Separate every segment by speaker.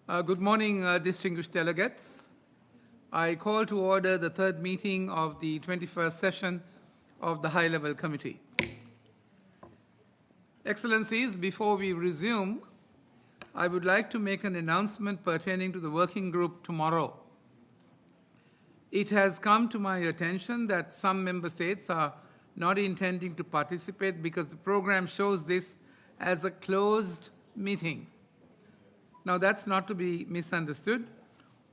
Speaker 1: Good morning, distinguished delegates. I call to order the third meeting of the 21st session of the High-Level Committee. Excellencies, before we resume, I would like to make an announcement pertaining to the working group tomorrow. It has come to my attention that some member states are not intending to participate because the program shows this as a closed meeting. Now, that's not to be misunderstood.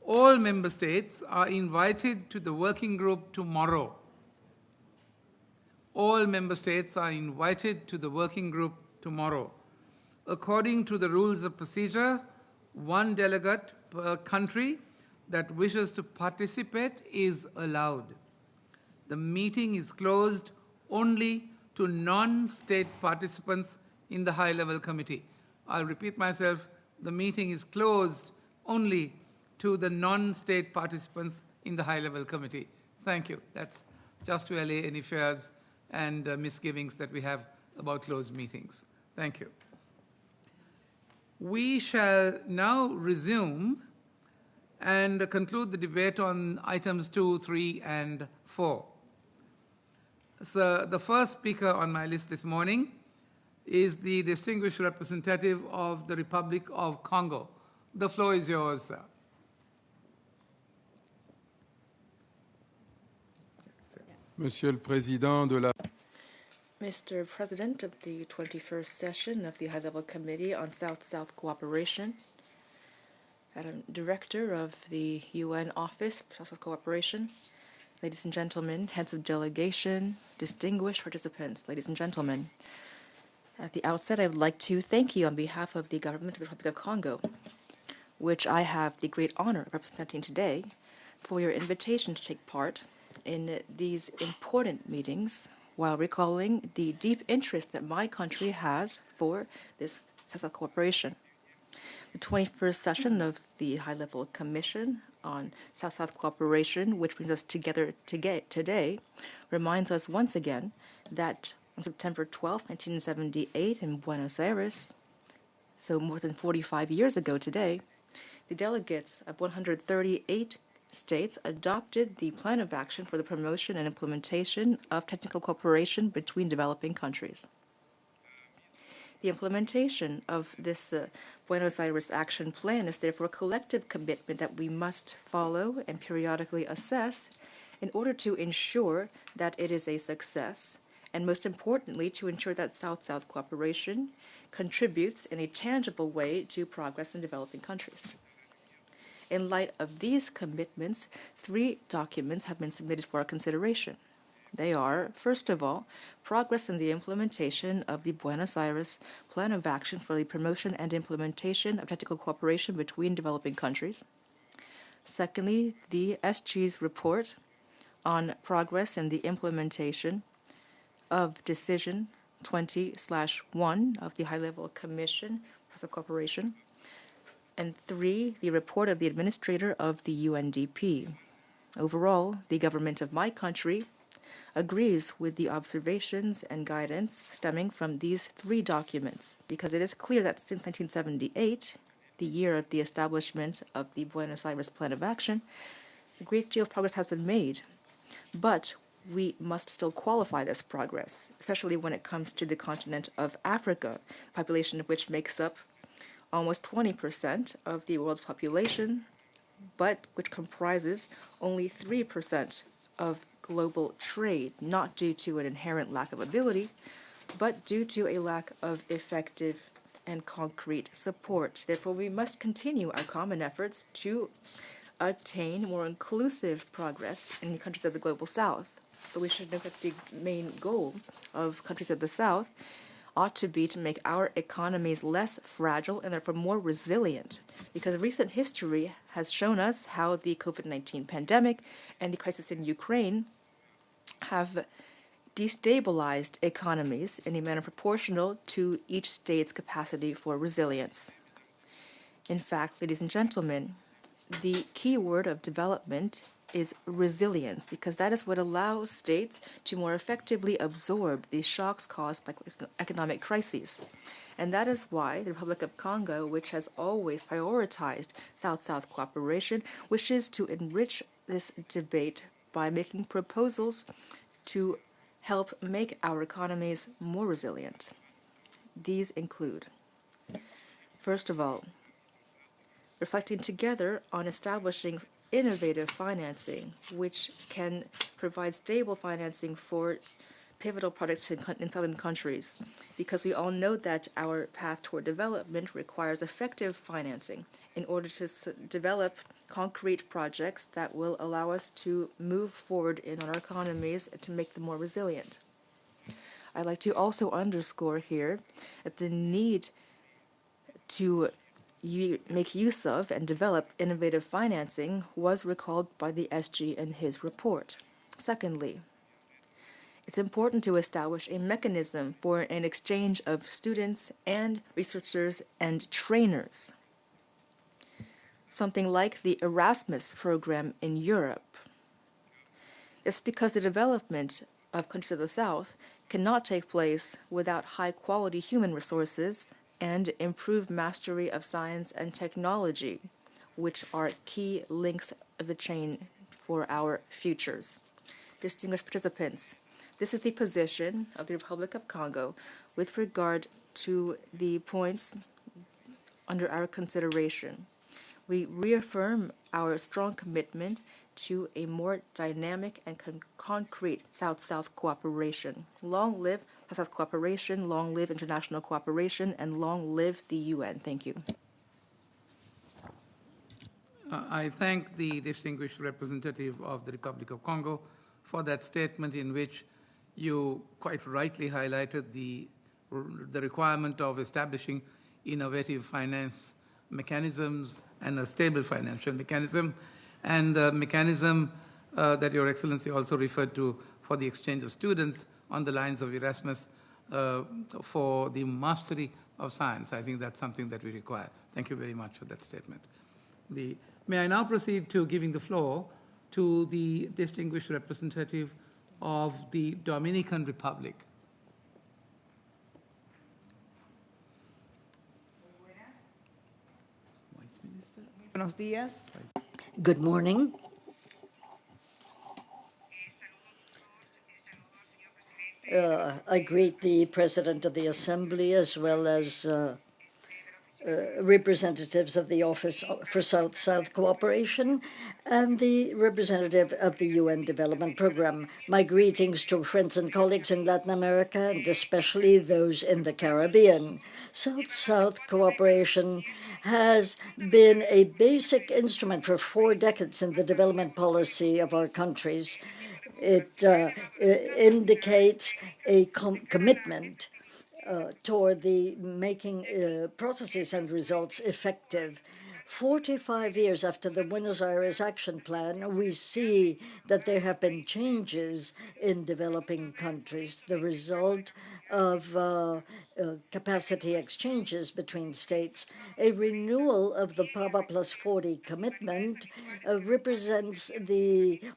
Speaker 1: All member states are invited to the working group tomorrow. All member states are invited to the working group tomorrow. According to the rules of procedure, one delegate per country that wishes to participate is allowed. The meeting is closed only to non-state participants in the High-Level Committee. I'll repeat myself. The meeting is closed only to the non-state participants in the High-Level Committee. Thank you. That's just to allay any fears and misgivings that we have about closed meetings. Thank you. We shall now resume and conclude the debate on items 2, 3, and 4. So the first speaker on my list this morning is the distinguished representative of the Republic of Congo. The floor is yours, sir.
Speaker 2: Monsieur le Président de la
Speaker 3: Mr. President of the 21st session of the High-Level Committee on South-South Cooperation, Madam Director of the UN Office for South-South Cooperation, ladies and gentlemen, heads of delegation, distinguished participants, ladies and gentlemen. At the outset, I would like to thank you on behalf of the government of the Republic of Congo, which I have the great honor of representing today, for your invitation to take part in these important meetings while recalling the deep interest that my country has for this South-South cooperation. The 21st session of the High-Level Commission on South-South Cooperation, which brings us together today, reminds us once again that on September 12, 1978, in Buenos Aires, so more than 45 years ago today, the delegates of 138 states adopted the Plan of Action for the Promotion and Implementation of Technical Cooperation between Developing Countries. The implementation of this Buenos Aires Action Plan is therefore a collective commitment that we must follow and periodically assess in order to ensure that it is a success, and most importantly, to ensure that South-South cooperation contributes in a tangible way to progress in developing countries. In light of these commitments, 3 documents have been submitted for our consideration. They are, first of all, progress in the implementation of the Buenos Aires Plan of Action for the Promotion and Implementation of Technical Cooperation between Developing Countries. Secondly, the SG's report on progress in the implementation of Decision 20/1 of the High-Level Commission for South Cooperation. And 3, the report of the administrator of the UNDP. Overall, the government of my country agrees with the observations and guidance stemming from these 3 documents, because it is clear that since 1978, the year of the establishment of the Buenos Aires Plan of Action, a great deal of progress has been made. But we must still qualify this progress, especially when it comes to the continent of Africa, the population of which makes up almost 20% of the world's population, but which comprises only 3% of global trade, not due to an inherent lack of ability, but due to a lack of effective and concrete support. Therefore, we must continue our common efforts to attain more inclusive progress in the countries of the Global South. But we should note that the main goal of countries of the South ought to be to make our economies less fragile and therefore more resilient, because recent history has shown us how the COVID-19 pandemic and the crisis in Ukraine have destabilized economies in a manner proportional to each state's capacity for resilience. In fact, ladies and gentlemen, the key word of development is resilience, because that is what allows states to more effectively absorb the shocks caused by economic crises. And that is why the Republic of Congo, which has always prioritized South-South cooperation, wishes to enrich this debate by making proposals to help make our economies more resilient. These include, first of all, reflecting together on establishing innovative financing, which can provide stable financing for pivotal projects in southern countries, because we all know that our path toward development requires effective financing in order to develop concrete projects that will allow us to move forward in our economies and to make them more resilient. I'd like to also underscore here that the need to make use of and develop innovative financing was recalled by the SG in his report. Secondly, it's important to establish a mechanism for an exchange of students and researchers and trainers, something like the Erasmus program in Europe. It's because the development of countries of the South cannot take place without high-quality human resources and improved mastery of science and technology, which are key links of the chain for our futures. Distinguished participants, this is the position of the Republic of Congo with regard to the points under our consideration. We reaffirm our strong commitment to a more dynamic and concrete South-South cooperation. Long live South-South cooperation, long live international cooperation, and long live the UN. Thank you.
Speaker 1: I thank the distinguished representative of the Republic of Congo for that statement in which you quite rightly highlighted the requirement of establishing innovative finance mechanisms and a stable financial mechanism, and the mechanism that Your Excellency also referred to for the exchange of students on the lines of Erasmus for the mastery of science. I think that's something that we require. Thank you very much for that statement. May I now proceed to giving the floor to the distinguished representative of the Dominican Republic.
Speaker 4: Buenos días.
Speaker 5: Good morning. I greet the President of the Assembly as well as representatives of the Office for South-South Cooperation and the representative of the UN Development Program. My greetings to friends and colleagues in Latin America and especially those in the Caribbean. South-South Cooperation has been a basic instrument for 4 decades in the development policy of our countries. It indicates a commitment toward the making processes and results effective. 45 years after the Buenos Aires Action Plan, we see that there have been changes in developing countries, the result of capacity exchanges between states. A renewal of the PABA Plus 40 commitment represents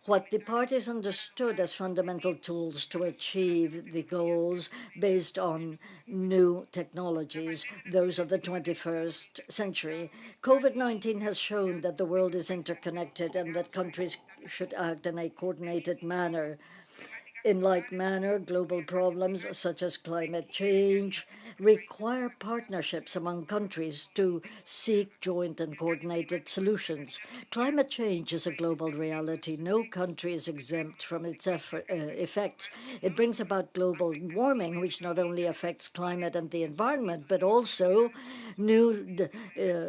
Speaker 5: what the parties understood as fundamental tools to achieve the goals based on new technologies, those of the 21st century. COVID-19 has shown that the world is interconnected and that countries should act in a coordinated manner. In like manner, global problems such as climate change require partnerships among countries to seek joint and coordinated solutions. Climate change is a global reality. No country is exempt from its effects. It brings about global warming, which not only affects climate and the environment, but also new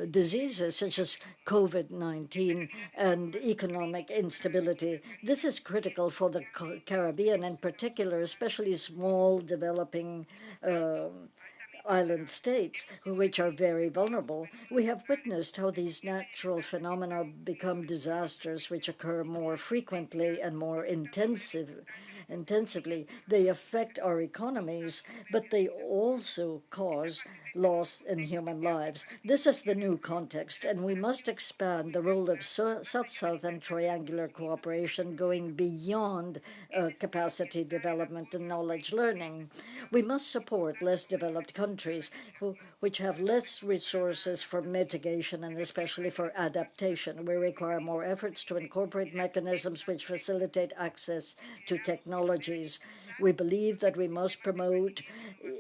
Speaker 5: diseases such as COVID-19 and economic instability. This is critical for the Caribbean in particular, especially small developing island states, which are very vulnerable. We have witnessed how these natural phenomena become disasters which occur more frequently and more intensive. intensively. They affect our economies, but they also cause loss in human lives. This is the new context, and we must expand the role of South-South and triangular cooperation going beyond capacity development and knowledge learning. We must support less developed countries which have less resources for mitigation and especially for adaptation. We require more efforts to incorporate mechanisms which facilitate access to technologies. We believe that we must promote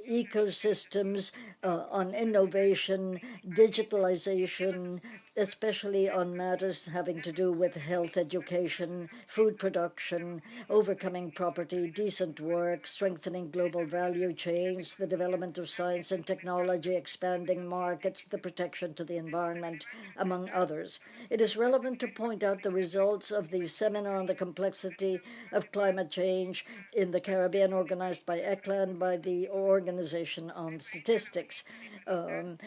Speaker 5: ecosystems on innovation, digitalization, especially on matters having to do with health education, food production, overcoming poverty, decent work, strengthening global value chains, the development of science and technology, expanding markets, the protection to the environment, among others. It is relevant to point out the results of the seminar on the complexity of climate change in the Caribbean organized by ECLA and by the Organization on Statistics.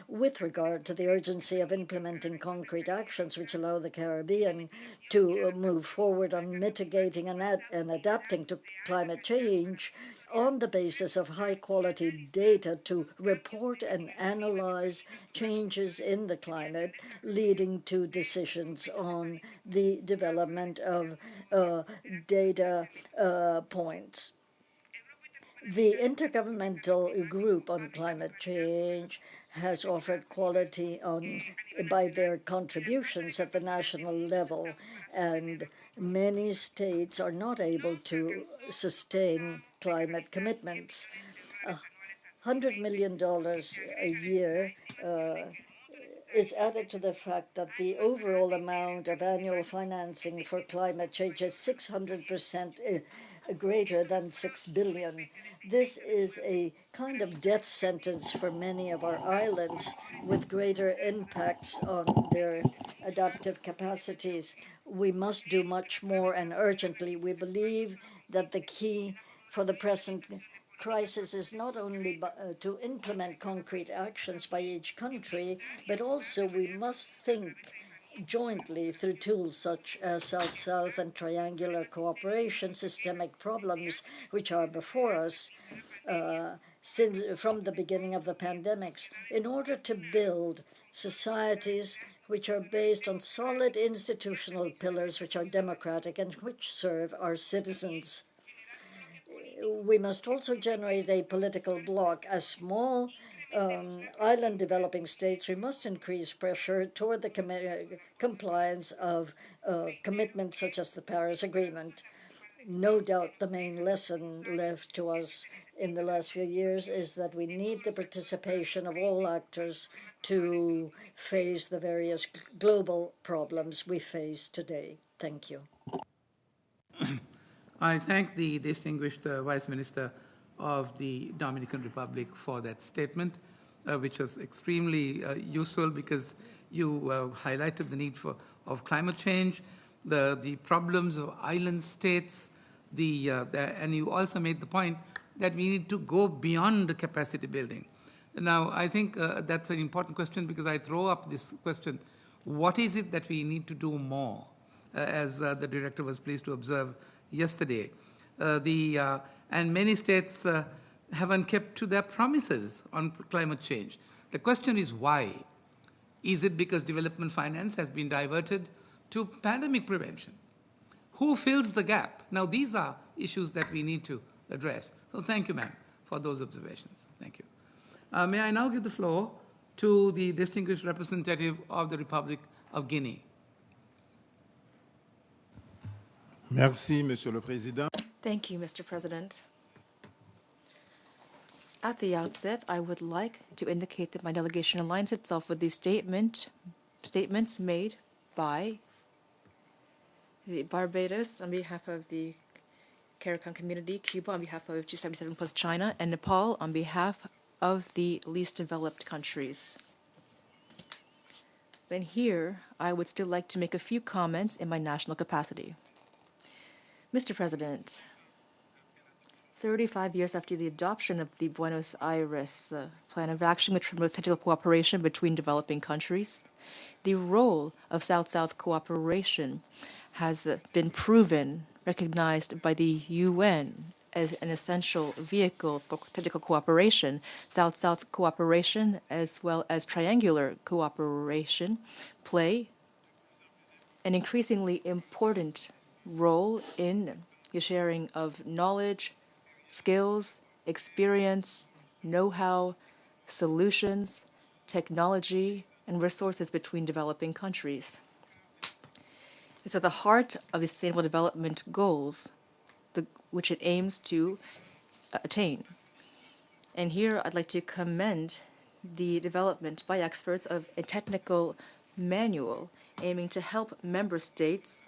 Speaker 5: With regard to the urgency of implementing concrete actions which allow the Caribbean to move forward on mitigating and adapting to climate change on the basis of high-quality data to report and analyze changes in the climate, leading to decisions on the development of data points. The Intergovernmental Group on Climate Change has offered quality by their contributions at the national level, and many states are not able to sustain climate commitments. $100 million a year is added to the fact that the overall amount of annual financing for climate change is 600% greater than $6 billion. This is a kind of death sentence for many of our islands with greater impacts on their adaptive capacities. We must do much more and urgently. We believe that the key for the present crisis is not only to implement concrete actions by each country, but also we must think jointly through tools such as South-South and triangular cooperation, systemic problems which are before us from the beginning of the pandemics, in order to build societies which are based on solid institutional pillars which are democratic and which serve our citizens. We must also generate a political bloc. As small island developing states, we must increase pressure toward the compliance of commitments such as the Paris Agreement. No doubt the main lesson left to us in the last few years is that we need the participation of all actors to face the various global problems we face today. Thank you.
Speaker 1: I thank the distinguished Vice Minister of the Dominican Republic for that statement, which was extremely useful because you highlighted the need of climate change, the problems of island states, and you also made the point that we need to go beyond the capacity building. Now, I think that's an important question because I throw up this question, what is it that we need to do more? As the director was pleased to observe yesterday. And many states haven't kept to their promises on climate change. The question is why? Is it because development finance has been diverted to pandemic prevention? Who fills the gap? Now, these are issues that we need to address. So thank you, ma'am, for those observations. Thank you. May I now give the floor to the distinguished representative of the Republic of Guinea.
Speaker 2: Merci, Monsieur le Président.
Speaker 3: Thank you, Mr. President. At the outset, I would like to indicate that my delegation aligns itself with the statements made by the Barbados on behalf of the CARICOM community, Cuba on behalf of G77 plus China, and Nepal on behalf of the least developed countries. Then here, I would still like to make a few comments in my national capacity. Mr. President, 35 years after the adoption of the Buenos Aires Plan of Action, which promotes technical cooperation between developing countries, the role of South-South cooperation has been proven recognized by the UN as an essential vehicle for political cooperation. South-South cooperation as well as triangular cooperation play an increasingly important role in the sharing of knowledge, skills, experience, know-how, solutions, technology, and resources between developing countries. It's at the heart of the Sustainable Development Goals, which it aims to attain. And here I'd like to commend the development by experts of a technical manual aiming to help member states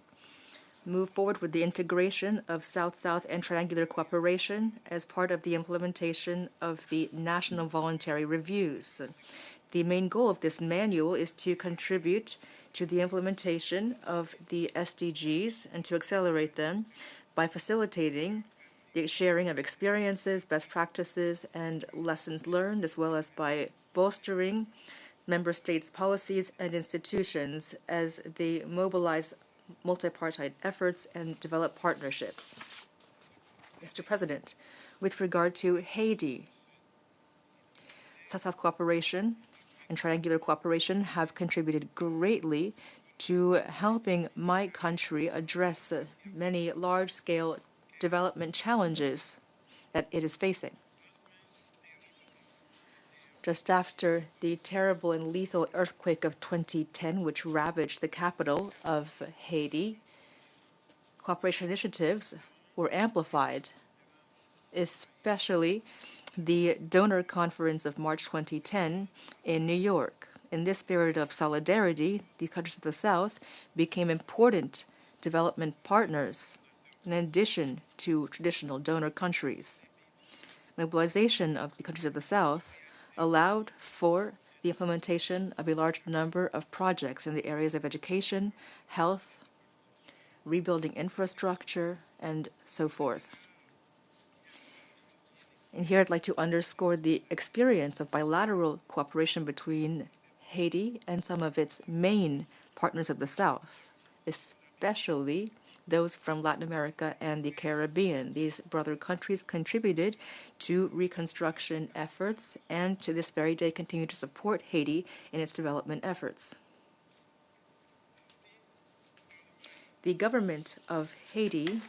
Speaker 3: move forward with the integration of South-South and triangular cooperation as part of the implementation of the national voluntary reviews. The main goal of this manual is to contribute to the implementation of the SDGs and to accelerate them by facilitating the sharing of experiences, best practices, and lessons learned, as well as by bolstering member states' policies and institutions as they mobilize multipartite efforts and develop partnerships. Mr. President, with regard to Haiti, South-South cooperation and triangular cooperation have contributed greatly to helping my country address many large-scale development challenges that it is facing. Just after the terrible and lethal earthquake of 2010, which ravaged the capital of Haiti, cooperation initiatives were amplified, especially the Donor Conference of March 2010 in New York. In this spirit of solidarity, the countries of the South became important development partners in addition to traditional donor countries. Mobilization of the countries of the South allowed for the implementation of a large number of projects in the areas of education, health, rebuilding infrastructure, and so forth. And here I'd like to underscore the experience of bilateral cooperation between Haiti and some of its main partners of the South, especially those from Latin America and the Caribbean. These brother countries contributed to reconstruction efforts and to this very day continue to support Haiti in its development efforts. The government of Haiti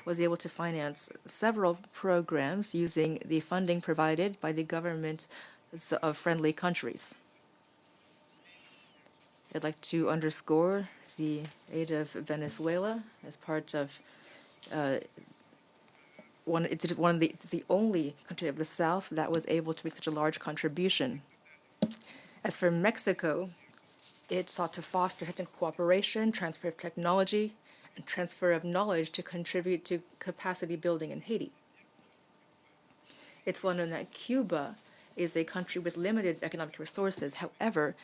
Speaker 3: was able to finance several programs using the funding provided by the governments of friendly countries. I'd like to underscore the aid of Venezuela as part of it's the only country of the South that was able to make such a large contribution. As for Mexico, it sought to foster technical cooperation, transfer of technology, and transfer of knowledge to contribute to capacity building in Haiti. It's well known that Cuba is a country with limited economic resources. However,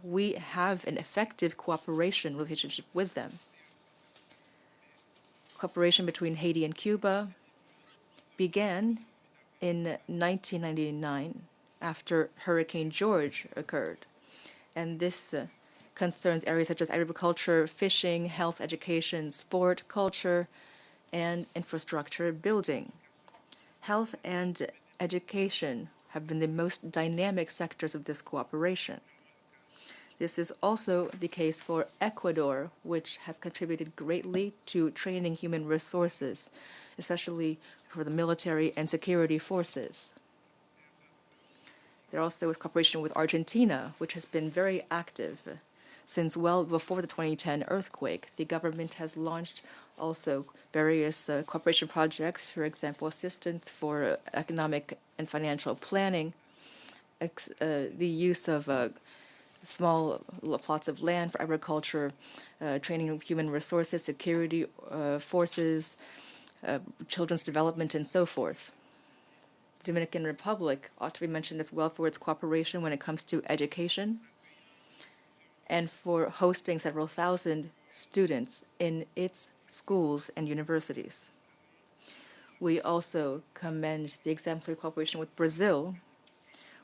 Speaker 3: we have an effective cooperation relationship with them. Cooperation between Haiti and Cuba began in 1999 after Hurricane George occurred. And this concerns areas such as agriculture, fishing, health, education, sport, culture, and infrastructure building. Health and education have been the most dynamic sectors of this cooperation. This is also the case for Ecuador, which has contributed greatly to training human resources, especially for the military and security forces. There also is cooperation with Argentina, which has been very active since well before the 2010 earthquake. The government has launched also various cooperation projects, for example, assistance for economic and financial planning, the use of small plots of land for agriculture, training of human resources, security forces, children's development, and so forth. The Dominican Republic ought to be mentioned as well for its cooperation when it comes to education and for hosting several thousand students in its schools and universities. We also commend the exemplary cooperation with Brazil,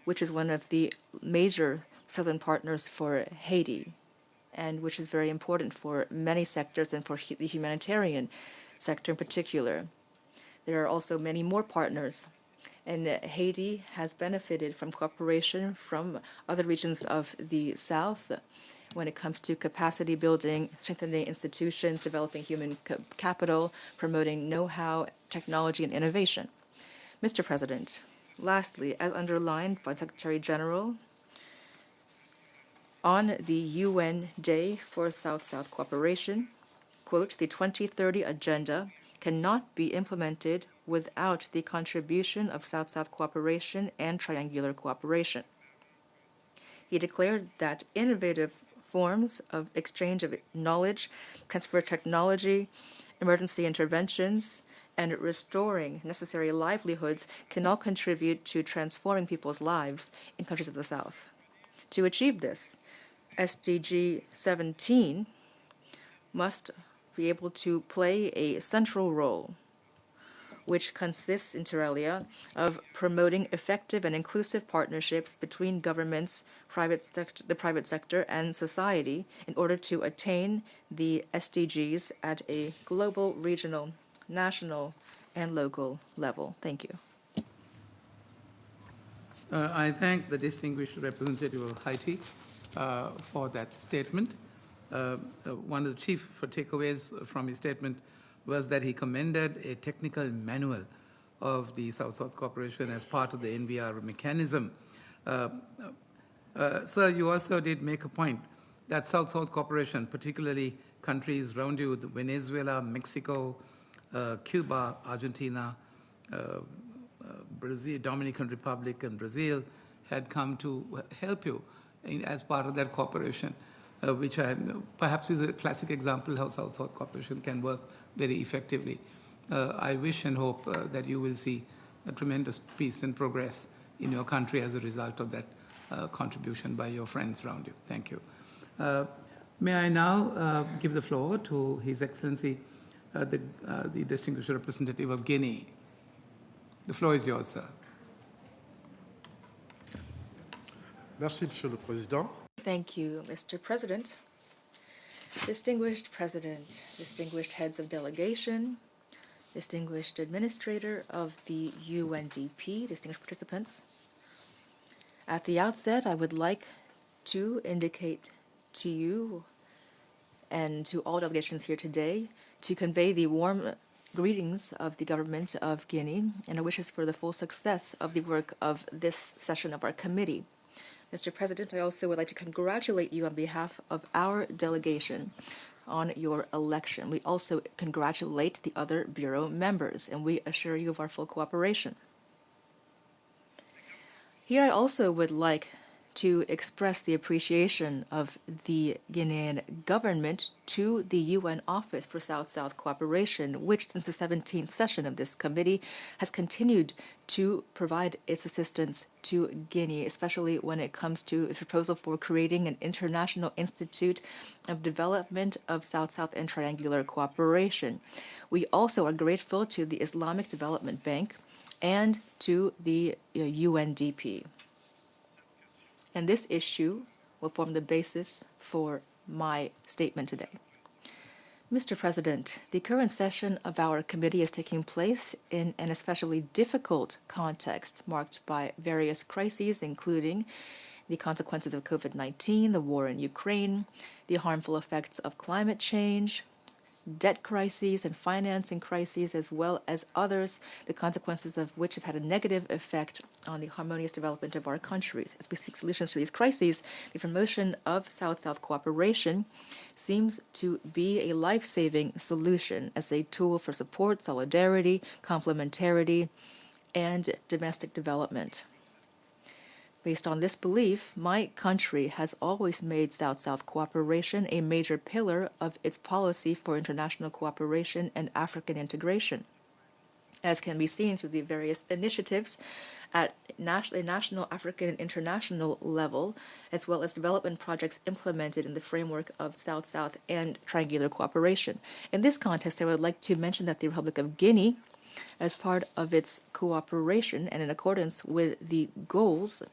Speaker 3: which is one of the major southern partners for Haiti, and which is very important for many sectors and for the humanitarian sector in particular. There are also many more partners, and Haiti has benefited from cooperation from other regions of the South when it comes to capacity building, strengthening institutions, developing human capital, promoting know-how, technology, and innovation. Mr. President, lastly, as underlined by Secretary General, on the UN Day for South-South Cooperation, quote, the 2030 Agenda cannot be implemented without the contribution of South-South cooperation and triangular cooperation. He declared that innovative forms of exchange of knowledge, transfer technology, emergency interventions, and restoring necessary livelihoods can all contribute to transforming people's lives in countries of the South. To achieve this, SDG 17 must be able to play a central role, which consists, inter alia, of promoting effective and inclusive partnerships between governments, the private sector, and society in order to attain the SDGs at a global, regional, national, and local level. Thank you.
Speaker 1: I thank the distinguished representative of Haiti for that statement. One of the chief takeaways from his statement was that he commended a technical manual of the South-South Cooperation as part of the NVR mechanism. Sir, you also did make a point that South-South Cooperation, particularly countries around you, Venezuela, Mexico, Cuba, Argentina, Brazil, Dominican Republic, and Brazil, had come to help you as part of that cooperation, which perhaps is a classic example how South-South cooperation can work very effectively. I wish and hope that you will see a tremendous peace and progress in your country as a result of that contribution by your friends around you. Thank you. May I now give the floor to His Excellency, the distinguished representative of Guinea. The floor is yours, sir.
Speaker 2: Merci, Monsieur le Président.
Speaker 3: Thank you, Mr. President. Distinguished President, distinguished heads of delegation, distinguished administrator of the UNDP, distinguished participants. At the outset, I would like to indicate to you and to all delegations here today to convey the warm greetings of the government of Guinea and our wishes for the full success of the work of this session of our committee. Mr. President, I also would like to congratulate you on behalf of our delegation on your election. We also congratulate the other Bureau members, and we assure you of our full cooperation. Here I also would like to express the appreciation of the Guinean government to the UN Office for South-South Cooperation, which since the 17th session of this committee has continued to provide its assistance to Guinea, especially when it comes to its proposal for creating an International Institute of Development of South-South and Triangular Cooperation. We also are grateful to the Islamic Development Bank and to the UNDP. And this issue will form the basis for my statement today. Mr. President, the current session of our committee is taking place in an especially difficult context marked by various crises, including the consequences of COVID-19, the war in Ukraine, the harmful effects of climate change, debt crises and financing crises, as well as others, the consequences of which have had a negative effect on the harmonious development of our countries. As we seek solutions to these crises, the promotion of South-South cooperation seems to be a life-saving solution as a tool for support, solidarity, complementarity, and domestic development. Based on this belief, my country has always made South-South cooperation a major pillar of its policy for international cooperation and African integration, as can be seen through the various initiatives at a national, African, and international level, as well as development projects implemented in the framework of South-South and triangular cooperation. In this context, I would like to mention that the Republic of Guinea, as part of its cooperation and in accordance with the goals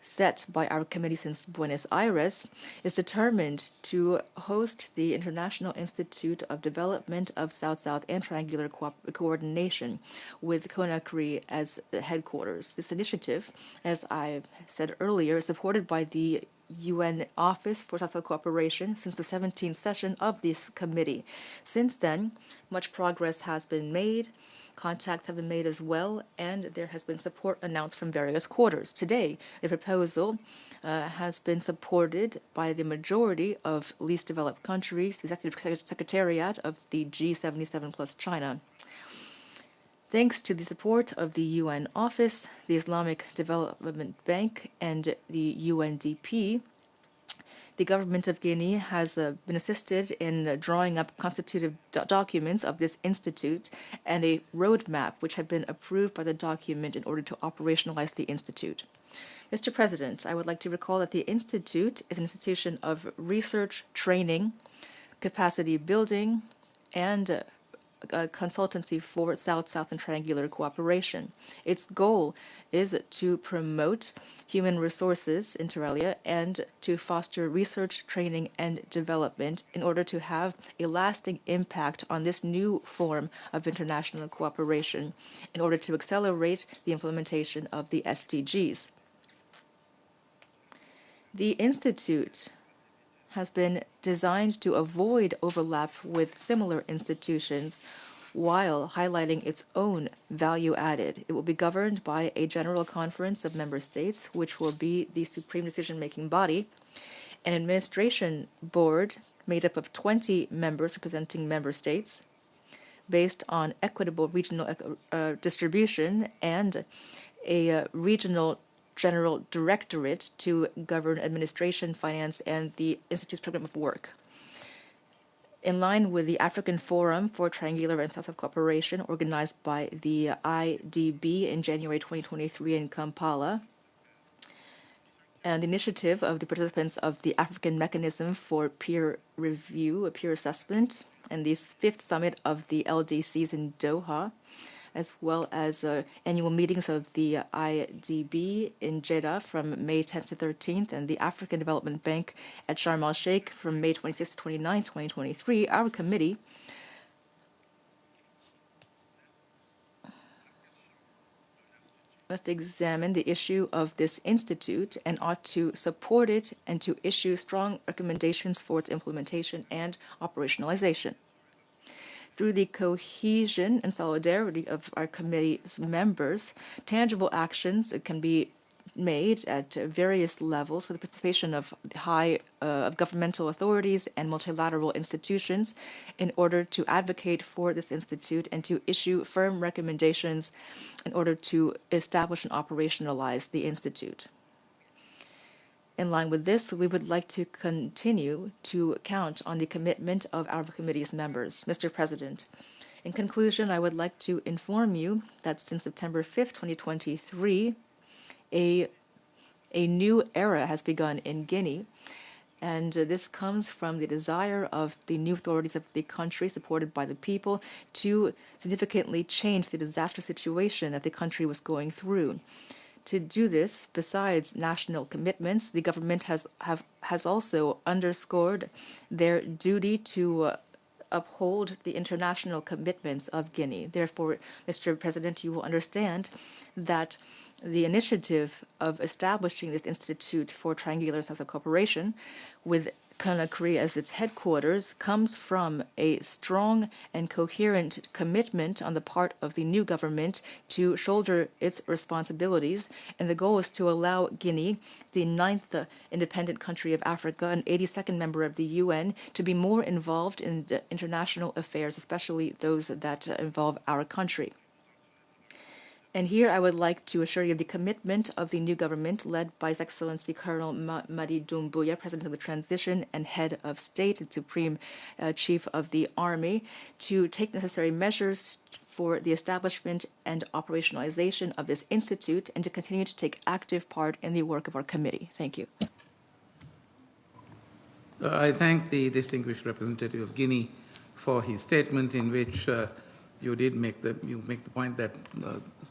Speaker 3: set by our committee since Buenos Aires, is determined to host the International Institute of Development of South-South and Triangular Coordination with Conakry as the headquarters. This initiative, as I said earlier, is supported by the UN Office for South-South Cooperation since the 17th session of this committee. Since then, much progress has been made. Contacts have been made as well, and there has been support announced from various quarters. Today, the proposal has been supported by the majority of least developed countries, the Executive Secretariat of the G77 plus China. Thanks to the support of the UN Office, the Islamic Development Bank, and the UNDP, the government of Guinea has been assisted in drawing up constitutive documents of this institute and a roadmap which have been approved by the document in order to operationalize the institute. Mr. President, I would like to recall that the institute is an institution of research, training, capacity building, and consultancy for South-South and Triangular Cooperation. Its goal is to promote human resources inter alia and to foster research, training, and development in order to have a lasting impact on this new form of international cooperation in order to accelerate the implementation of the SDGs. The Institute has been designed to avoid overlap with similar institutions while highlighting its own value added. It will be governed by a General Conference of Member States, which will be the supreme decision-making body, an administration board made up of 20 members representing member states, based on equitable regional distribution, and a regional General Directorate to govern administration, finance, and the Institute's program of work. In line with the African Forum for Triangular and South-South Cooperation, organized by the IDB in January 2023 in Kampala, and the initiative of the participants of the African Mechanism for Peer Review, Peer Assessment, and the 5th Summit of the LDCs in Doha, as well as annual meetings of the IDB in Jeddah from May 10th to 13th, and the African Development Bank at Sharm el-Sheikh from May 26th to 29th, 2023, our committee must examine the issue of this institute and ought to support it and to issue strong recommendations for its implementation and operationalization. Through the cohesion and solidarity of our committee's members, tangible actions can be made at various levels with the participation of of governmental authorities and multilateral institutions in order to advocate for this institute and to issue firm recommendations in order to establish and operationalize the institute. In line with this, we would like to continue to count on the commitment of our committee's members. Mr. President, in conclusion, I would like to inform you that since September 5th, 2023, a new era has begun in Guinea, and this comes from the desire of the new authorities of the country, supported by the people, to significantly change the disastrous situation that the country was going through. To do this, besides national commitments, the government has also underscored their duty to uphold the international commitments of Guinea. Therefore, Mr. President, you will understand that the initiative of establishing this Institute for Triangular and South-South Cooperation with Conakry as its headquarters comes from a strong and coherent commitment on the part of the new government to shoulder its responsibilities, and the goal is to allow Guinea, the 9th independent country of Africa and 82nd member of the UN, to be more involved in the international affairs, especially those that involve our country. And here I would like to assure you of the commitment of the new government led by His Excellency Colonel Madi Doumbouya, President of the Transition and Head of State and Supreme Chief of the Army, to take necessary measures for the establishment and operationalization of this institute and to continue to take active part in the work of our committee. Thank you.
Speaker 1: I thank the distinguished representative of Guinea for his statement, in which you make the point that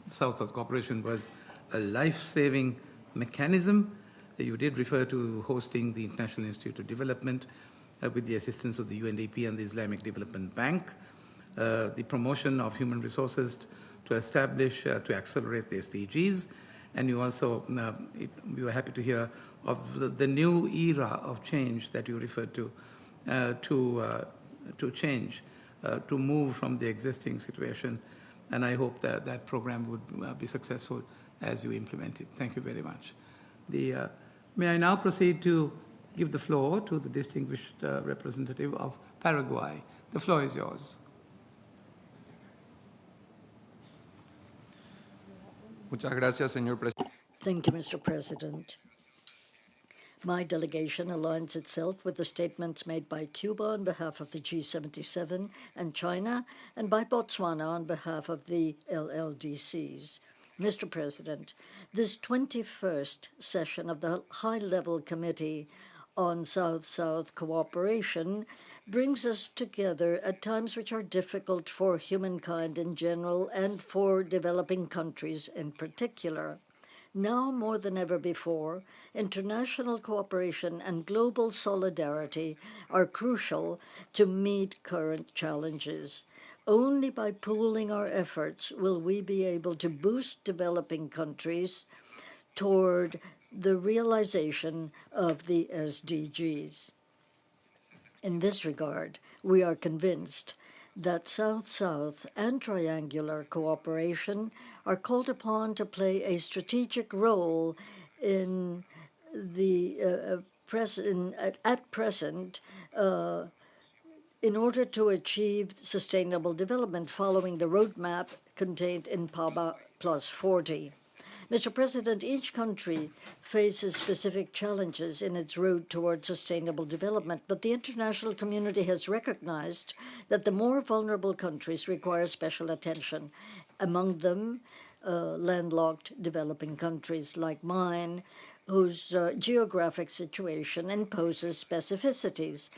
Speaker 1: South-South cooperation was a life-saving mechanism You did refer to hosting the International Institute of Development with the assistance of the UNDP and the Islamic Development Bank, the promotion of human resources to establish, to accelerate the SDGs, and you also, we were happy to hear of the new era of change that you referred to change, to move from the existing situation, and I hope that that program would be successful as you implement it. Thank you very much. May I now proceed to give the floor to the distinguished representative of Paraguay. The floor is yours.
Speaker 6: Muchas gracias, señor presidente.
Speaker 5: Thank you, Mr. President. My delegation aligns itself with the statements made by Cuba on behalf of the G77 and China, and by Botswana on behalf of the LLDCs. Mr. President, this 21st session of the High-Level Committee on South-South Cooperation brings us together at times which are difficult for humankind in general and for developing countries in particular. Now more than ever before, international cooperation and global solidarity are crucial to meet current challenges. Only by pooling our efforts will we be able to boost developing countries toward the realization of the SDGs. In this regard, we are convinced that South-South and triangular cooperation are called upon to play a strategic role in the at present in order to achieve sustainable development following the roadmap contained in PABA Plus 40. Mr. President, each country faces specific challenges in its road toward sustainable development, but the international community has recognized that the more vulnerable countries require special attention, among them landlocked developing countries like mine, whose geographic situation imposes specificities.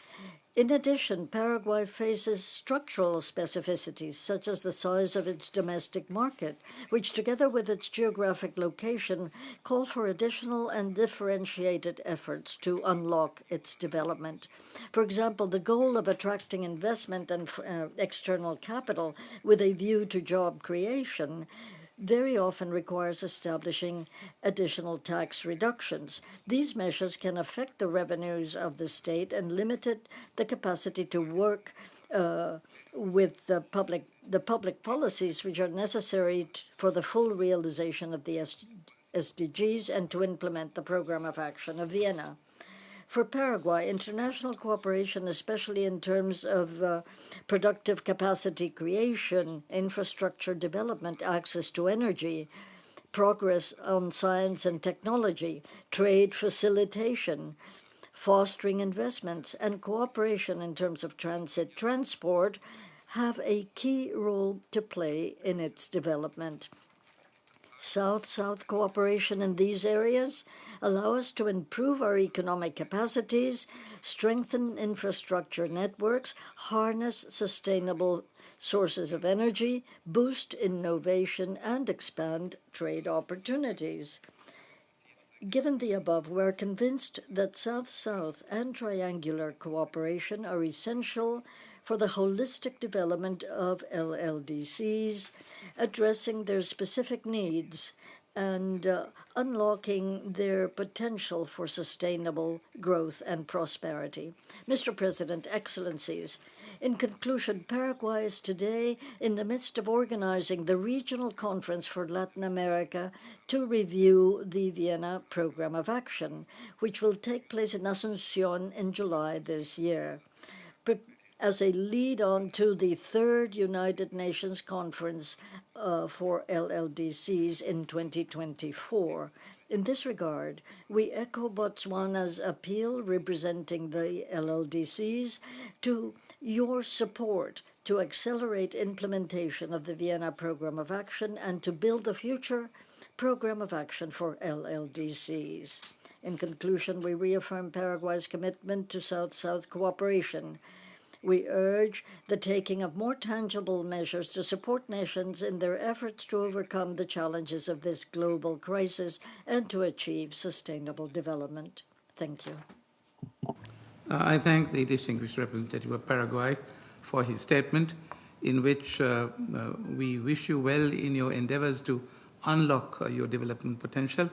Speaker 5: In addition, Paraguay faces structural specificities, such as the size of its domestic market, which, together with its geographic location, call for additional and differentiated efforts to unlock its development. For example, the goal of attracting investment and external capital with a view to job creation very often requires establishing additional tax reductions. These measures can affect the revenues of the state and limit the capacity to work with the public policies which are necessary for the full realization of the SDGs and to implement the Program of Action of Vienna. For Paraguay, international cooperation, especially in terms of productive capacity creation, infrastructure development, access to energy, progress on science and technology, trade facilitation, fostering investments, and cooperation in terms of transit transport, have a key role to play in its development. South-South cooperation in these areas allow us to improve our economic capacities, strengthen infrastructure networks, harness sustainable sources of energy, boost innovation, and expand trade opportunities. Given the above, we are convinced that South-South and triangular cooperation are essential for the holistic development of LLDCs, addressing their specific needs and unlocking their potential for sustainable growth and prosperity. Mr. President, Excellencies, in conclusion, Paraguay is today in the midst of organizing the Regional Conference for Latin America to review the Vienna Program of Action, which will take place in Asunción in July this year. As a lead-on to the third United Nations Conference for LLDCs in 2024. In this regard, we echo Botswana's appeal representing the LLDCs to your support to accelerate implementation of the Vienna Program of Action and to build a future program of action for LLDCs. In conclusion, we reaffirm Paraguay's commitment to South-South cooperation. We urge the taking of more tangible measures to support nations in their efforts to overcome the challenges of this global crisis and to achieve sustainable development. Thank you.
Speaker 1: I thank the distinguished representative of Paraguay for his statement, in which we wish you well in your endeavors to unlock your development potential.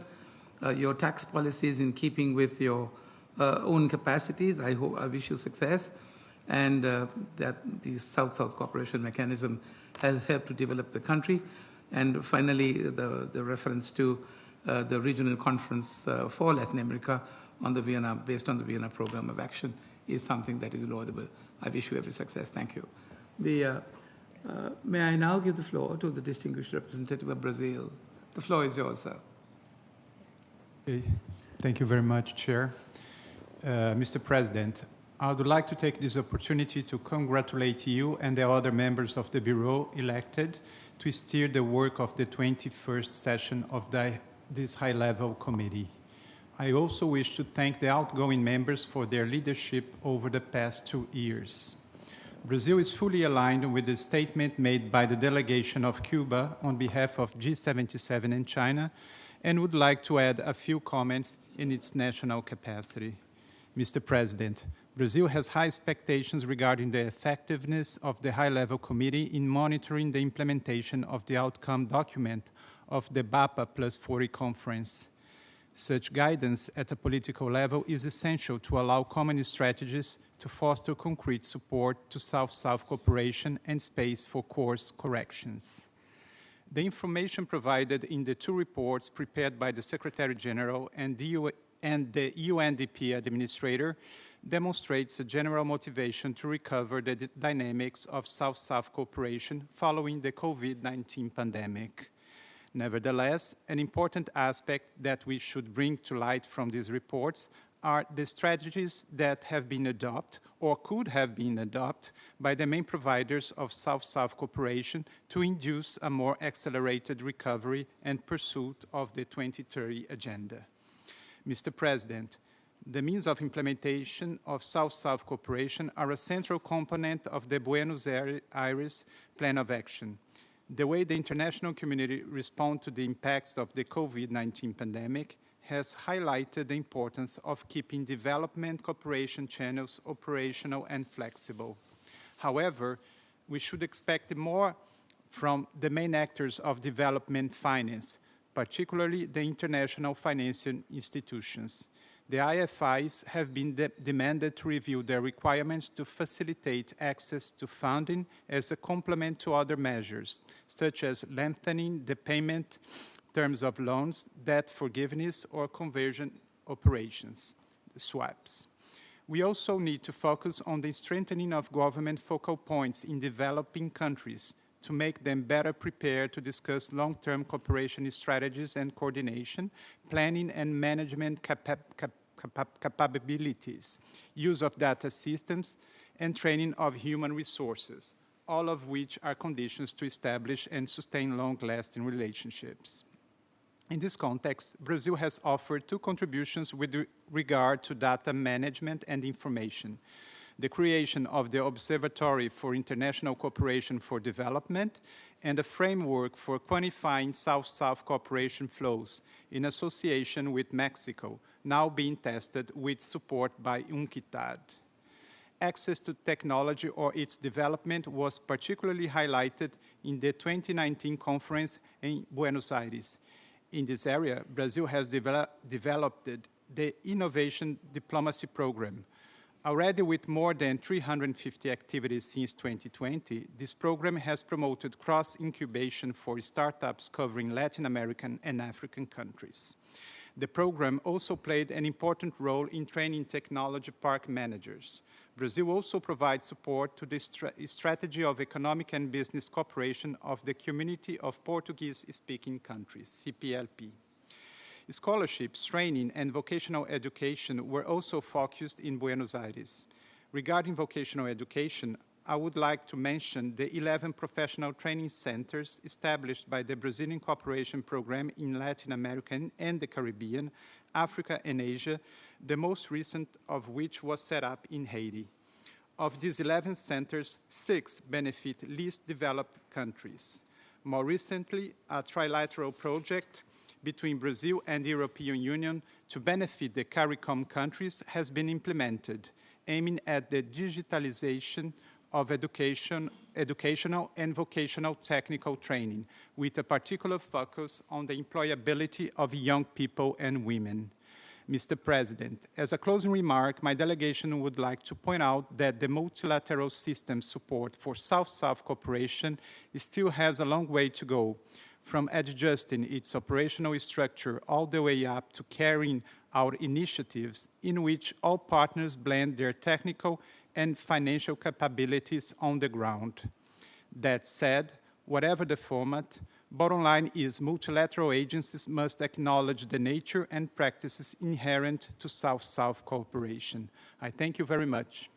Speaker 1: Your tax policy is in keeping with your own capacities. I wish you success, and that the South-South cooperation mechanism has helped to develop the country. And finally, the reference to the regional conference for Latin America on the Vienna, based on the Vienna Program of Action, is something that is laudable. I wish you every success. Thank you. May I now give the floor to the distinguished representative of Brazil? The floor is yours, sir.
Speaker 7: Okay. Thank you very much, Chair. Mr. President, I would like to take this opportunity to congratulate you and the other members of the Bureau elected to steer the work of the 21st session of this high-level committee. I also wish to thank the outgoing members for their leadership over the past 2 years. Brazil is fully aligned with the statement made by the delegation of Cuba on behalf of G77 and China, and would like to add a few comments in its national capacity. Mr. President, Brazil has high expectations regarding the effectiveness of the high-level committee in monitoring the implementation of the outcome document of the BAPA Plus 40 conference. Such guidance at a political level is essential to allow common strategies to foster concrete support to South-South cooperation and space for course corrections. The information provided in the 2 reports prepared by the Secretary General and the UNDP Administrator demonstrates a general motivation to recover the dynamics of South-South cooperation following the COVID-19 pandemic. Nevertheless, an important aspect that we should bring to light from these reports are the strategies that have been adopted or could have been adopted by the main providers of South-South cooperation to induce a more accelerated recovery and pursuit of the 2030 agenda. Mr. President, the means of implementation of South-South cooperation are a central component of the Buenos Aires Plan of Action. The way the international community responds to the impacts of the COVID-19 pandemic has highlighted the importance of keeping development cooperation channels operational and flexible. However, we should expect more from the main actors of development finance, particularly the international financial institutions. The IFIs have been demanded to review their requirements to facilitate access to funding as a complement to other measures, such as lengthening the payment terms of loans, debt forgiveness, or conversion operations, swaps. We also need to focus on the strengthening of government focal points in developing countries to make them better prepared to discuss long-term cooperation strategies and coordination, planning and management capabilities, use of data systems, and training of human resources, all of which are conditions to establish and sustain long-lasting relationships. In this context, Brazil has offered 2 contributions with regard to data management and information: the creation of the Observatory for International Cooperation for Development and a framework for quantifying South-South cooperation flows in association with Mexico, now being tested with support by UNCTAD. Access to technology or its development was particularly highlighted in the 2019 conference in Buenos Aires. In this area, Brazil has developed the Innovation Diplomacy Program. Already with more than 350 activities since 2020, this program has promoted cross-incubation for startups covering Latin American and African countries. The program also played an important role in training technology park managers. Brazil also provides support to the strategy of economic and business cooperation of the Community of Portuguese-Speaking Countries, CPLP. Scholarships, training, and vocational education were also focused in Buenos Aires. Regarding vocational education, I would like to mention the 11 professional training centers established by the Brazilian Cooperation Program in Latin America and the Caribbean, Africa, and Asia, the most recent of which was set up in Haiti. of these 11 centers, 6 benefit least developed countries. More recently, a trilateral project between Brazil and the European Union to benefit the CARICOM countries has been implemented, aiming at the digitalization of educational and vocational technical training, with a particular focus on the employability of young people and women. Mr. President, as a closing remark, my delegation would like to point out that the multilateral system support for South-South cooperation still has a long way to go, from adjusting its operational structure all the way up to carrying out initiatives in which all partners blend their technical and financial capabilities on the ground. That said, whatever the format, bottom line is multilateral agencies must acknowledge the nature and practices inherent to South-South cooperation. I thank you very much.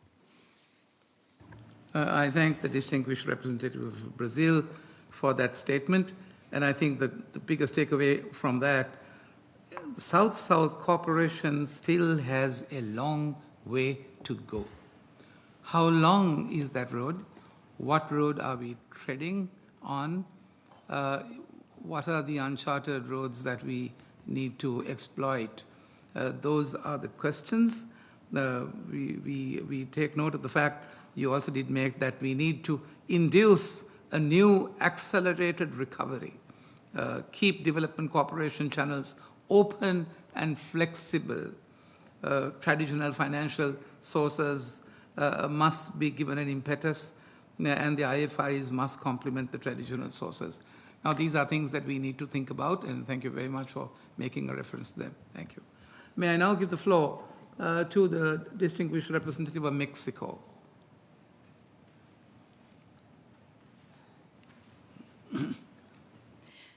Speaker 1: I thank the distinguished representative of Brazil for that statement, and I think that the biggest takeaway from that, South-South cooperation still has a long way to go. How long is that road? What road are we treading on? What are the uncharted roads that we need to exploit? Those are the questions. We take note of the fact you also did make that we need to induce a new accelerated recovery. Keep development cooperation channels open and flexible. Traditional financial sources must be given an impetus, and the IFIs must complement the traditional sources. Now, these are things that we need to think about, and thank you very much for making a reference to them. Thank you. May I now give the floor to the distinguished representative of Mexico.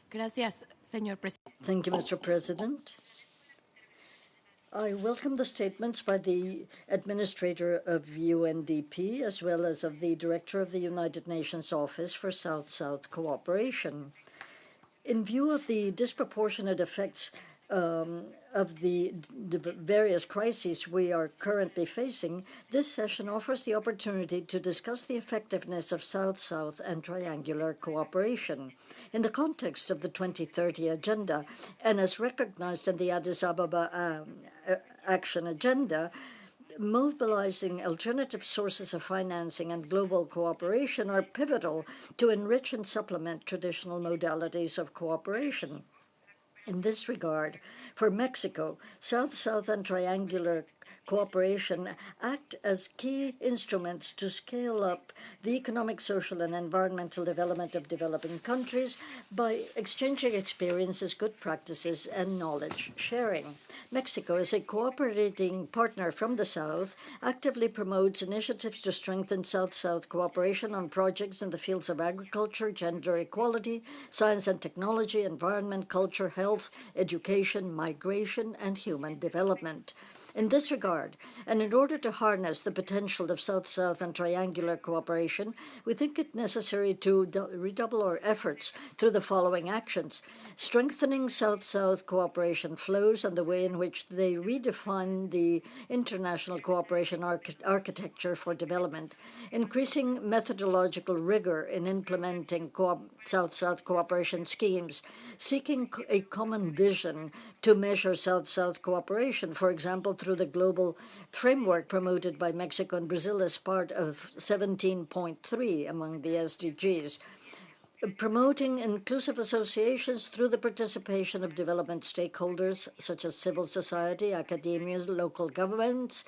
Speaker 8: Gracias, señor presidente.
Speaker 5: Thank you, Mr. President. I welcome the statements by the Administrator of UNDP as well as of the Director of the United Nations Office for South-South Cooperation. In view of the disproportionate effects of the various crises we are currently facing, this session offers the opportunity to discuss the effectiveness of South-South and triangular cooperation. In the context of the 2030 Agenda, and as recognized in the Addis Ababa Action Agenda, mobilizing alternative sources of financing and global cooperation are pivotal to enrich and supplement traditional modalities of cooperation. In this regard, for Mexico, South-South and triangular cooperation act as key instruments to scale up the economic, social, and environmental development of developing countries by exchanging experiences, good practices, and knowledge sharing. Mexico, as a cooperating partner from the South, actively promotes initiatives to strengthen South-South cooperation on projects in the fields of agriculture, gender equality, science and technology, environment, culture, health, education, migration, and human development. In this regard, and in order to harness the potential of South-South and triangular cooperation, we think it necessary to redouble our efforts through the following actions: strengthening South-South cooperation flows and the way in which they redefine the international cooperation architecture for development, increasing methodological rigor in implementing South-South cooperation schemes, seeking a common vision to measure South-South cooperation, for example, through the global framework promoted by Mexico and Brazil as part of 17.3 among the SDGs, promoting inclusive associations through the participation of development stakeholders such as civil society, academia, local governments,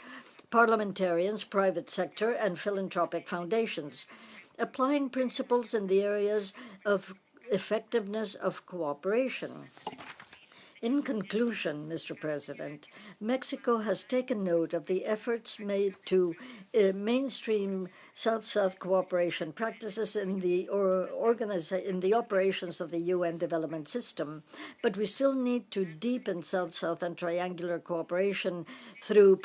Speaker 5: parliamentarians, private sector, and philanthropic foundations, applying principles in the areas of effectiveness of cooperation. In conclusion, Mr. President, Mexico has taken note of the efforts made to mainstream South-South cooperation practices in the operations of the UN development system, but we still need to deepen South-South and triangular cooperation through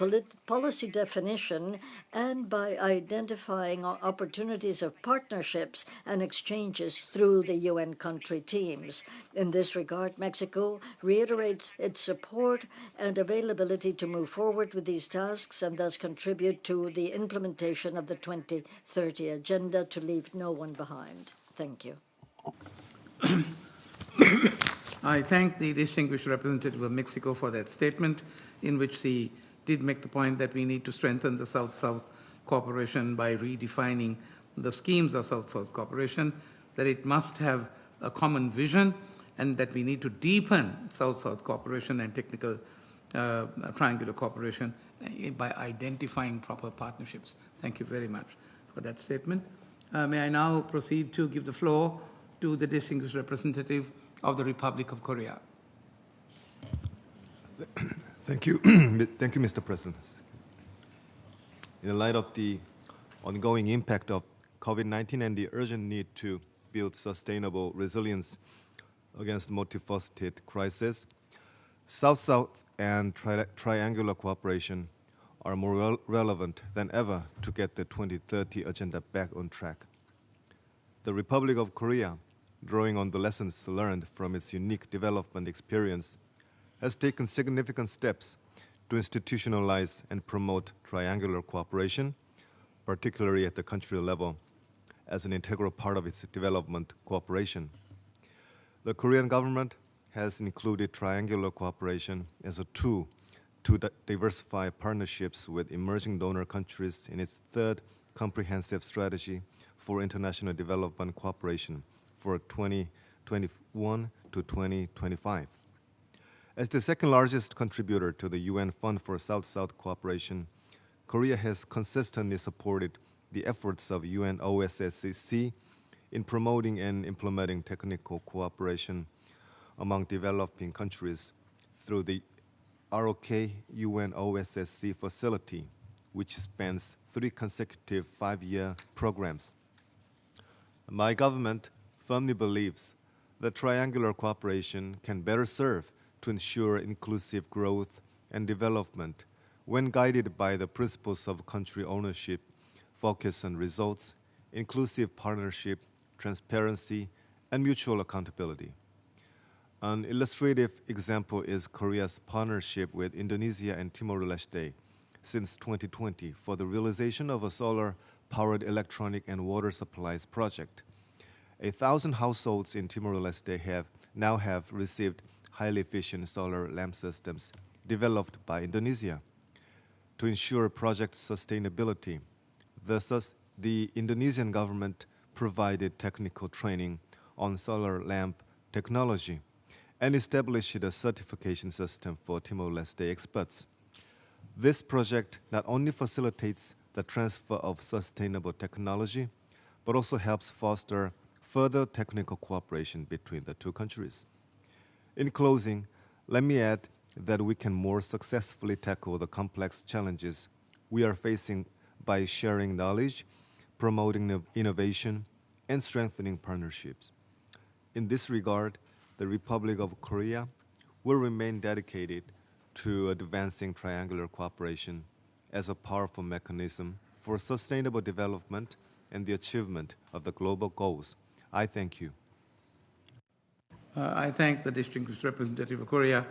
Speaker 5: policy definition and by identifying opportunities of partnerships and exchanges through the UN country teams. In this regard, Mexico reiterates reiterates its support and availability to move forward with these tasks and thus contribute to the implementation of the 2030 Agenda to leave no one behind. Thank you.
Speaker 1: I thank the distinguished representative of Mexico for that statement, in which he did make the point that we need to strengthen the South-South cooperation by redefining the schemes of South-South cooperation, that it must have a common vision, and that we need to deepen South-South cooperation and technical triangular cooperation by identifying proper partnerships. Thank you very much for that statement. May I now proceed to give the floor to the distinguished representative of the Republic of Korea.
Speaker 9: Thank you. Thank you, Mr. President. In light of the ongoing impact of COVID-19 and the urgent need to build sustainable resilience against multifaceted crises, South-South and triangular cooperation are more relevant than ever to get the 2030 agenda back on track. The Republic of Korea, drawing on the lessons learned from its unique development experience, has taken significant steps to institutionalize and promote triangular cooperation, particularly at the country level, as an integral part of its development cooperation. The Korean government has included triangular cooperation as a tool to diversify partnerships with emerging donor countries in its third comprehensive strategy for international development cooperation for 2021 to 2025. As the second largest contributor to the UN Fund for South-South Cooperation, Korea has consistently supported the efforts of UNOSSC in promoting and implementing technical cooperation among developing countries through the ROK UNOSSC facility, which spans 3 consecutive 5-year programs. My government firmly believes that triangular cooperation can better serve to ensure inclusive growth and development when guided by the principles of country ownership, focus on results, inclusive partnership, transparency, and mutual accountability. An illustrative example is Korea's partnership with Indonesia and Timor-Leste since 2020 for the realization of a solar-powered electronic and water supplies project. 1,000 households in Timor-Leste now have received highly efficient solar lamp systems developed by Indonesia. To ensure project sustainability, the Indonesian government provided technical training on solar lamp technology and established a certification system for Timor-Leste experts. This project not only facilitates the transfer of sustainable technology, but also helps foster further technical cooperation between the two countries. In closing, let me add that we can more successfully tackle the complex challenges we are facing by sharing knowledge, promoting innovation, and strengthening partnerships. In this regard, the Republic of Korea will remain dedicated to advancing triangular cooperation as a powerful mechanism for sustainable development and the achievement of the global goals. I thank you.
Speaker 1: I thank the distinguished representative of Korea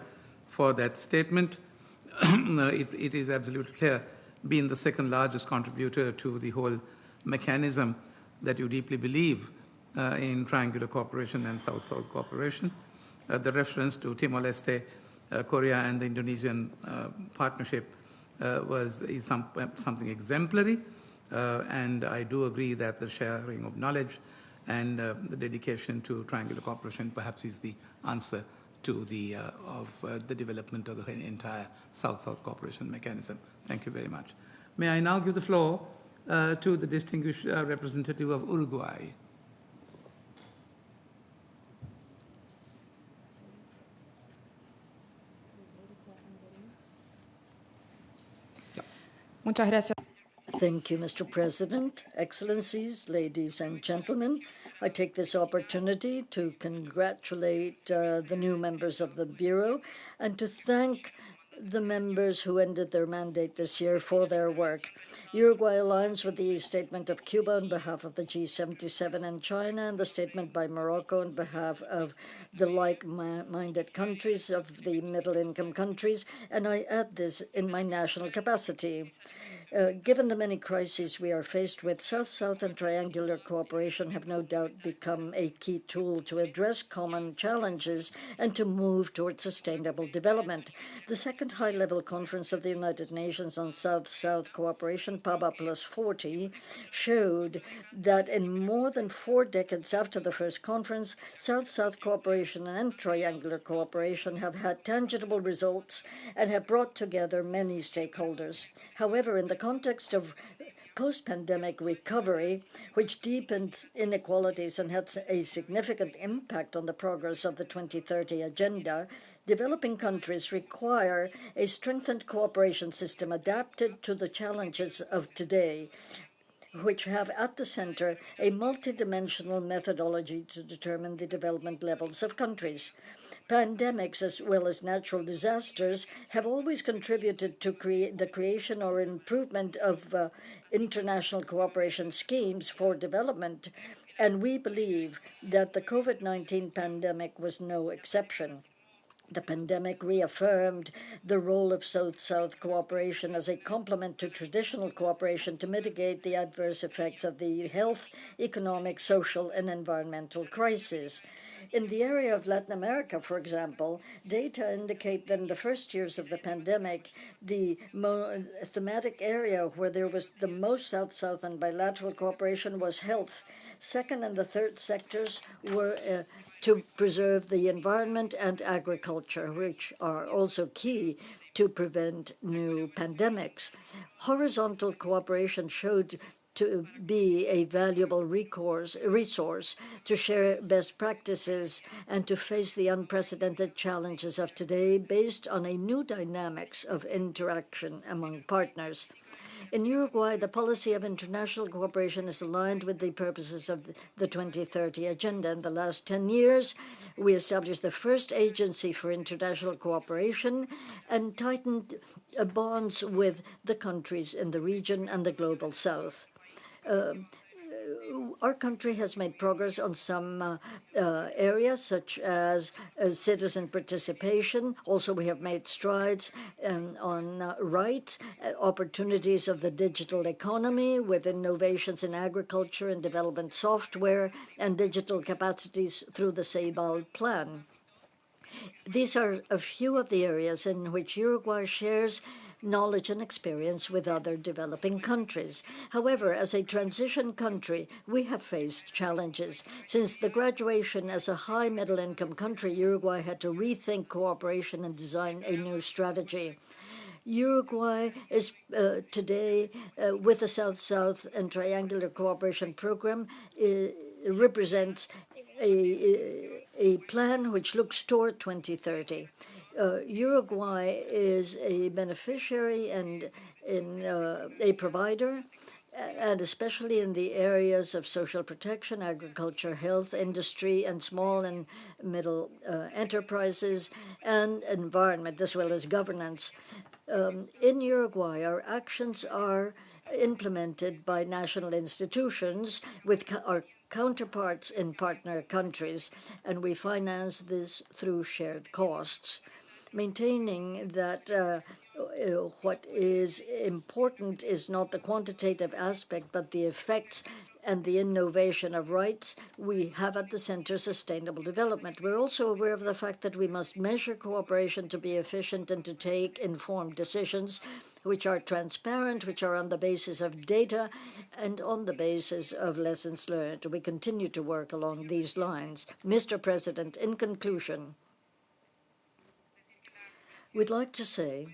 Speaker 1: for that statement. It is absolutely clear, being the second largest contributor to the whole mechanism, that you deeply believe in triangular cooperation and South-South cooperation. The reference to Timor-Leste, Korea, and the Indonesian partnership is something exemplary, and I do agree that the sharing of knowledge and the dedication to triangular cooperation perhaps is the answer to the development of the entire South-South cooperation mechanism. Thank you very much. May I now give the floor to the distinguished representative of Uruguay.
Speaker 4: Muchas gracias.
Speaker 5: Thank you, Mr. President. Excellencies, ladies and gentlemen, I take this opportunity to congratulate the new members of the Bureau and to thank the members who ended their mandate this year for their work. Uruguay aligns with the statement of Cuba on behalf of the G77 and China, and the statement by Morocco on behalf of the like-minded countries of the middle-income countries, and I add this in my national capacity. Given the many crises we are faced with, South-South and triangular cooperation have no doubt become a key tool to address common challenges and to move towards sustainable development. The second high-level conference of the United Nations on South-South cooperation, PABA Plus 40, showed that in more than 4 decades after the first conference, South-South cooperation and triangular cooperation have had tangible results and have brought together many stakeholders. However, in the context of post-pandemic recovery, which deepens inequalities and has a significant impact on the progress of the 2030 Agenda, developing countries require a strengthened cooperation system adapted to the challenges of today, which have at the center a multidimensional methodology to determine the development levels of countries. Pandemics, as well as natural disasters, have always contributed to the creation or improvement of international cooperation schemes for development, and we believe that the COVID-19 pandemic was no exception. The pandemic reaffirmed the role of South-South cooperation as a complement to traditional cooperation to mitigate the adverse effects of the health, economic, social, and environmental crisis. In the area of Latin America, for example, data indicate that in the first years of the pandemic, the thematic area where there was the most South-South and bilateral cooperation was health. Second and the third sectors were to preserve the environment and agriculture, which are also key to prevent new pandemics. Horizontal cooperation showed to be a valuable resource to share best practices and to face the unprecedented challenges of today based on a new dynamics of interaction among partners. In Uruguay, the policy of international cooperation is aligned with the purposes of the 2030 Agenda. In the last 10 years, we established the first agency for international cooperation and tightened bonds with the countries in the region and the global south. Our country has made progress on some areas, such as citizen participation. Also, we have made strides on rights, opportunities of the digital economy with innovations in agriculture and development software, and digital capacities through the Ceibal Plan. These are a few of the areas in which Uruguay shares knowledge and experience with other developing countries. However, as a transition country, we have faced challenges. Since the graduation as a high middle-income country, Uruguay had to rethink cooperation and design a new strategy. Uruguay is today, with the South-South and Triangular Cooperation Program, represents a plan which looks toward 2030. Uruguay is a beneficiary and a provider, and especially in the areas of social protection, agriculture, health, industry, and small and middle enterprises, and environment, as well as governance. In Uruguay, our actions are implemented by national institutions with our counterparts in partner countries, and we finance this through shared costs. Maintaining that what is important is not the quantitative aspect, but the effects and the innovation of rights, we have at the center sustainable development. We're also aware of the fact that we must measure cooperation to be efficient and to take informed decisions which are transparent, which are on the basis of data and on the basis of lessons learned. We continue to work along these lines. Mr. President, in conclusion, we'd like to say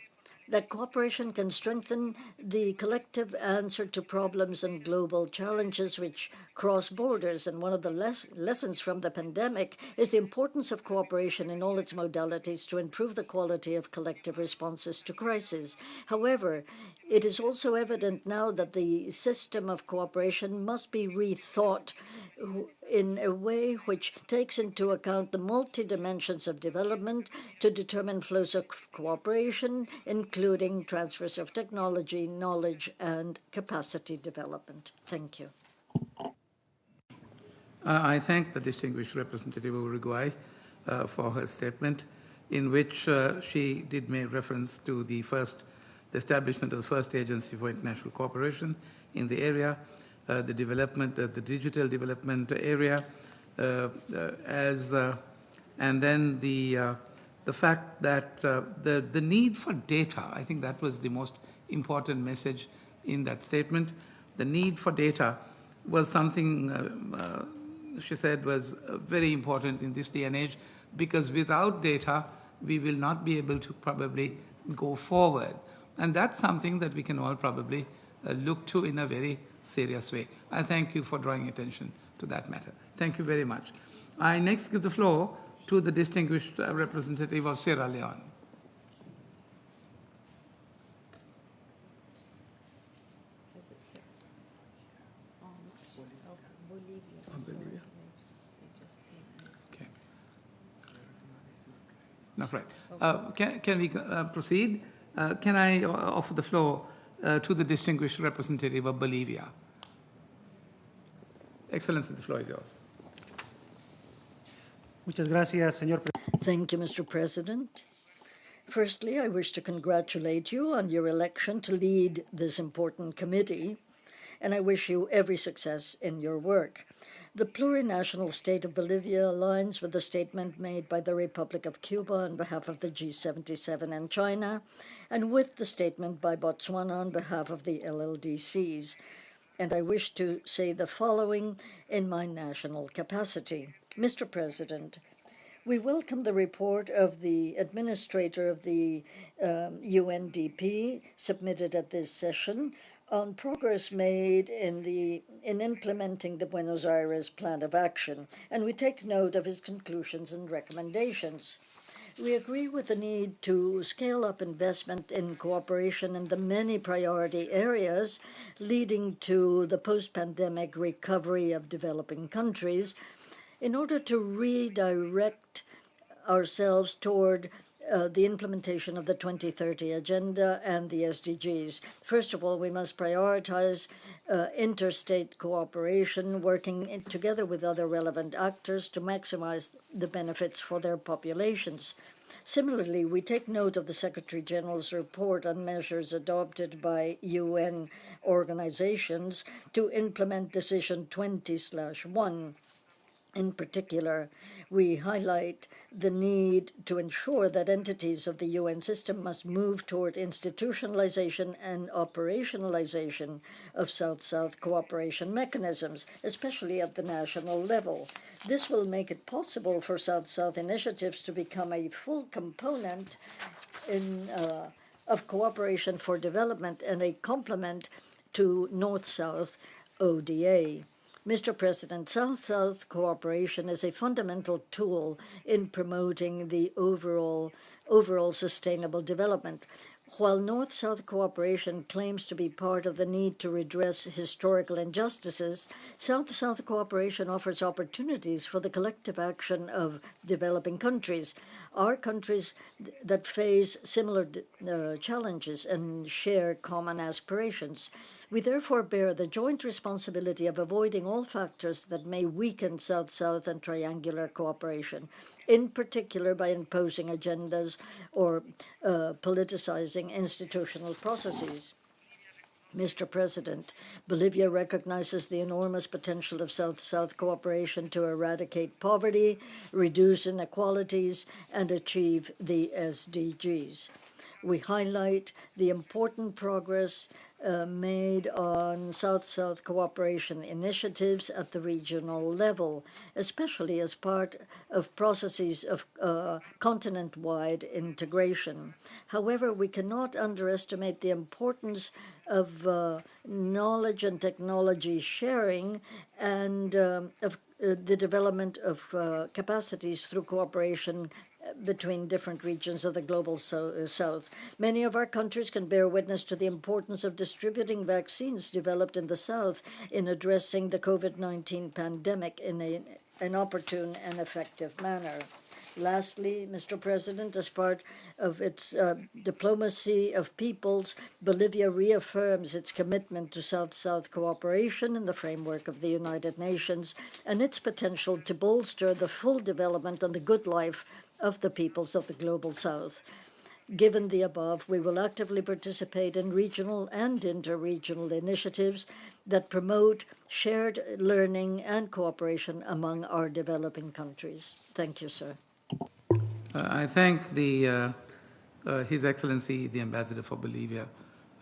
Speaker 5: that cooperation can strengthen the collective answer to problems and global challenges which cross borders. And one of the lessons from the pandemic is the importance of cooperation in all its modalities to improve the quality of collective responses to crises. However, it is also evident now that the system of cooperation must be rethought in a way which takes into account the multi-dimensions of development to determine flows of cooperation, including transfers of technology, knowledge, and capacity development. Thank you.
Speaker 1: I thank the distinguished representative of Uruguay for her statement, in which she did make reference to the establishment of the first agency for international cooperation in the area, the development, the digital development area, and then the fact that the need for data. I think that was the most important message in that statement. The need for data was something she said was very important in this day and age, because without data, we will not be able to probably go forward. And that's something that we can all probably look to in a very serious way. I thank you for drawing attention to that matter. Thank you very much. I next give the floor to the distinguished representative of Sierra Leone. Not right. Can we proceed? Can I offer the floor to the distinguished representative of Bolivia? Excellency, the floor is yours.
Speaker 10: Muchas gracias, señor presidente.
Speaker 5: Thank you, Mr. President. Firstly, I wish to congratulate you on your election to lead this important committee, and I wish you every success in your work. The plurinational state of Bolivia aligns with the statement made by the Republic of Cuba on behalf of the G77 and China, and with the statement by Botswana on behalf of the LLDCs. And I wish to say the following in my national capacity. Mr. President, we welcome the report of the administrator of the UNDP submitted at this session on progress made in implementing the Buenos Aires Plan of Action, and we take note of his conclusions and recommendations. We agree with the need to scale up investment in cooperation in the many priority areas leading to the post-pandemic recovery of developing countries in order to redirect ourselves toward the implementation of the 2030 Agenda and the SDGs. First of all, we must prioritize interstate cooperation, working together with other relevant actors to maximize the benefits for their populations. Similarly, we take note of the Secretary General's report on measures adopted by UN organizations to implement Decision 20/1. In particular, we highlight the need to ensure that entities of the UN system must move toward institutionalization and operationalization of South-South cooperation mechanisms, especially at the national level. This will make it possible for South-South initiatives to become a full component of cooperation for development and a complement to North-South ODA. Mr. President, South-South cooperation is a fundamental tool in promoting the overall sustainable development. While North-South cooperation claims to be part of the need to redress historical injustices, South-South cooperation offers opportunities for the collective action of developing countries. Are countries that face similar challenges and share common aspirations. We therefore bear the joint responsibility of avoiding all factors that may weaken South-South and triangular cooperation, in particular by imposing agendas or politicizing institutional processes. Mr. President, Bolivia recognizes the enormous potential of South-South cooperation to eradicate poverty, reduce inequalities, and achieve the SDGs. We highlight the important progress made on South-South cooperation initiatives at the regional level, especially as part of processes of continent-wide integration. However, we cannot underestimate the importance of knowledge and technology sharing and of the development of capacities through cooperation between different regions of the global south. Many of our countries can bear witness to the importance of distributing vaccines developed in the south in addressing the COVID-19 pandemic in an opportune and effective manner. Lastly, Mr. President, as part of its diplomacy of peoples, Bolivia reaffirms its commitment to South-South cooperation in the framework of the United Nations and its potential to bolster the full development and the good life of the peoples of the Global South. Given the above, we will actively participate in regional and interregional initiatives that promote shared learning and cooperation among our developing countries. Thank you, sir.
Speaker 1: I thank His Excellency, the Ambassador for Bolivia,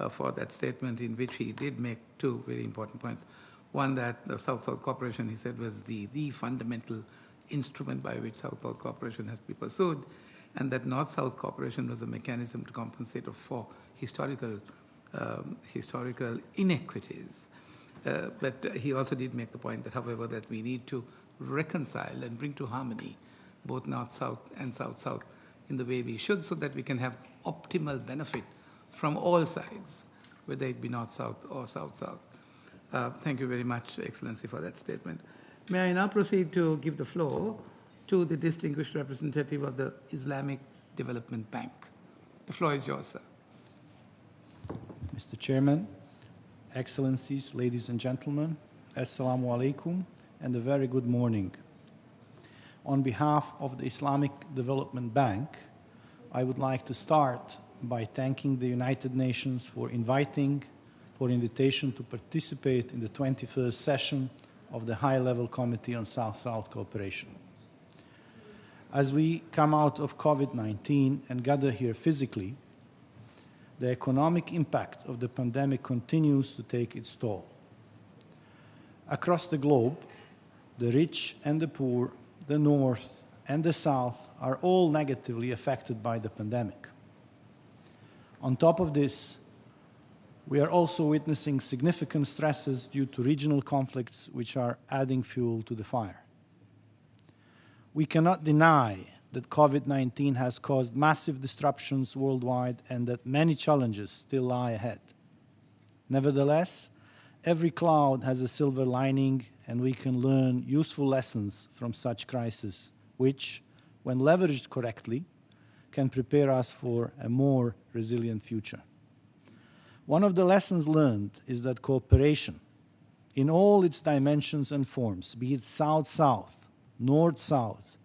Speaker 1: for that statement in which he did make two very important points. One, that the South-South cooperation, he said, was the fundamental instrument by which South-South cooperation has to be pursued, and that North-South cooperation was a mechanism to compensate for historical inequities. But he also did make the point that, however, that we need to reconcile and bring to harmony both North-South and South-South in the way we should, so that we can have optimal benefit from all sides, whether it be North-South or South-South. Thank you very much, Excellency, for that statement. May I now proceed to give the floor to the distinguished representative of the Islamic Development Bank. The floor is yours, sir.
Speaker 11: Mr. Chairman, Excellencies, ladies and gentlemen, Assalamu alaikum, and a very good morning. On behalf of the Islamic Development Bank, I would like to start by thanking the United Nations for invitation to participate in the 21st session of the High-Level Committee on South-South Cooperation. As we come out of COVID-19 and gather here physically, the economic impact of the pandemic continues to take its toll. Across the globe, the rich and the poor, the North and the South are all negatively affected by the pandemic. On top of this, we are also witnessing significant stresses due to regional conflicts which are adding fuel to the fire. We cannot deny that COVID-19 has caused massive disruptions worldwide and that many challenges still lie ahead. Nevertheless, every cloud has a silver lining, and we can learn useful lessons from such crises, which, when leveraged correctly, can prepare us for a more resilient future. One of the lessons learned is that cooperation, in all its dimensions and forms, be it South-South, North-South,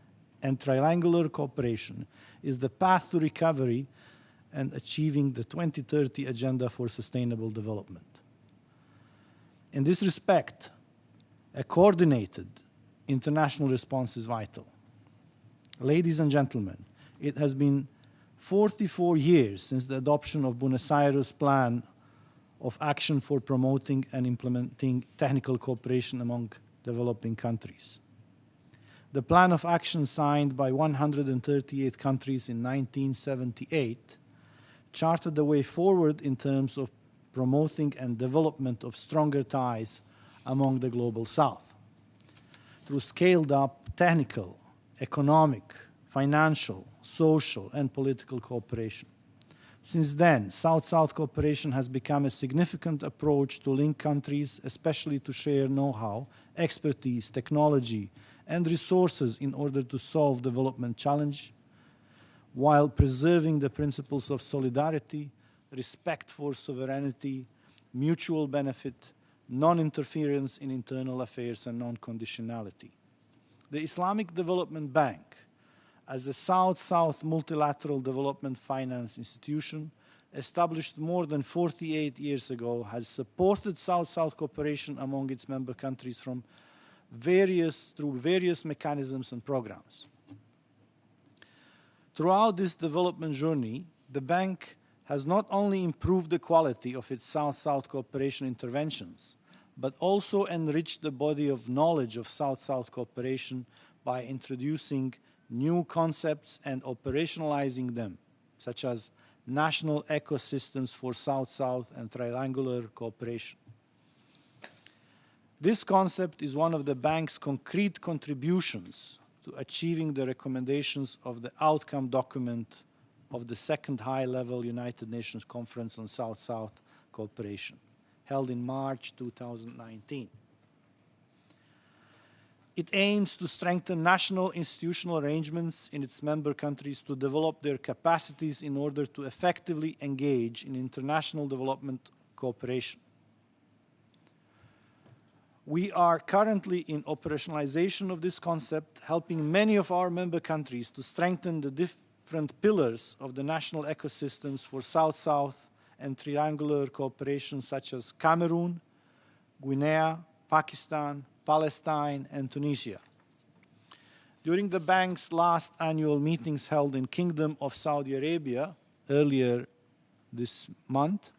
Speaker 11: and triangular cooperation, is the path to recovery and achieving the 2030 Agenda for Sustainable Development. In this respect, a coordinated international response is vital. Ladies and gentlemen, it has been 44 years since the adoption of Buenos Aires' Plan of Action for Promoting and Implementing Technical Cooperation among Developing Countries. The Plan of Action, signed by 138 countries in 1978, charted the way forward in terms of promoting and development of stronger ties among the Global South through scaled-up technical, economic, financial, social, and political cooperation. Since then, South-South cooperation has become a significant approach to link countries, especially to share know-how, expertise, technology, and resources in order to solve development challenges, while preserving the principles of solidarity, respect for sovereignty, mutual benefit, non-interference in internal affairs, and non-conditionality. The Islamic Development Bank, as a South-South multilateral development finance institution, established more than 48 years ago, has supported South-South cooperation among its member countries through various mechanisms and programs. Throughout this development journey, the bank has not only improved the quality of its South-South cooperation interventions, but also enriched the body of knowledge of South-South cooperation by introducing new concepts and operationalizing them, such as national ecosystems for South-South and triangular cooperation. This concept is one of the bank's concrete contributions to achieving the recommendations of the outcome document of the second high-level United Nations Conference on South-South Cooperation, held in March 2019. It aims to strengthen national institutional arrangements in its member countries to develop their capacities in order to effectively engage in international development cooperation. We are currently in operationalization of this concept, helping many of our member countries to strengthen the different pillars of the national ecosystems for South-South and triangular cooperation, such as Cameroon, Guinea, Pakistan, Palestine, and Tunisia. During the bank's last annual meetings held in Kingdom of Saudi Arabia earlier this month,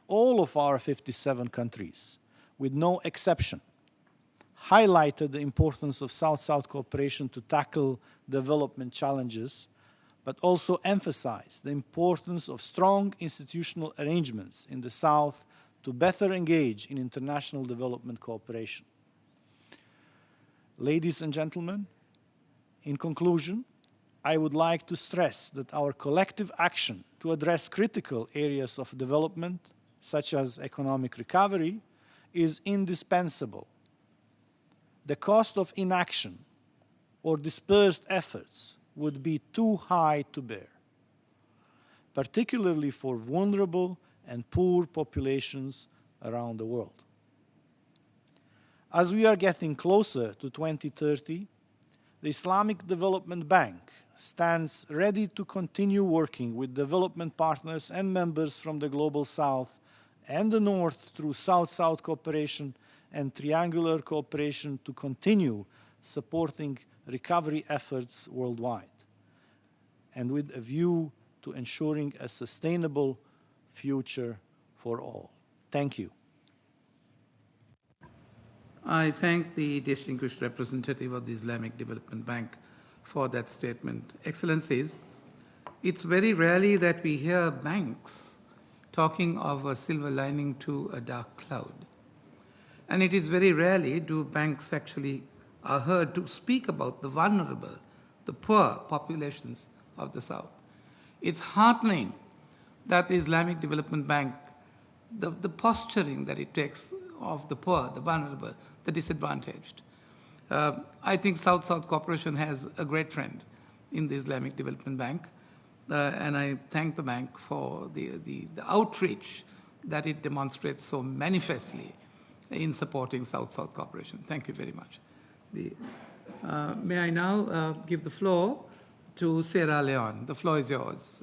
Speaker 11: all of our 57 countries, with no exception, highlighted the importance of South-South cooperation to tackle development challenges, but also emphasized the importance of strong institutional arrangements in the South to better engage in international development cooperation. Ladies and gentlemen, in conclusion, I would like to stress that our collective action to address critical areas of development, such as economic recovery, is indispensable. The cost of inaction or dispersed efforts would be too high to bear, particularly for vulnerable and poor populations around the world. As we are getting closer to 2030, the Islamic Development Bank stands ready to continue working with development partners and members from the Global South and the North through South-South cooperation and triangular cooperation to continue supporting recovery efforts worldwide, and with a view to ensuring a sustainable future for all. Thank you.
Speaker 1: I thank the distinguished representative of the Islamic Development Bank for that statement. Excellencies, it's very rarely that we hear banks talking of a silver lining to a dark cloud. And it is very rarely do banks actually are heard to speak about the vulnerable, the poor populations of the South. It's heartening that the Islamic Development Bank, the posturing that it takes of the poor, the vulnerable, the disadvantaged. I think South-South cooperation has a great friend in the Islamic Development Bank, and I thank the bank for the outreach that it demonstrates so manifestly in supporting South-South cooperation. Thank you very much. May I now give the floor to Sierra Leone. The floor is yours.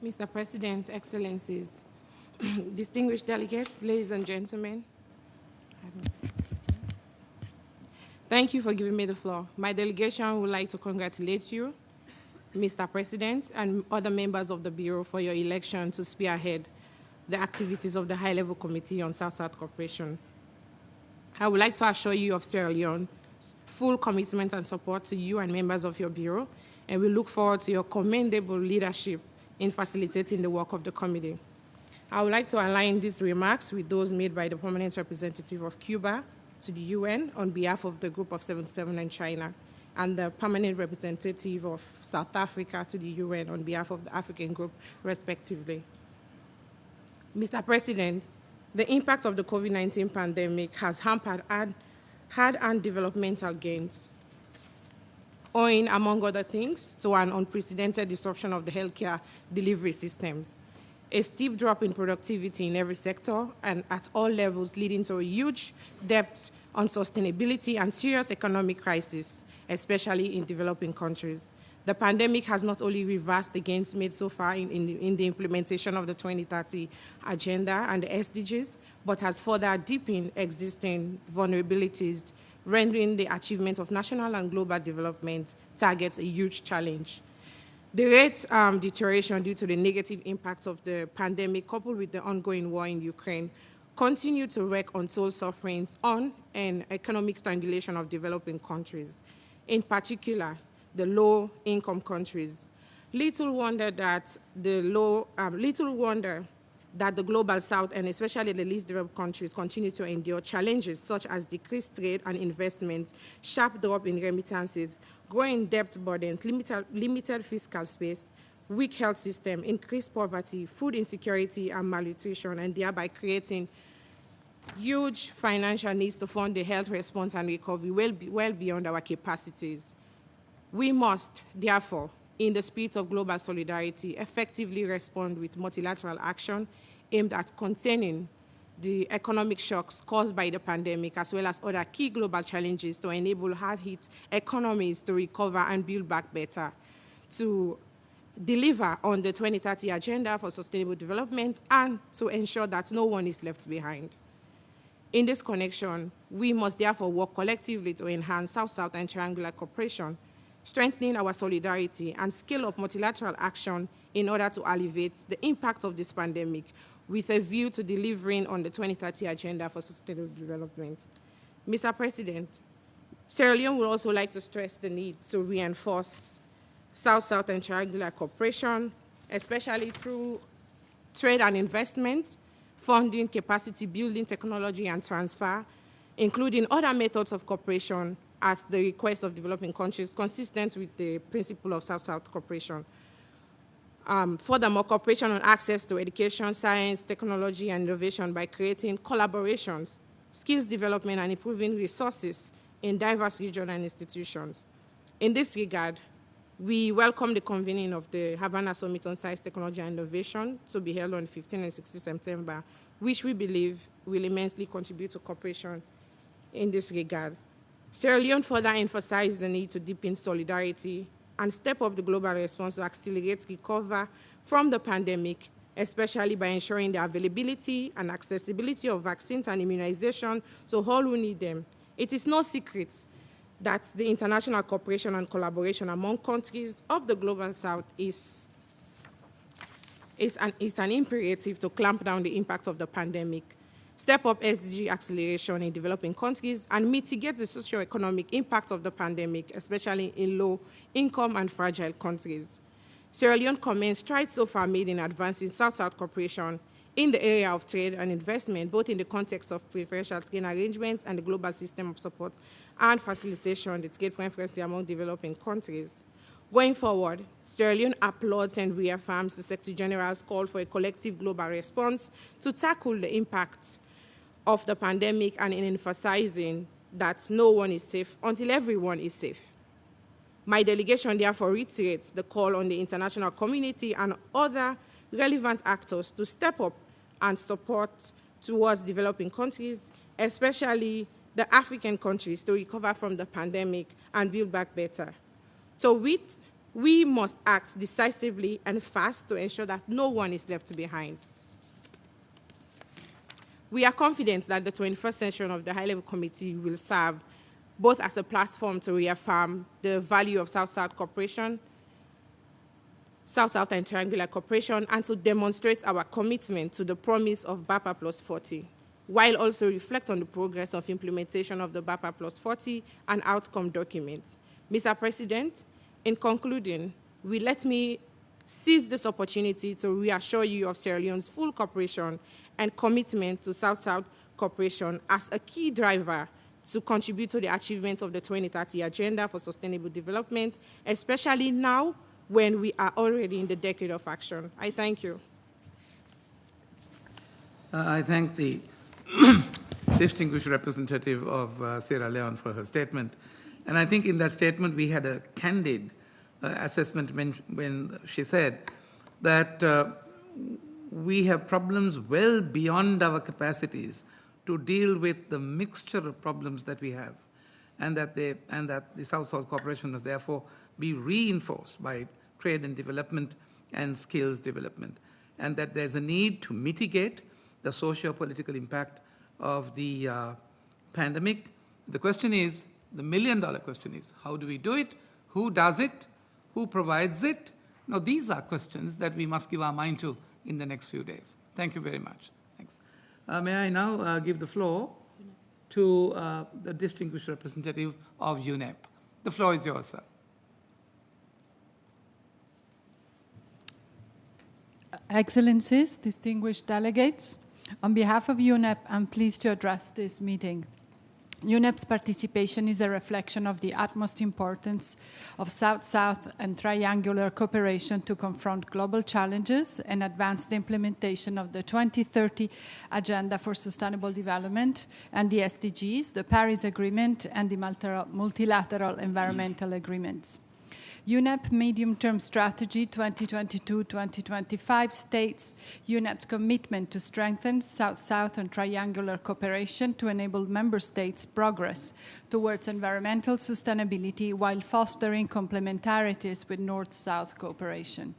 Speaker 12: Mr. President, Excellencies, distinguished delegates, ladies and gentlemen, thank you for giving me the floor. My delegation would like to congratulate you, Mr. President, and other members of the Bureau for your election to spearhead the activities of the High-Level Committee on South-South Cooperation. I would like to assure you of Sierra Leone's full commitment and support to you and members of your Bureau, and we look forward to your commendable leadership in facilitating the work of the committee. I would like to align these remarks with those made by the permanent representative of Cuba to the UN on behalf of the Group of 77 and China, and the permanent representative of South Africa to the UN on behalf of the African Group, respectively. Mr. President, the impact of the COVID-19 pandemic has hampered hard-earned developmental gains, owing, among other things, to an unprecedented disruption of the healthcare delivery systems, a steep drop in productivity in every sector and at all levels, leading to a huge debt on sustainability and serious economic crisis, especially in developing countries. The pandemic has not only reversed the gains made so far in the implementation of the 2030 Agenda and the SDGs, but has further deepened existing vulnerabilities, rendering the achievement of national and global development targets a huge challenge. The rate deterioration due to the negative impact of the pandemic, coupled with the ongoing war in Ukraine, continue to wreak untold sufferings on and economic strangulation of developing countries, in particular the low-income countries. Little wonder that the global south and especially the least developed countries continue to endure challenges such as decreased trade and investment, sharp drop in remittances, growing debt burdens, limited fiscal space, weak health system, increased poverty, food insecurity and malnutrition, and thereby creating huge financial needs to fund the health response and recovery well beyond our capacities. We must, therefore, in the spirit of global solidarity, effectively respond with multilateral action aimed at containing the economic shocks caused by the pandemic, as well as other key global challenges to enable hard-hit economies to recover and build back better, to deliver on the 2030 Agenda for Sustainable Development, and to ensure that no one is left behind. In this connection, we must therefore work collectively to enhance South-South and triangular cooperation, strengthening our solidarity and scale up multilateral action in order to alleviate the impact of this pandemic with a view to delivering on the 2030 Agenda for Sustainable Development. Mr. President, Sierra Leone would also like to stress the need to reinforce South-South and triangular cooperation, especially through trade and investment, funding, capacity building, technology and transfer, including other methods of cooperation at the request of developing countries, consistent with the principle of South-South cooperation. Furthermore, cooperation on access to education, science, technology, and innovation by creating collaborations, skills development, and improving resources in diverse regions and institutions. In this regard, we welcome the convening of the Havana Summit on Science, Technology, and Innovation to be held on 15 and 16 September, which we believe will immensely contribute to cooperation in this regard. Sierra Leone further emphasized the need to deepen solidarity and step up the global response to accelerate recovery from the pandemic, especially by ensuring the availability and accessibility of vaccines and immunization to all who need them. It is no secret that the international cooperation and collaboration among countries of the Global South is an imperative to clamp down the impact of the pandemic, step up SDG acceleration in developing countries, and mitigate the socio-economic impact of the pandemic, especially in low-income and fragile countries. Sierra Leone commends strides so far made in advancing South-South cooperation in the area of trade and investment, both in the context of preferential trade arrangements and the global system of support and facilitation, the trade preference among developing countries. Going forward, Sierra Leone applauds and reaffirms the Secretary General's call for a collective global response to tackle the impact of the pandemic and in emphasizing that no one is safe until everyone is safe. My delegation therefore reiterates the call on the international community and other relevant actors to step up and support towards developing countries, especially the African countries, to recover from the pandemic and build back better. So we must act decisively and fast to ensure that no one is left behind. We are confident that the 21st session of the High-Level Committee will serve both as a platform to reaffirm the value of South-South cooperation, South-South and triangular cooperation, and to demonstrate our commitment to the promise of BAPA Plus 40, while also reflect on the progress of implementation of the BAPA Plus 40 and outcome documents. Mr. President, in concluding, let me seize this opportunity to reassure you of Sierra Leone's full cooperation and commitment to South-South cooperation as a key driver to contribute to the achievement of the 2030 Agenda for Sustainable Development, especially now when we are already in the decade of action. I thank you.
Speaker 1: I thank the distinguished representative of Sierra Leone for her statement. And I think in that statement we had a candid assessment when she said that we have problems well beyond our capacities to deal with the mixture of problems that we have, and that the South-South cooperation must therefore be reinforced by trade and development and skills development, and that there's a need to mitigate the socio-political impact of the pandemic. The question is, the million-dollar question is, how do we do it? Who does it? Who provides it? Now, these are questions that we must give our mind to in the next few days. Thank you very much. Thanks. May I now give the floor to the distinguished representative of UNEP. The floor is yours, sir.
Speaker 13: Excellencies, distinguished delegates, on behalf of UNEP, I'm pleased to address this meeting. UNEP's participation is a reflection of the utmost importance of South-South and triangular cooperation to confront global challenges and advance the implementation of the 2030 Agenda for Sustainable Development and the SDGs, the Paris Agreement, and the multilateral environmental agreements. UNEP Medium-Term Strategy 2022-2025 states UNEP's commitment to strengthen South-South and triangular cooperation to enable member states' progress towards environmental sustainability while fostering complementarities with North-South cooperation.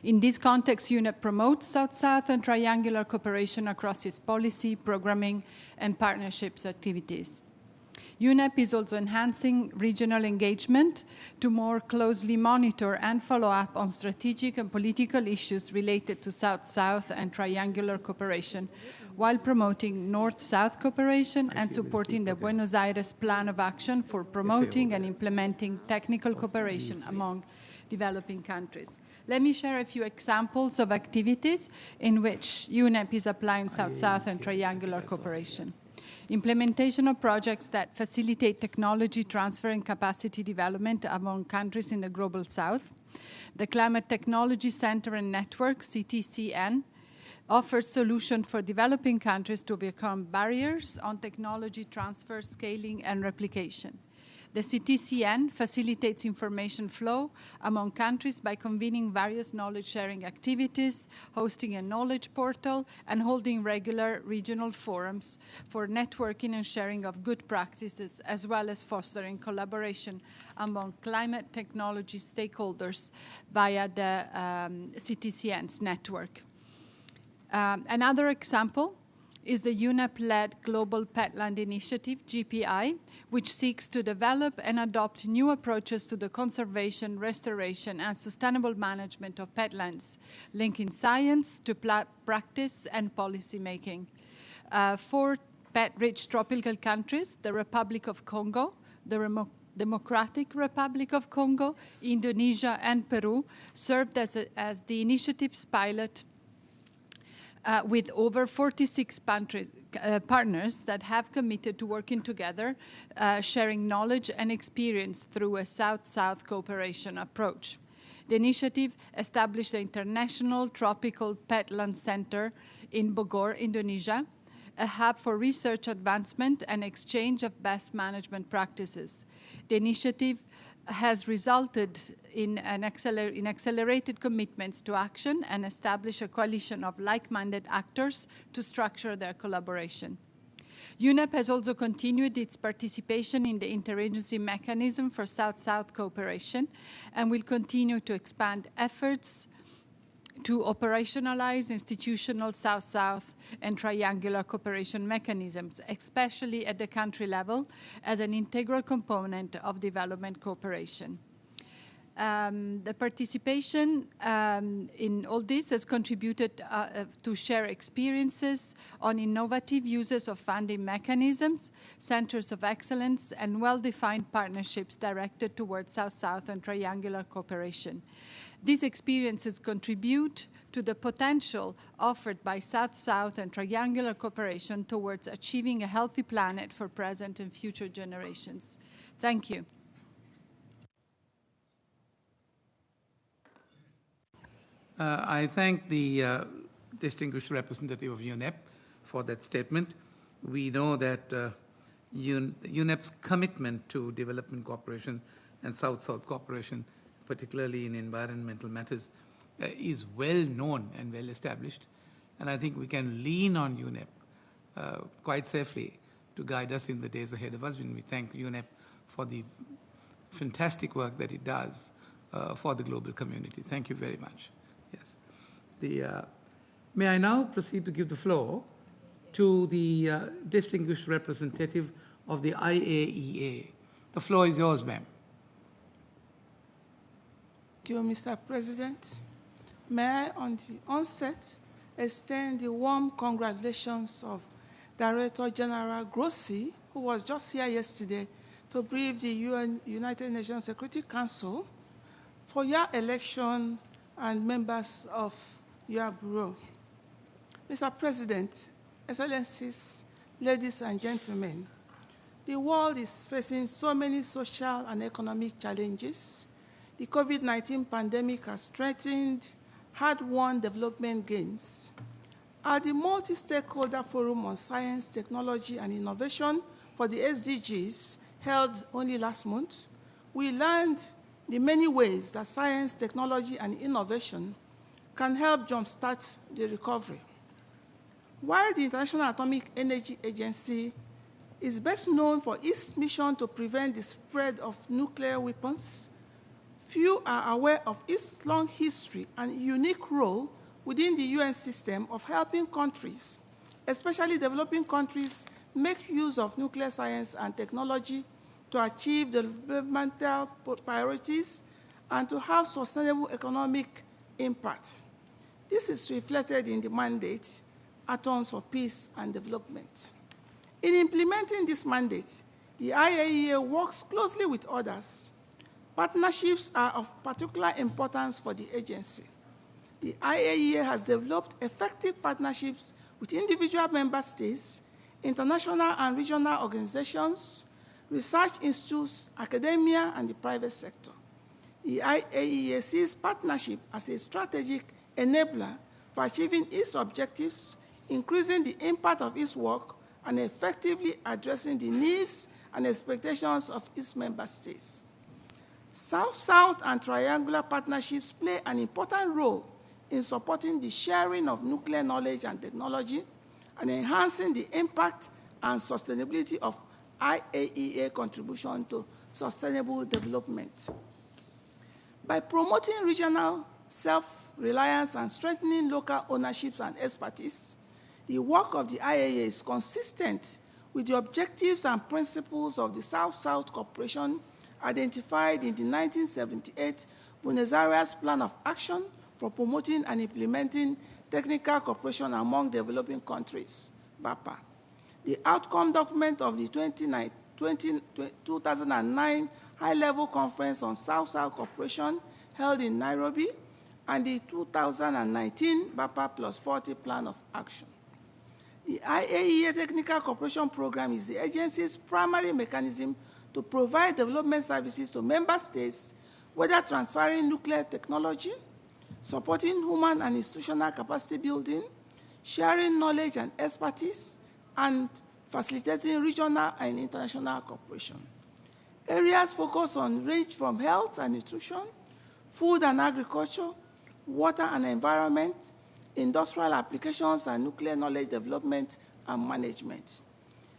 Speaker 13: In this context, UNEP promotes South-South and triangular cooperation across its policy, programming, and partnerships activities. UNEP is also enhancing regional engagement to more closely monitor and follow up on strategic and political issues related to South-South and triangular cooperation, while promoting North-South cooperation and supporting the Buenos Aires Plan of Action for promoting and implementing technical cooperation among developing countries. Let me share a few examples of activities in which UNEP is applying South-South and triangular cooperation. Implementation of projects that facilitate technology transfer and capacity development among countries in the Global South. The Climate Technology Center and Network, CTCN, offers solutions for developing countries to overcome barriers on technology transfer, scaling, and replication. The CTCN facilitates information flow among countries by convening various knowledge-sharing activities, hosting a knowledge portal, and holding regular regional forums for networking and sharing of good practices, as well as fostering collaboration among climate technology stakeholders via the CTCN's network. Another example is the UNEP-led Global Petland Initiative, GPI, which seeks to develop and adopt new approaches to the conservation, restoration, and sustainable management of petlands, linking science to practice and policy making. 4 pet-rich tropical countries, the Republic of Congo, the Democratic Republic of Congo, Indonesia, and Peru, served as the initiative's pilot with over 46 partners that have committed to working together, sharing knowledge and experience through a South-South cooperation approach. The initiative established the International Tropical Petland Center in Bogor, Indonesia, a hub for research advancement and exchange of best management practices. The initiative has resulted in accelerated commitments to action and establish a coalition of like-minded actors to structure their collaboration. UNEP has also continued its participation in the interagency mechanism for South-South cooperation and will continue to expand efforts to operationalize institutional South-South and triangular cooperation mechanisms, especially at the country level, as an integral component of development cooperation. The participation in all this has contributed to share experiences on innovative uses of funding mechanisms, centers of excellence, and well-defined partnerships directed towards South-South and triangular cooperation. These experiences contribute to the potential offered by South-South and triangular cooperation towards achieving a healthy planet for present and future generations. Thank you.
Speaker 1: I thank the distinguished representative of UNEP for that statement. We know that UNEP's commitment to development cooperation and South-South cooperation, particularly in environmental matters, is well known and well established. And I think we can lean on UNEP quite safely to guide us in the days ahead of us, when we thank UNEP for the fantastic work that it does for the global community. Thank you very much. Yes. May I now proceed to give the floor to the distinguished representative of the IAEA. The floor is yours, ma'am.
Speaker 14: Thank you, Mr. President. May I, on the onset, extend the warm congratulations of Director General Grossi, who was just here yesterday to brief the United Nations Security Council for your election and members of your Bureau. Mr. President, Excellencies, ladies and gentlemen, the world is facing so many social and economic challenges. The COVID-19 pandemic has threatened hard-won development gains. At the Multi-Stakeholder Forum on Science, Technology, and Innovation for the SDGs, held only last month, we learned the many ways that science, technology, and innovation can help jumpstart the recovery. While the International Atomic Energy Agency is best known for its mission to prevent the spread of nuclear weapons, few are aware of its long history and unique role within the UN system of helping countries, especially developing countries, make use of nuclear science and technology to achieve developmental priorities and to have sustainable economic impact. This is reflected in the mandate, Atoms for Peace and Development. In implementing this mandate, the IAEA works closely with others. Partnerships are of particular importance for the agency. The IAEA has developed effective partnerships with individual member states, international and regional organizations, research institutes, academia, and the private sector. The IAEA sees partnership as a strategic enabler for achieving its objectives, increasing the impact of its work, and effectively addressing the needs and expectations of its member states. South-South and triangular partnerships play an important role in supporting the sharing of nuclear knowledge and technology and enhancing the impact and sustainability of IAEA contribution to sustainable development. By promoting regional self-reliance and strengthening local ownerships and expertise, the work of the IAEA is consistent with the objectives and principles of the South-South Cooperation identified in the 1978 Buenos Aires Plan of Action for Promoting and Implementing Technical Cooperation Among Developing Countries, BAPA. The outcome document of the 2009 High-Level Conference on South-South Cooperation held in Nairobi, and the 2019 BAPA Plus 40 Plan of Action. The IAEA Technical Cooperation Program is the agency's primary mechanism to provide development services to member states, whether transferring nuclear technology, supporting human and institutional capacity building, sharing knowledge and expertise, and facilitating regional and international cooperation. Areas focus on range from health and nutrition, food and agriculture, water and environment, industrial applications, and nuclear knowledge development and management.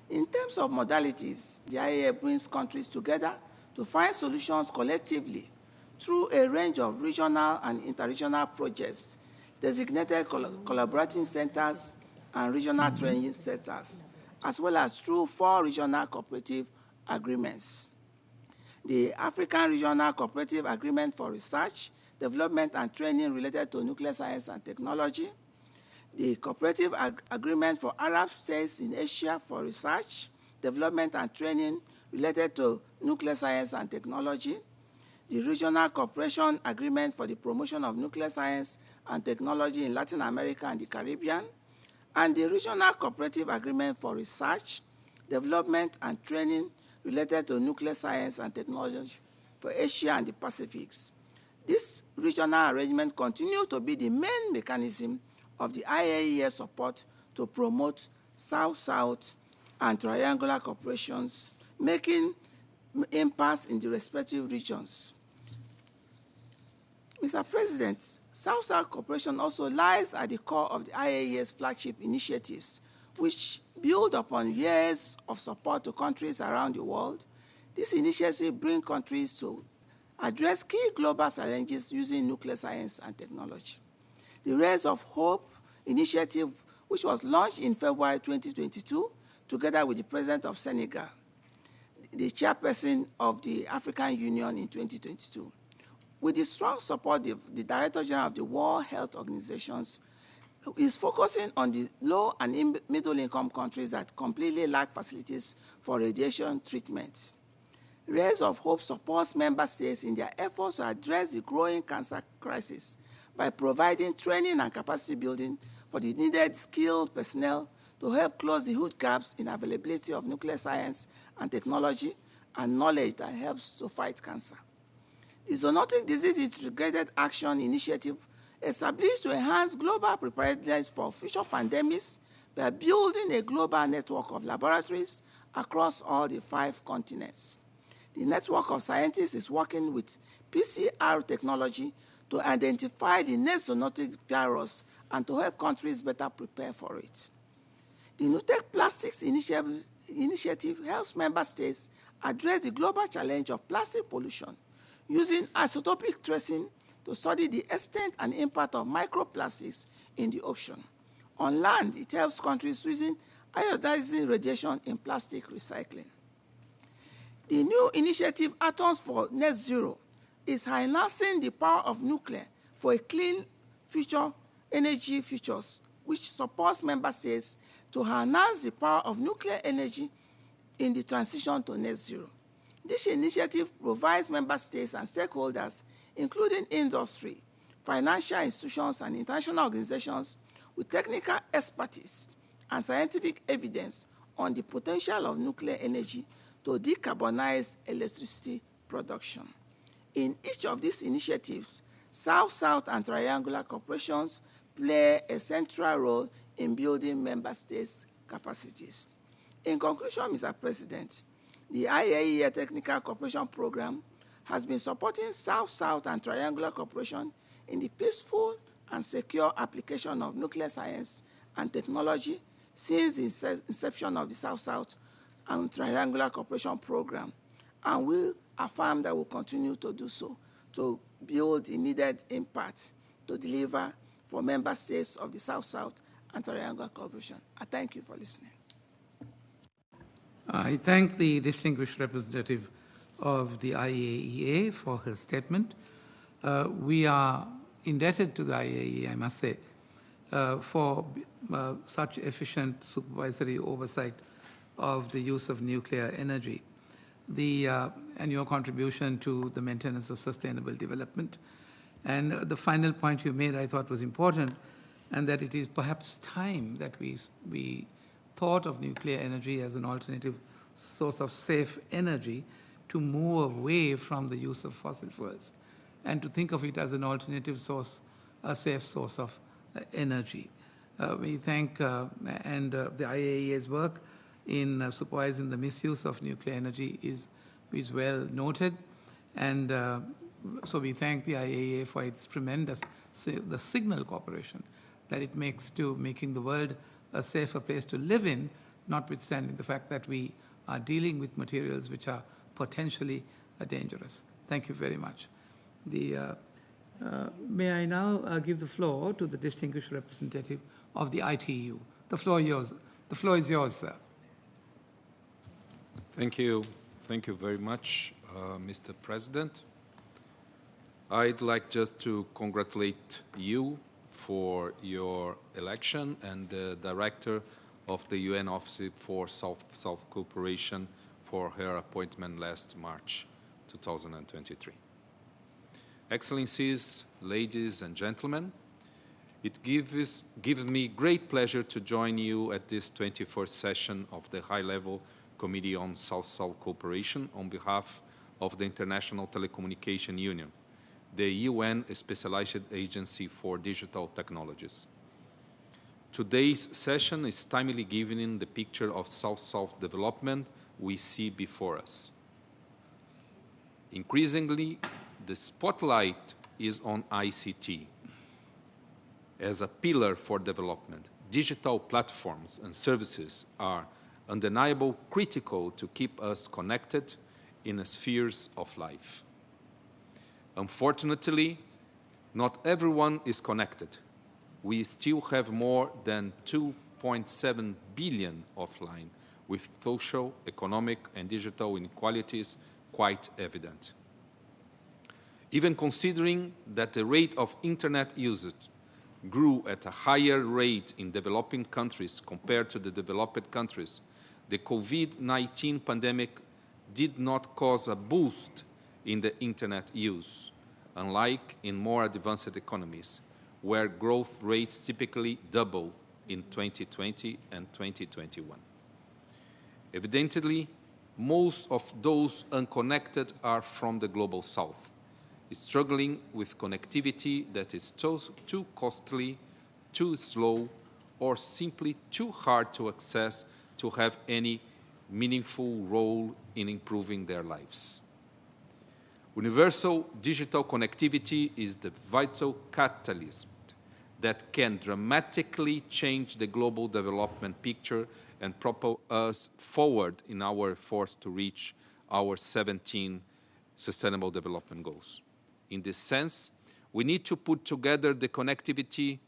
Speaker 14: In terms of modalities, the IAEA brings countries together to find solutions collectively through a range of regional and interregional projects, designated collaborating centers, and regional training centers, as well as through 4 regional cooperative agreements. The African Regional Cooperative Agreement for Research, Development, and Training related to nuclear science and technology, the Cooperative Agreement for Arab States in Asia for Research, Development, and Training related to nuclear science and technology, the Regional Cooperation Agreement for the Promotion of Nuclear Science and Technology in Latin America and the Caribbean, and the Regional Cooperative Agreement for Research, Development, and Training related to nuclear science and technology for Asia and the Pacifics. This regional arrangement continues to be the main mechanism of the IAEA support to promote South-South and triangular cooperations, making impacts in the respective regions. Mr. President, South-South cooperation also lies at the core of the IAEA's flagship initiatives, which build upon years of support to countries around the world. This initiative brings countries to address key global challenges using nuclear science and technology. The Rays of Hope initiative, which was launched in February 2022, together with the President of Senegal, the chairperson of the African Union in 2022. With the strong support of the Director General of the World Health Organizations, is focusing on the low and middle-income countries that completely lack facilities for radiation treatment. Rays of Hope supports member states in their efforts to address the growing cancer crisis by providing training and capacity building for the needed skilled personnel to help close the huge gaps in availability of nuclear science and technology and knowledge that helps to fight cancer. The Zoonotic Disease Integrated Action Initiative, established to enhance global preparedness for future pandemics by building a global network of laboratories across all the 5 continents. The network of scientists is working with PCR technology to identify the next zoonotic virus and to help countries better prepare for it. The NUTEC Plastics Initiative helps member states address the global challenge of plastic pollution using isotopic tracing to study the extent and impact of microplastics in the ocean. On land, it helps countries using iodizing radiation in plastic recycling. The new initiative, Atoms for Net Zero, is harnessing the power of nuclear for a clean future energy futures, which supports member states to harness the power of nuclear energy in the transition to net zero. This initiative provides member states and stakeholders, including industry, financial institutions, and international organizations, with technical expertise and scientific evidence on the potential of nuclear energy to decarbonize electricity production. In each of these initiatives, South-South and triangular corporations play a central role in building member states' capacities. In conclusion, Mr. President, the IAEA Technical Cooperation Program has been supporting South-South and triangular cooperation in the peaceful and secure application of nuclear science and technology since the inception of the South-South and Triangular Cooperation Program, and will affirm that we'll continue to do so to build the needed impact to deliver for member states of the South-South and Triangular Cooperation. I thank you for listening.
Speaker 1: I thank the distinguished representative of the IAEA for her statement. We are indebted to the IAEA, I must say, for such efficient supervisory oversight of the use of nuclear energy, and your contribution to the maintenance of sustainable development. And the final point you made I thought was important, and that it is perhaps time that we thought of nuclear energy as an alternative source of safe energy to move away from the use of fossil fuels and to think of it as an alternative source, a safe source of energy. We thank the IAEA's work in supervising the misuse of nuclear energy is well noted, and so we thank the IAEA for its tremendous the signal cooperation that it makes to making the world a safer place to live in, notwithstanding the fact that we are dealing with materials which are potentially dangerous. Thank you very much. May I now give the floor to the distinguished representative of the ITU. The floor is yours, sir.
Speaker 15: Thank you. Thank you very much, Mr. President. I'd like just to congratulate you for your election and the director of the UN Office for South-South Cooperation for her appointment last March 2023. Excellencies, ladies and gentlemen, it gives me great pleasure to join you at this 21st session of the High-Level Committee on South-South Cooperation on behalf of the International Telecommunication Union, the UN Specialized Agency for Digital Technologies. Today's session is timely given the picture of South-South development we see before us. Increasingly, the spotlight is on ICT. As a pillar for development, digital platforms and services are undeniably critical to keep us connected in the spheres of life. Unfortunately, not everyone is connected. We still have more than 2.7 billion offline, with social, economic, and digital inequalities quite evident. Even considering that the rate of internet usage grew at a higher rate in developing countries compared to the developed countries, the COVID-19 pandemic did not cause a boost in the internet use, unlike in more advanced economies, where growth rates typically double in 2020 and 2021. Evidently, most of those unconnected are from the Global South, struggling with connectivity that is too costly, too slow, or simply too hard to access to have any meaningful role in improving their lives. Universal digital connectivity is the vital catalyst that can dramatically change the global development picture and propel us forward in our efforts to reach our 17 Sustainable Development Goals. In this sense, we need to put together the connectivity,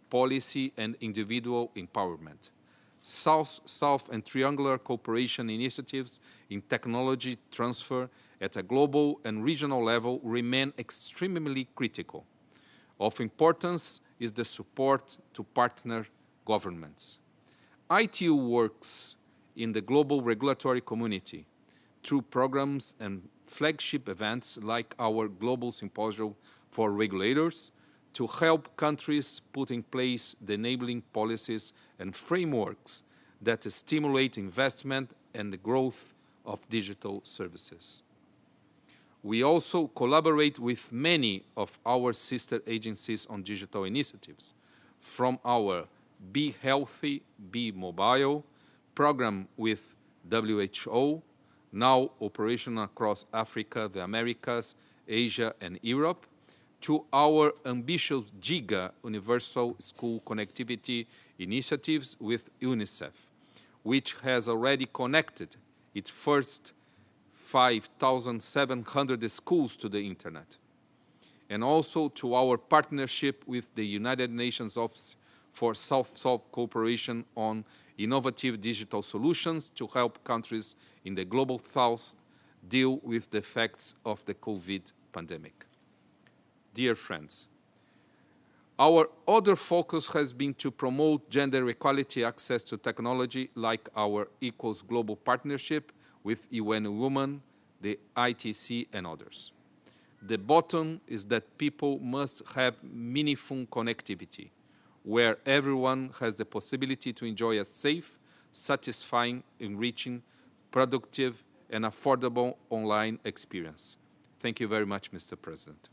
Speaker 15: policy, and individual empowerment. South-South and triangular cooperation initiatives in technology transfer at a global and regional level remain extremely critical. Of importance is the support to partner governments. ITU works in the global regulatory community through programs and flagship events like our Global Symposium for Regulators to help countries put in place the enabling policies and frameworks that stimulate investment and the growth of digital services. We also collaborate with many of our sister agencies on digital initiatives, from our Be Healthy, Be Mobile program with WHO, now operational across Africa, the Americas, Asia, and Europe, to our ambitious GIGA Universal School Connectivity initiatives with UNICEF, which has already connected its first 5,700 schools to the internet, and also to our partnership with the United Nations Office for South-South Cooperation on innovative digital solutions to help countries in the Global South deal with the effects of the COVID pandemic. Dear friends, our other focus has been to promote gender equality access to technology, like our Equals Global Partnership with UN Women, the ITC, and others. The bottom is that people must have meaningful connectivity, where everyone has the possibility to enjoy a safe, satisfying, enriching, productive, and affordable online experience. Thank you very much, Mr. President.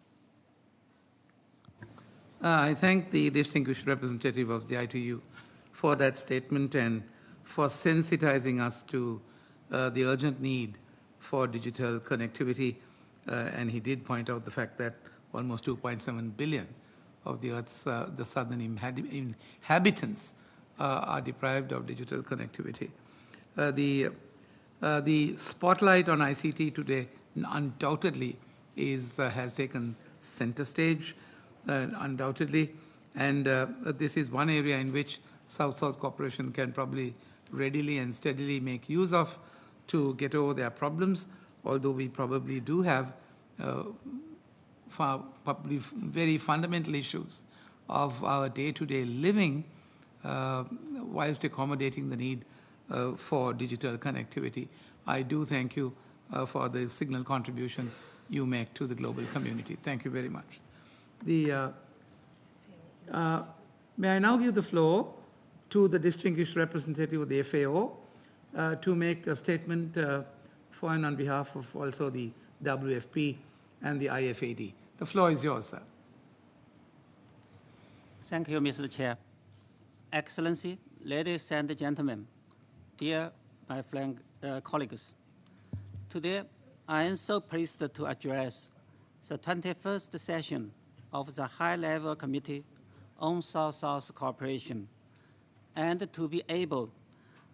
Speaker 1: I thank the distinguished representative of the ITU for that statement and for sensitizing us to the urgent need for digital connectivity. And he did point out the fact that almost 2.7 billion of the Earth's the southern inhabitants are deprived of digital connectivity. The spotlight on ICT today undoubtedly has taken center stage, undoubtedly, and this is one area in which South-South cooperation can probably readily and steadily make use of to get over their problems, although we probably do have probably very fundamental issues of our day-to-day living whilst accommodating the need for digital connectivity. I do thank you for the signal contribution you make to the global community. Thank you very much. May I now give the floor to the distinguished representative of the FAO to make a statement for and on behalf of also the WFP and the IFAD. The floor is yours, sir.
Speaker 16: Thank you, Mr. Chair. Excellency, ladies and gentlemen, dear my friend, colleagues. Today, I am so pleased to address the 21st session of the High-Level Committee on South-South Cooperation and to be able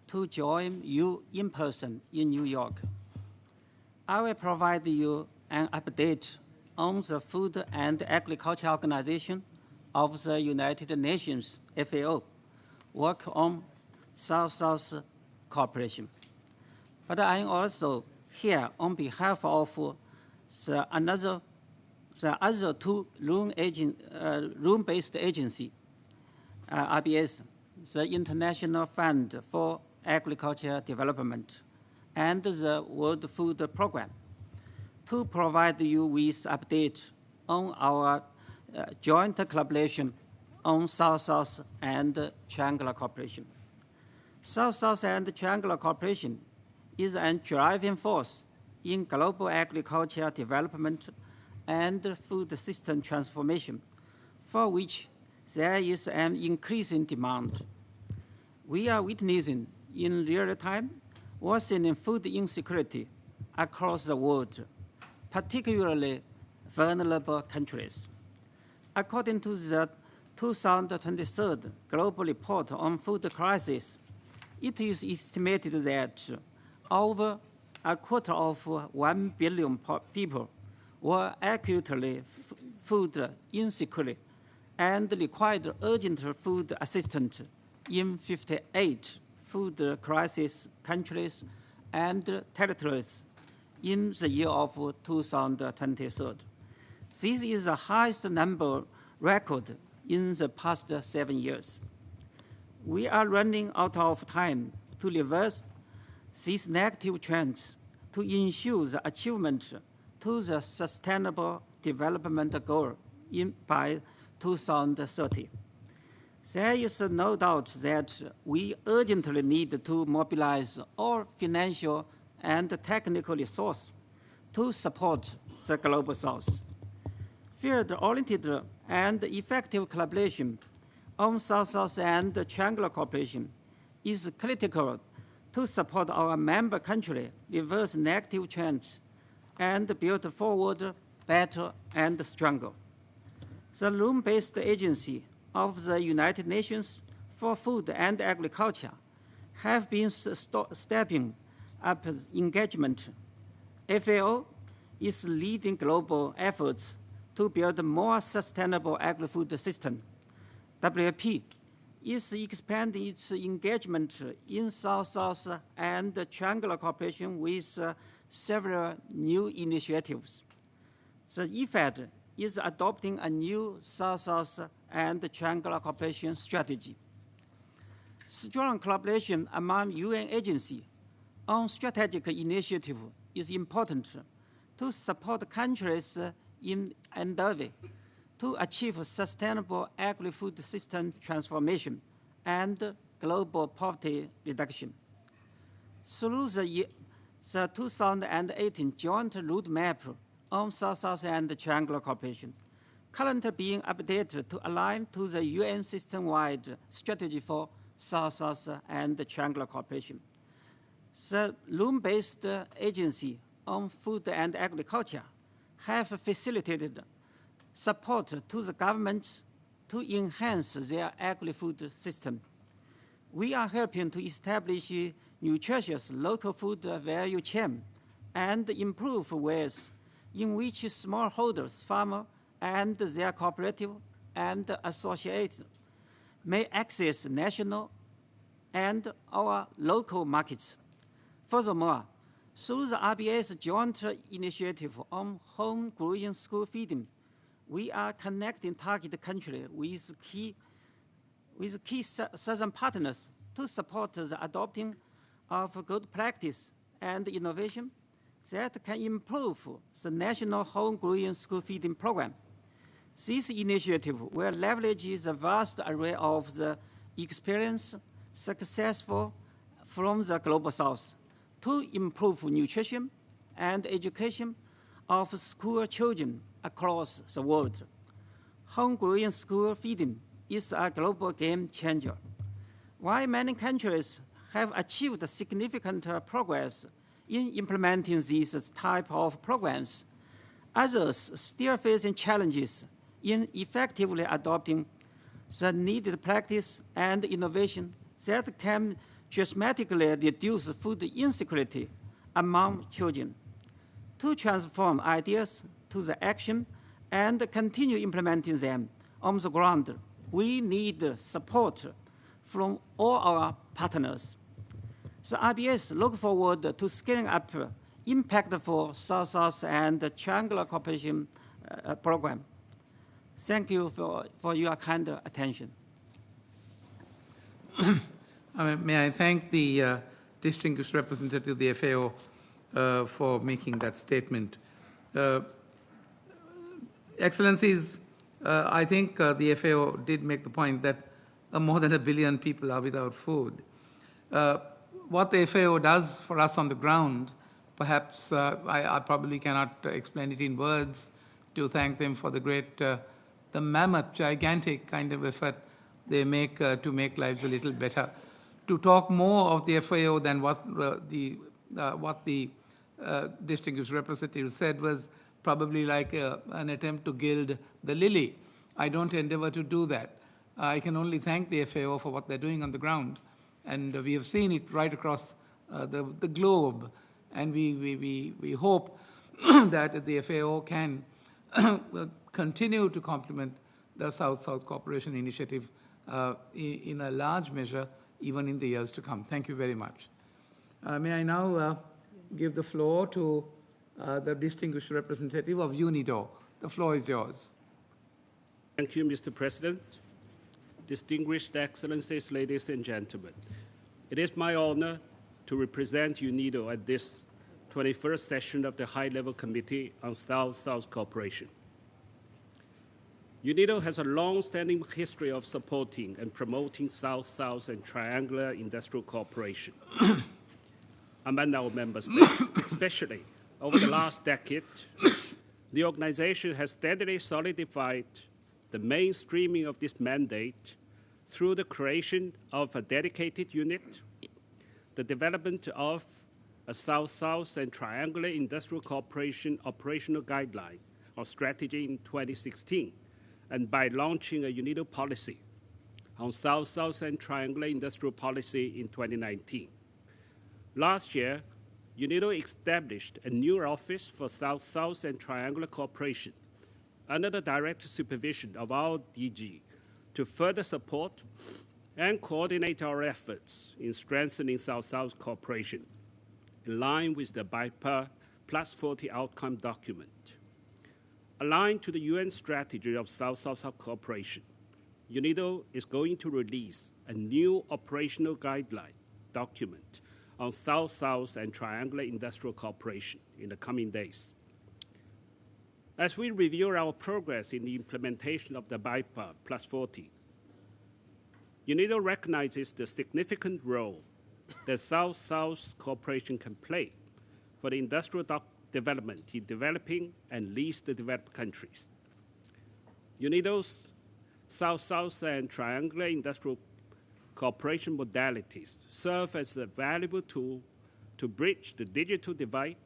Speaker 16: to join you in person in New York. I will provide you an update on the Food and Agriculture Organization of the United Nations, FAO, work on South-South cooperation. But I am also here on behalf of the other two room-based agency, RBS, the International Fund for Agriculture Development, and the World Food Program, to provide you with updates on our joint collaboration on South-South and Triangular Cooperation. South-South and Triangular Cooperation is a driving force in global agriculture development and food system transformation, for which there is an increasing demand. We are witnessing in real time worsening food insecurity across the world, particularly vulnerable countries. According to the 2023 Global Report on Food Crisis, it is estimated that over a quarter of 1 billion people were acutely food insecure and required urgent food assistance in 58 food crisis countries and territories in the year of 2023. This is the highest number record in the past 7 years. We are running out of time to reverse these negative trends to ensure the achievement to the Sustainable Development Goal by 2030. There is no doubt that we urgently need to mobilize all financial and technical resources to support the Global South. Field-oriented and effective collaboration on South-South and Triangular Cooperation is critical to support our member countries reverse negative trends and build forward better and stronger. The Rome-based agency of the United Nations for Food and Agriculture have been stepping up engagement. FAO is leading global efforts to build a more sustainable agri-food system. WFP is expanding its engagement in South-South and Triangular Cooperation with several new initiatives. The IFAD is adopting a new South-South and Triangular Cooperation strategy. Strong collaboration among UN agencies on strategic initiative is important to support countries in endeavor to achieve sustainable agri-food system transformation and global poverty reduction. Through the 2018 Joint Roadmap on South-South and Triangular Cooperation, currently being updated to align to the UN system-wide strategy for South-South and Triangular Cooperation. The Rome-based agency on food and agriculture have facilitated support to the governments to enhance their agri-food system. We are helping to establish nutritious local food value chain and improve ways in which smallholders, farmers, and their cooperative and associates may access national and our local markets. Furthermore, through the RBA's joint initiative on home-growing school feeding, we are connecting target countries with key southern partners to support the adopting of good practice and innovation that can improve the national home-growing school feeding program. This initiative will leverage the vast array of the experience successful from the Global South to improve nutrition and education of school children across the world. Home-growing school feeding is a global game changer. While many countries have achieved significant progress in implementing these type of programs, others still facing challenges in effectively adopting the needed practice and innovation that can dramatically reduce food insecurity among children. To transform ideas to the action and continue implementing them on the ground, we need support from all our partners. The RBS look forward to scaling up impactful South-South and Triangular Cooperation program. Thank you for your kind attention.
Speaker 1: May I thank the distinguished representative of the FAO for making that statement. Excellencies, I think the FAO did make the point that more than 1 billion people are without food. What the FAO does for us on the ground, perhaps I probably cannot explain it in words to thank them for the great, the mammoth, gigantic kind of effort they make to make lives a little better. To talk more of the FAO than what the distinguished representative said was probably like an attempt to gild the lily. I don't endeavor to do that. I can only thank the FAO for what they're doing on the ground. And we have seen it right across the globe. And we hope that the FAO can continue to complement the South-South Cooperation Initiative in a large measure, even in the years to come. Thank you very much. May I now give the floor to the distinguished representative of UNIDO. The floor is yours.
Speaker 17: Thank you, Mr. President. Distinguished Excellencies, ladies and gentlemen. It is my honor to represent UNIDO at this 21st session of the High-Level Committee on South-South Cooperation. UNIDO has a long-standing history of supporting and promoting South-South and triangular industrial cooperation among our member states, especially over the last decade. The organization has steadily solidified the mainstreaming of this mandate through the creation of a dedicated unit, the development of a South-South and triangular industrial cooperation operational guideline or strategy in 2016, and by launching a UNIDO policy on South-South and triangular industrial policy in 2019. Last year, UNIDO established a new office for South-South and triangular cooperation under the direct supervision of our DG to further support and coordinate our efforts in strengthening South-South cooperation in line with the BIPA Plus 40 outcome document. Aligned to the UN strategy of South-South cooperation, UNIDO is going to release a new operational guideline document on South-South and triangular industrial cooperation in the coming days. As we review our progress in the implementation of the BIPA Plus 40, UNIDO recognizes the significant role that South-South cooperation can play for the industrial development in developing and least developed countries. UNIDO's South-South and triangular industrial cooperation modalities serve as a valuable tool to bridge the digital divide,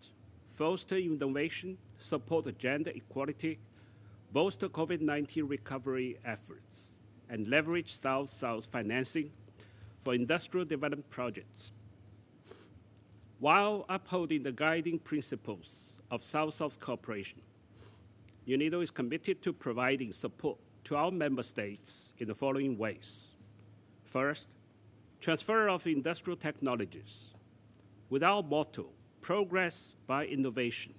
Speaker 17: foster innovation, support gender equality, bolster COVID-19 recovery efforts, and leverage South-South financing for industrial development projects. While upholding the guiding principles of South-South cooperation, UNIDO is committed to providing support to our member states in the following ways. First, transfer of industrial technologies. With our motto, progress by innovation,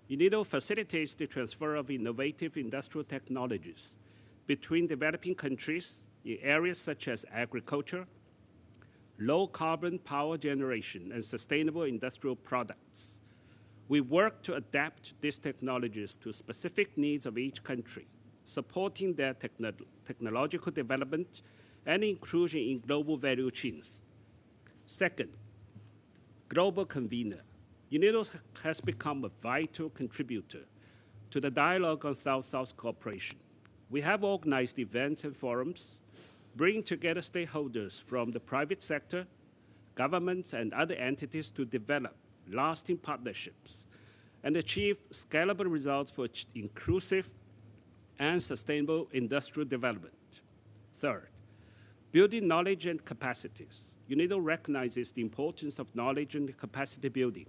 Speaker 17: UNIDO facilitates the transfer of innovative industrial technologies between developing countries in areas such as agriculture, low-carbon power generation, and sustainable industrial products. We work to adapt these technologies to specific needs of each country, supporting their technological development and inclusion in global value chains. Second, global convener. UNIDO has become a vital contributor to the dialogue on South-South cooperation. We have organized events and forums, bringing together stakeholders from the private sector, governments, and other entities to develop lasting partnerships and achieve scalable results for inclusive and sustainable industrial development. Third, building knowledge and capacities. UNIDO recognizes the importance of knowledge and capacity building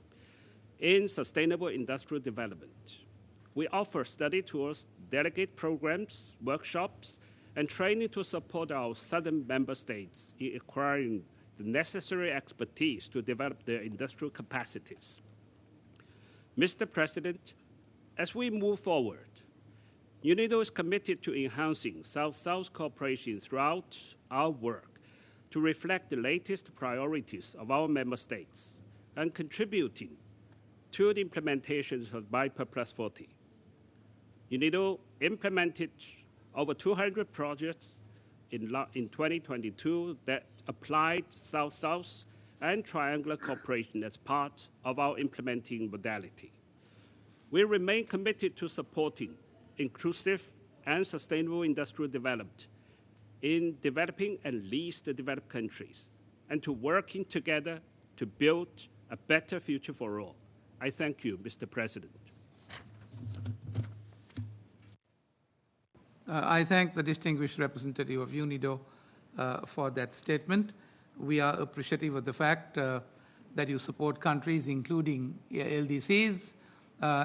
Speaker 17: in sustainable industrial development. We offer study tours, delegate programs, workshops, and training to support our southern member states in acquiring the necessary expertise to develop their industrial capacities. Mr. President, as we move forward, UNIDO is committed to enhancing South-South cooperation throughout our work to reflect the latest priorities of our member states and contributing to the implementation of BIPA Plus 40. UNIDO implemented over 200 projects in 2022 that applied South-South and triangular cooperation as part of our implementing modality. We remain committed to supporting inclusive and sustainable industrial development in developing and least developed countries, and to working together to build a better future for all. I thank you, Mr. President.
Speaker 1: I thank the distinguished representative of UNIDO for that statement. We are appreciative of the fact that you support countries, including LDCs,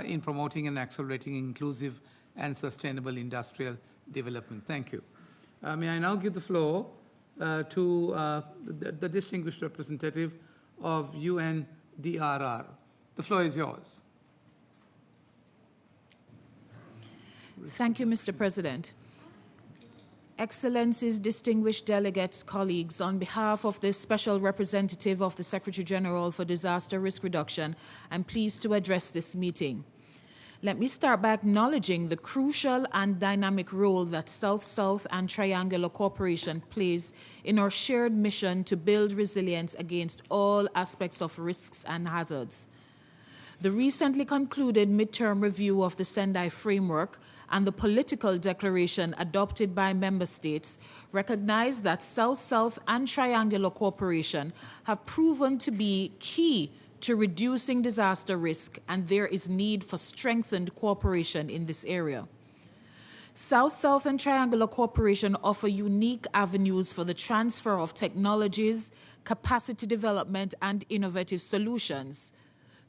Speaker 1: in promoting and accelerating inclusive and sustainable industrial development. Thank you. May I now give the floor to the distinguished representative of UNDRR. The floor is yours.
Speaker 18: Thank you, Mr. President. Excellencies, distinguished delegates, colleagues, on behalf of the Special Representative of the Secretary General for Disaster Risk Reduction, I'm pleased to address this meeting. Let me start by acknowledging the crucial and dynamic role that South-South and triangular cooperation plays in our shared mission to build resilience against all aspects of risks and hazards. The recently concluded midterm review of the Sendai Framework and the political declaration adopted by member states recognize that South-South and triangular cooperation have proven to be key to reducing disaster risk, and there is need for strengthened cooperation in this area. South-South and triangular cooperation offer unique avenues for the transfer of technologies, capacity development, and innovative solutions.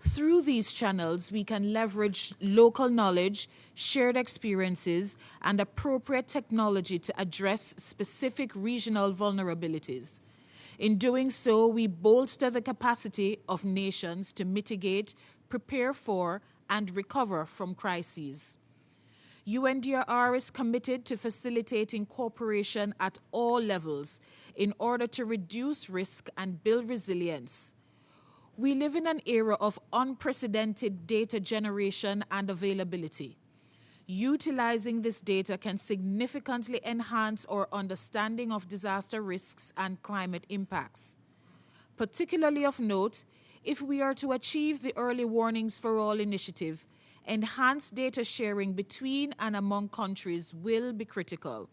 Speaker 18: Through these channels, we can leverage local knowledge, shared experiences, and appropriate technology to address specific regional vulnerabilities. In doing so, we bolster the capacity of nations to mitigate, prepare for, and recover from crises. UNDRR is committed to facilitating cooperation at all levels in order to reduce risk and build resilience. We live in an era of unprecedented data generation and availability. Utilizing this data can significantly enhance our understanding of disaster risks and climate impacts. Particularly of note, if we are to achieve the Early Warnings for All initiative, enhanced data sharing between and among countries will be critical.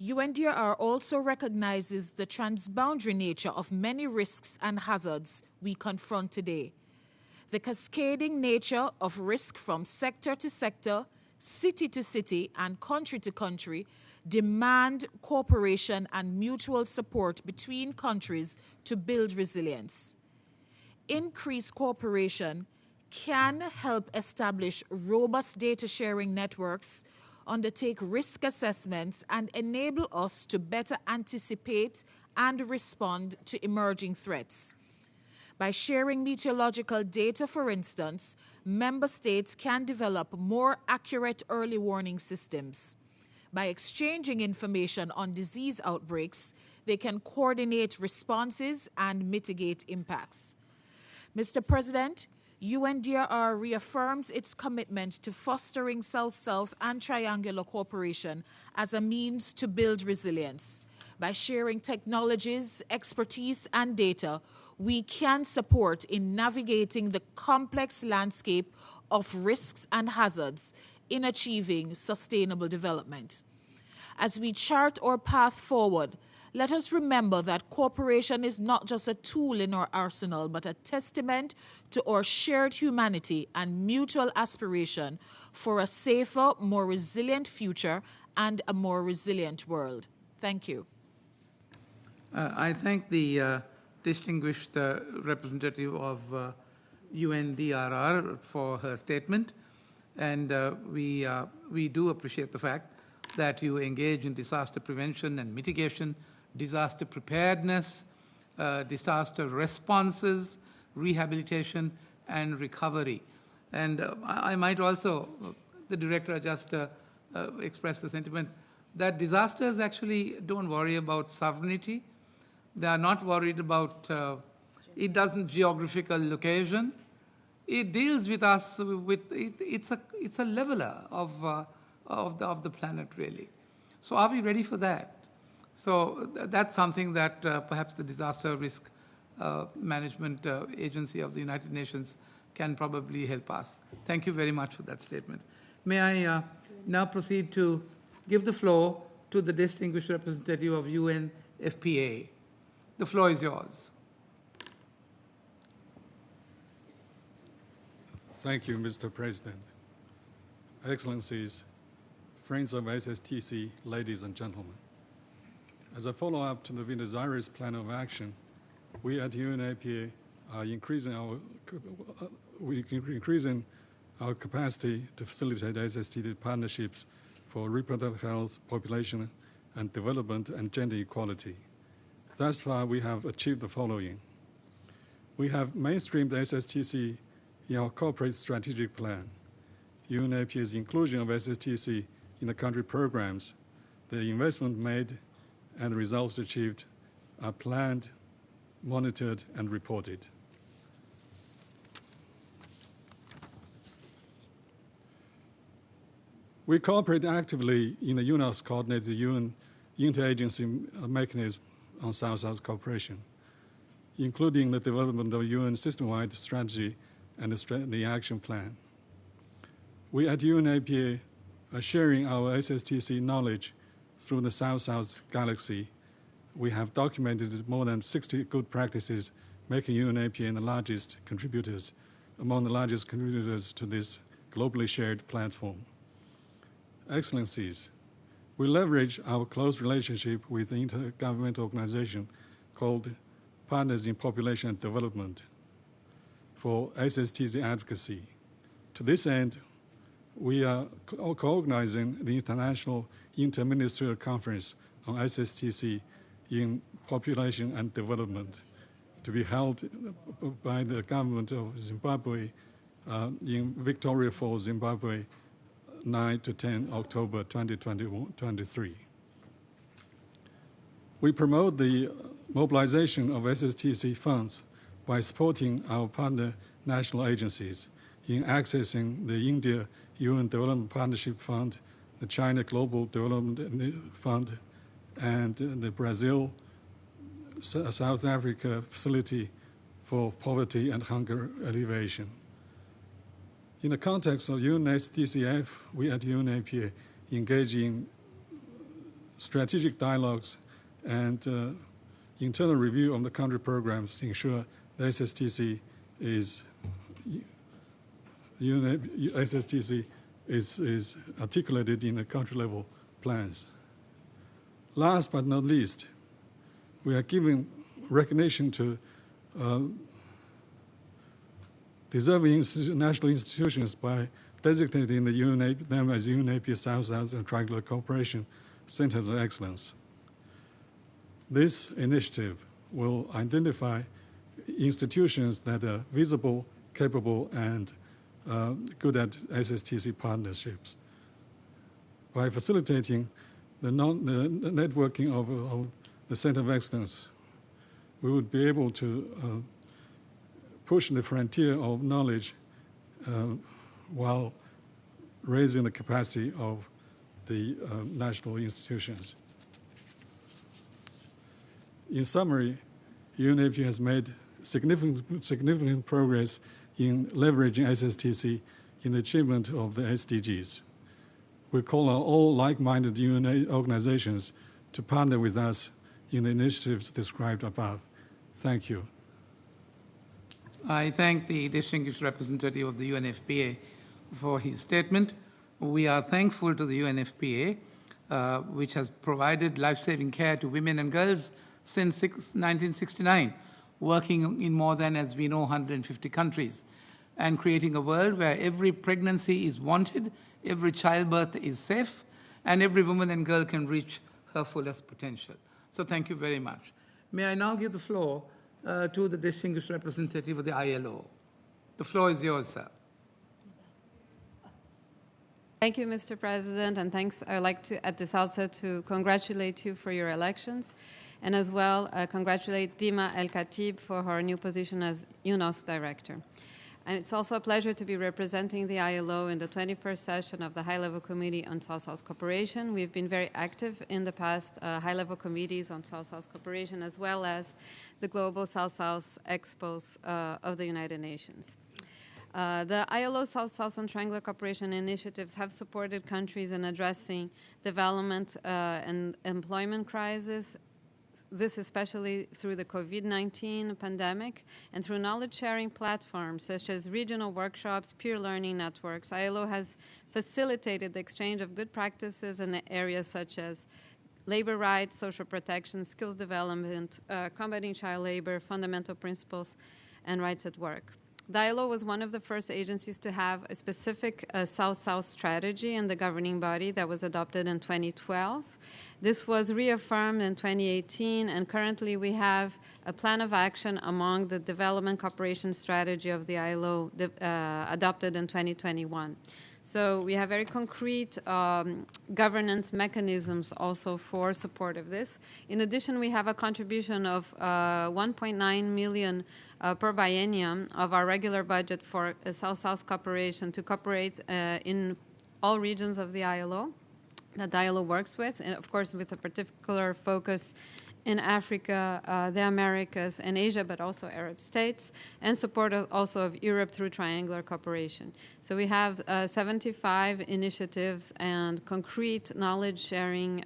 Speaker 18: UNDRR also recognizes the transboundary nature of many risks and hazards we confront today. The cascading nature of risk from sector to sector, city to city, and country to country demand cooperation and mutual support between countries to build resilience. Increased cooperation can help establish robust data sharing networks, undertake risk assessments, and enable us to better anticipate and respond to emerging threats. By sharing meteorological data, for instance, member states can develop more accurate early warning systems. By exchanging information on disease outbreaks, they can coordinate responses and mitigate impacts. Mr. President, UNDRR reaffirms its commitment to fostering South-South and triangular cooperation as a means to build resilience. By sharing technologies, expertise, and data, we can support in navigating the complex landscape of risks and hazards in achieving sustainable development. As we chart our path forward, let us remember that cooperation is not just a tool in our arsenal, but a testament to our shared humanity and mutual aspiration for a safer, more resilient future and a more resilient world. Thank you.
Speaker 1: I thank the distinguished representative of UNDRR for her statement, and we do appreciate the fact that you engage in disaster prevention and mitigation, disaster preparedness, disaster responses, rehabilitation, and recovery. And I might also, the director just expressed the sentiment that disasters actually don't worry about sovereignty. They are not worried about, it doesn't geographical location. it deals with us with it's a leveler of the planet, really. So are we ready for that? So that's something that perhaps the Disaster Risk Management Agency of the United Nations can probably help us. Thank you very much for that statement. May I now proceed to give the floor to the distinguished representative of UNFPA. The floor is yours.
Speaker 19: Thank you, Mr. President. Excellencies, friends of SSTC, ladies and gentlemen. As a follow-up to the Buenos Aires Plan of Action, we at UNFPA are increasing our capacity to facilitate SSTC partnerships for reproductive health, population and development, and gender equality. Thus far, we have achieved the following. We have mainstreamed SSTC in our corporate strategic plan. UNFPA's inclusion of SSTC in the country programs, the investment made and the results achieved are planned, monitored, and reported. We cooperate actively in the UNOS coordinated UN interagency mechanism on South-South cooperation, including the development of UN system-wide strategy and the action plan. We at UNFPA are sharing our SSTC knowledge through the South-South Galaxy. We have documented more than 60 good practices, making UNFPA among the largest contributors to this globally shared platform. Excellencies, we leverage our close relationship with the intergovernmental organization called Partners in Population and Development for SSTC advocacy. To this end, we are co-organizing the International Interministerial Conference on SSTC in Population and Development to be held by the government of Zimbabwe in Victoria Falls, Zimbabwe, 9 to 10 October 2023. We promote the mobilization of SSTC funds by supporting our partner national agencies in accessing the India UN Development Partnership Fund, the China Global Development Fund, and the Brazil South Africa Facility for Poverty and Hunger Alleviation. In the context of UNSDCF, we at UNFPA engage in strategic dialogues and internal review of the country programs to ensure the SSTC is articulated in the country-level plans. Last but not least, we are giving recognition to deserving national institutions by designating them as UNFPA South-South and Triangular Cooperation Centers of Excellence. This initiative will identify institutions that are visible, capable, and good at SSTC partnerships. By facilitating the networking of the Center of Excellence, we would be able to push the frontier of knowledge while raising the capacity of the national institutions. In summary, UNFPA has made significant progress in leveraging SSTC in the achievement of the SDGs. We call on all like-minded UN organizations to partner with us in the initiatives described above. Thank you.
Speaker 1: I thank the distinguished representative of the UNFPA for his statement. We are thankful to the UNFPA, which has provided life-saving care to women and girls since 1969, working in more than, as we know, 150 countries, and creating a world where every pregnancy is wanted, every childbirth is safe, and every woman and girl can reach her fullest potential. So thank you very much. May I now give the floor to the distinguished representative of the ILO. The floor is yours, sir.
Speaker 20: Thank you, Mr. President, and thanks. I'd like to, at this outset, to congratulate you for your elections, and as well congratulate Dima El Khatib for her new position as UNOS Director. And it's also a pleasure to be representing the ILO in the 21st session of the High-Level Committee on South-South Cooperation. We've been very active in the past high-level committees on South-South Cooperation, as well as the Global South-South Expos of the United Nations. The ILO South-South Triangular Cooperation initiatives have supported countries in addressing development and employment crisis, this especially through the COVID-19 pandemic and through knowledge-sharing platforms such as regional workshops, peer learning networks. ILO has facilitated the exchange of good practices in areas such as labor rights, social protection, skills development, combating child labor, fundamental principles, and rights at work. The ILO was one of the first agencies to have a specific South-South strategy in the governing body that was adopted in 2012. This was reaffirmed in 2018, and currently we have a plan of action among the development cooperation strategy of the ILO adopted in 2021. So we have very concrete governance mechanisms also for support of this. In addition, we have a contribution of 1.9 million per biennium of our regular budget for South-South cooperation to cooperate in all regions of the ILO that the ILO works with, and of course with a particular focus in Africa, the Americas, and Asia, but also Arab states, and support also of Europe through triangular cooperation. So we have 75 initiatives and concrete knowledge-sharing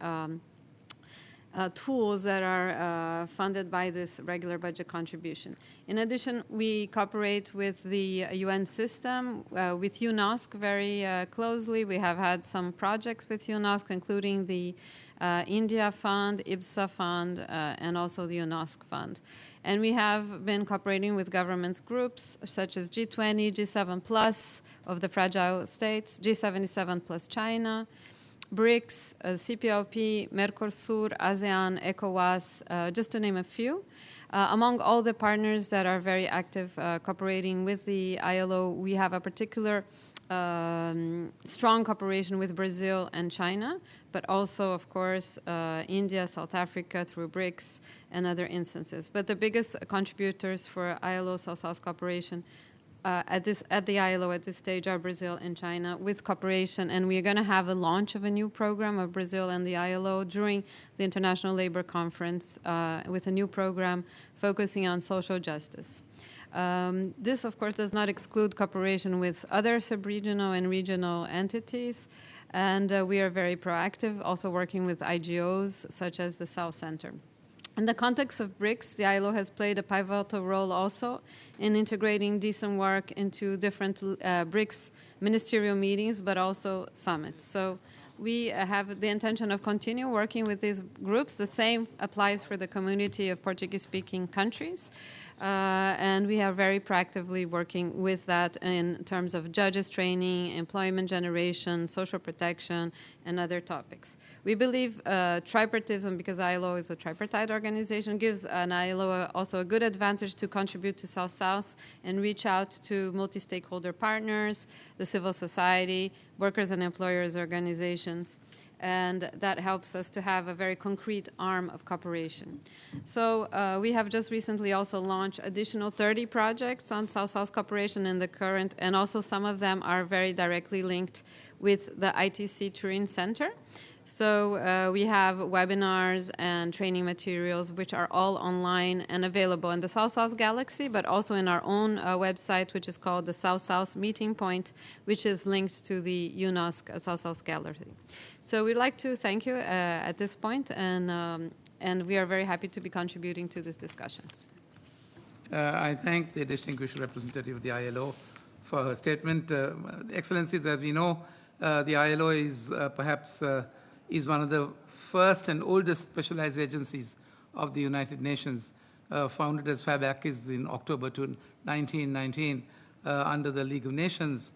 Speaker 20: tools that are funded by this regular budget contribution. In addition, we cooperate with the UN system, with UNOSC very closely. We have had some projects with UNOSC, including the India Fund, IBSA Fund, and also the UNOSC Fund. And we have been cooperating with governments groups such as G20, G7 Plus of the fragile states, G77 plus China, BRICS, CPLP, Mercosur, ASEAN, ECOWAS, just to name a few. Among all the partners that are very active cooperating with the ILO, we have a particular strong cooperation with Brazil and China, but also, of course, India, South Africa through BRICS and other instances. But the biggest contributors for ILO South-South cooperation at the ILO at this stage are Brazil and China with cooperation, and we're going to have a launch of a new program of Brazil and the ILO during the International Labor Conference with a new program focusing on social justice. This, of course, does not exclude cooperation with other sub-regional and regional entities, and we are very proactive, also working with IGOs such as the South Center. In the context of BRICS, the ILO has played a pivotal role also in integrating decent work into different BRICS ministerial meetings, but also summits. So we have the intention of continue working with these groups. The same applies for the community of Portuguese-speaking countries. And we are very proactively working with that in terms of judges training, employment generation, social protection, and other topics. We believe tripartism, because ILO is a tripartite organization, gives an ILO also a good advantage to contribute to South-South and reach out to multi-stakeholder partners, the civil society, workers and employers organizations. And that helps us to have a very concrete arm of cooperation. So we have just recently also launched additional 30 projects on South-South cooperation in the current, and also some of them are very directly linked with the ITC Turin Center. So we have webinars and training materials which are all online and available in the South-South Galaxy, but also in our own website, which is called the South-South Meeting Point, which is linked to the UNOSC South-South Gallery. So we'd like to thank you at this point, and we are very happy to be contributing to this discussion.
Speaker 1: I thank the distinguished representative of the ILO for her statement. Excellencies, as we know, the ILO is perhaps is one of the first and oldest specialized agencies of the United Nations, founded as far back as in October 1919 under the League of Nations.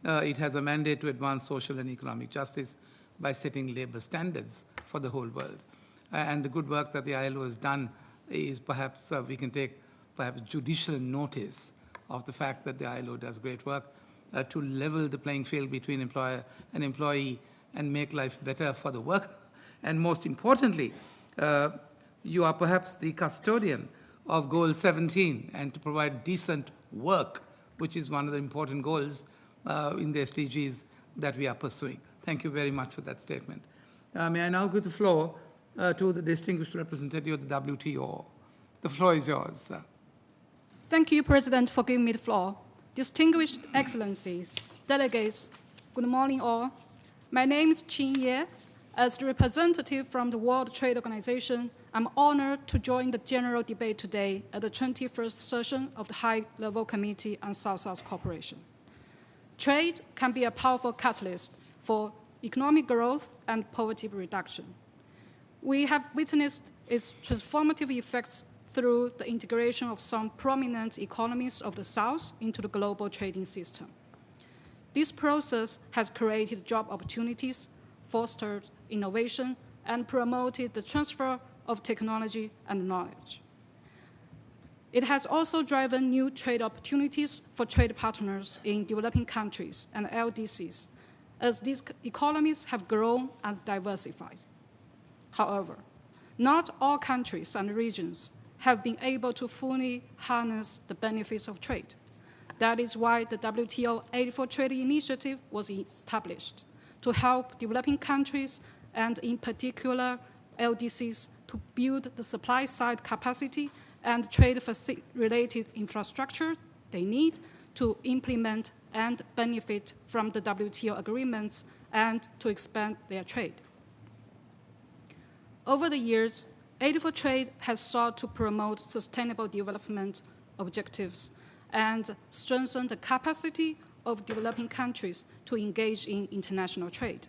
Speaker 1: It has a mandate to advance social and economic justice by setting labor standards for the whole world. And the good work that the ILO has done is perhaps we can take perhaps judicial notice of the fact that the ILO does great work to level the playing field between employer and employee and make life better for the worker. And most importantly, you are perhaps the custodian of Goal 17, and to provide decent work which is one of the important goals in the SDGs that we are pursuing. Thank you very much for that statement. May I now give the floor to the distinguished representative of the WTO. The floor is yours, sir.
Speaker 21: Thank you, President, for giving me the floor. Distinguished Excellencies, delegates, good morning all. My name is Qin Ye. As the representative from the World Trade Organization, I'm honored to join the general debate today at the 21st session of the High-Level Committee on South-South Cooperation. Trade can be a powerful catalyst for economic growth and poverty reduction. We have witnessed its transformative effects through the integration of some prominent economies of the South into the global trading system. This process has created job opportunities, fostered innovation, and promoted the transfer of technology and knowledge. It has also driven new trade opportunities for trade partners in developing countries and LDCs, as these economies have grown and diversified. However, not all countries and regions have been able to fully harness the benefits of trade. That is why the WTO Aid for Trade initiative was established to help developing countries and in particular LDCs to build the supply-side capacity and trade-related infrastructure they need to implement and benefit from the WTO agreements and to expand their trade. Over the years, Aid for Trade has sought to promote sustainable development objectives and strengthen the capacity of developing countries to engage in international trade.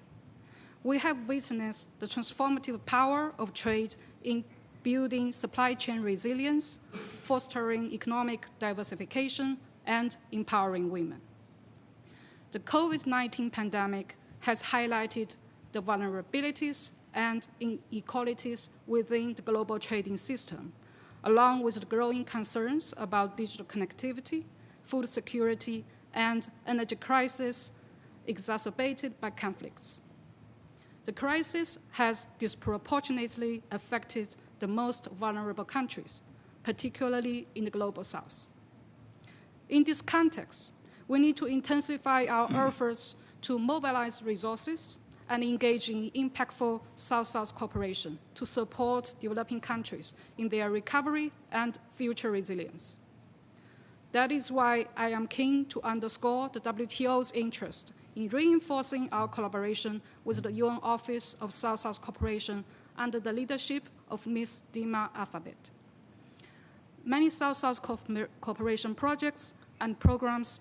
Speaker 21: We have witnessed the transformative power of trade in building supply chain resilience, fostering economic diversification, and empowering women. The COVID-19 pandemic has highlighted the vulnerabilities and inequalities within the global trading system, along with the growing concerns about digital connectivity, food security, and energy crisis exacerbated by conflicts. The crisis has disproportionately affected the most vulnerable countries, particularly in the global South. In this context, we need to intensify our efforts to mobilize resources and engage in impactful South-South cooperation to support developing countries in their recovery and future resilience. That is why I am keen to underscore the WTO's interest in reinforcing our collaboration with the UN Office of South-South Cooperation under the leadership of Ms. Dima Alphabet. Many South-South cooperation projects and programs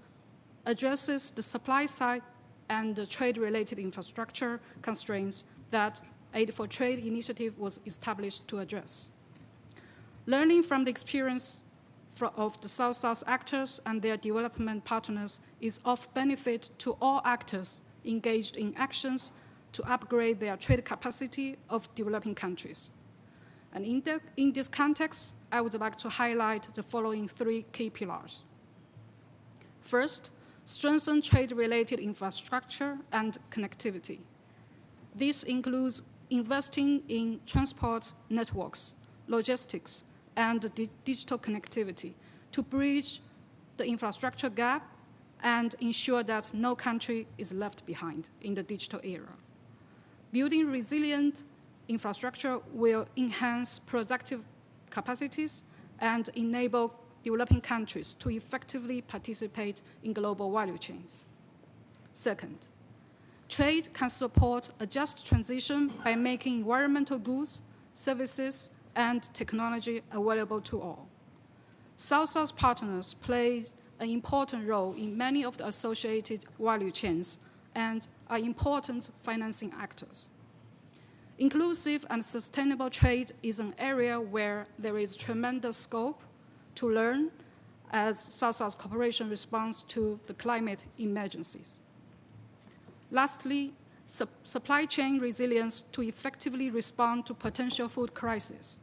Speaker 21: addresses the supply side and the trade-related infrastructure constraints that Aid for Trade initiative was established to address. Learning from the experience of the South-South actors and their development partners is of benefit to all actors engaged in actions to upgrade their trade capacity of developing countries. And in this context, I would like to highlight the following three key pillars. First, strengthen trade-related infrastructure and connectivity. This includes investing in transport networks, logistics, and digital connectivity to bridge the infrastructure gap and ensure that no country is left behind in the digital era. Building resilient infrastructure will enhance productive capacities and enable developing countries to effectively participate in global value chains. Second, trade can support a just transition by making environmental goods, services, and technology available to all. South-South partners play an important role in many of the associated value chains and are important financing actors. Inclusive and sustainable trade is an area where there is tremendous scope to learn as South-South cooperation responds to the climate emergencies. Lastly, supply chain resilience to effectively respond to potential food crises.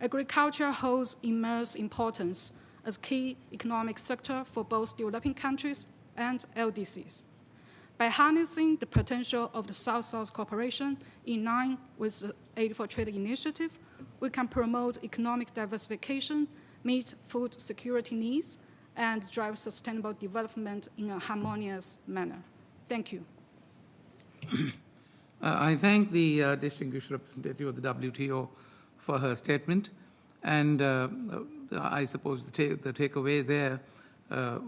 Speaker 21: Agriculture holds immense importance as key economic sector for both developing countries and LDCs. By harnessing the potential of the South-South cooperation in line with the Aid for Trade initiative, we can promote economic diversification, meet food security needs, and drive sustainable development in a harmonious manner. Thank you.
Speaker 1: I thank the distinguished representative of the WTO for her statement, and I suppose the takeaway there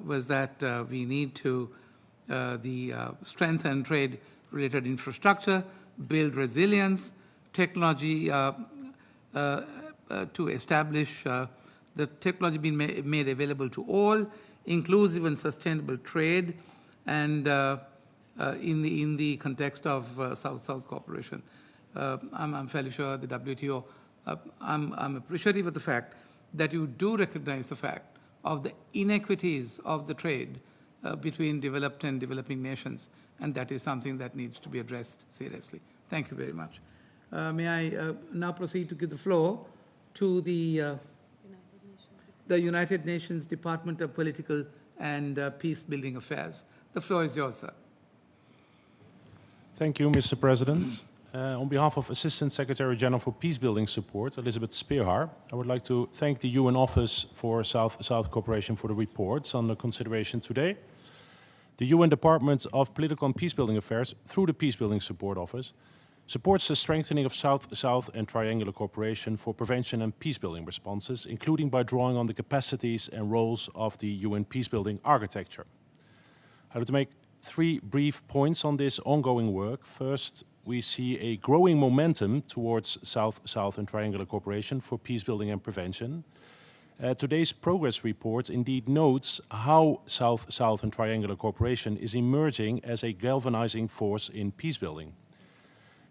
Speaker 1: was that we need to strengthen trade-related infrastructure, build resilience, technology to establish the technology being made available to all, inclusive and sustainable trade, and in the context of South-South cooperation. I'm fairly sure the WTO, I'm appreciative of the fact that you do recognize the fact of the inequities of the trade between developed and developing nations, and that is something that needs to be addressed seriously. Thank you very much. May I now proceed to give the floor to the United Nations Department of Political and Peace-Building Affairs. The floor is yours, sir.
Speaker 2: Thank you, Mr. President. On behalf of Assistant Secretary General for Peacebuilding Support, Elizabeth Spearhar, I would like to thank the UN Office for South-South Cooperation for the reports under consideration today. The UN Department of Political and Peacebuilding Affairs, through the Peacebuilding Support Office, supports the strengthening of South-South and triangular cooperation for prevention and peacebuilding responses, including by drawing on the capacities and roles of the UN peacebuilding architecture. I would make 3 brief points on this ongoing work. First, we see a growing momentum towards South-South and triangular cooperation for peacebuilding and prevention. Today's progress report indeed notes how South-South and triangular cooperation is emerging as a galvanizing force in peacebuilding.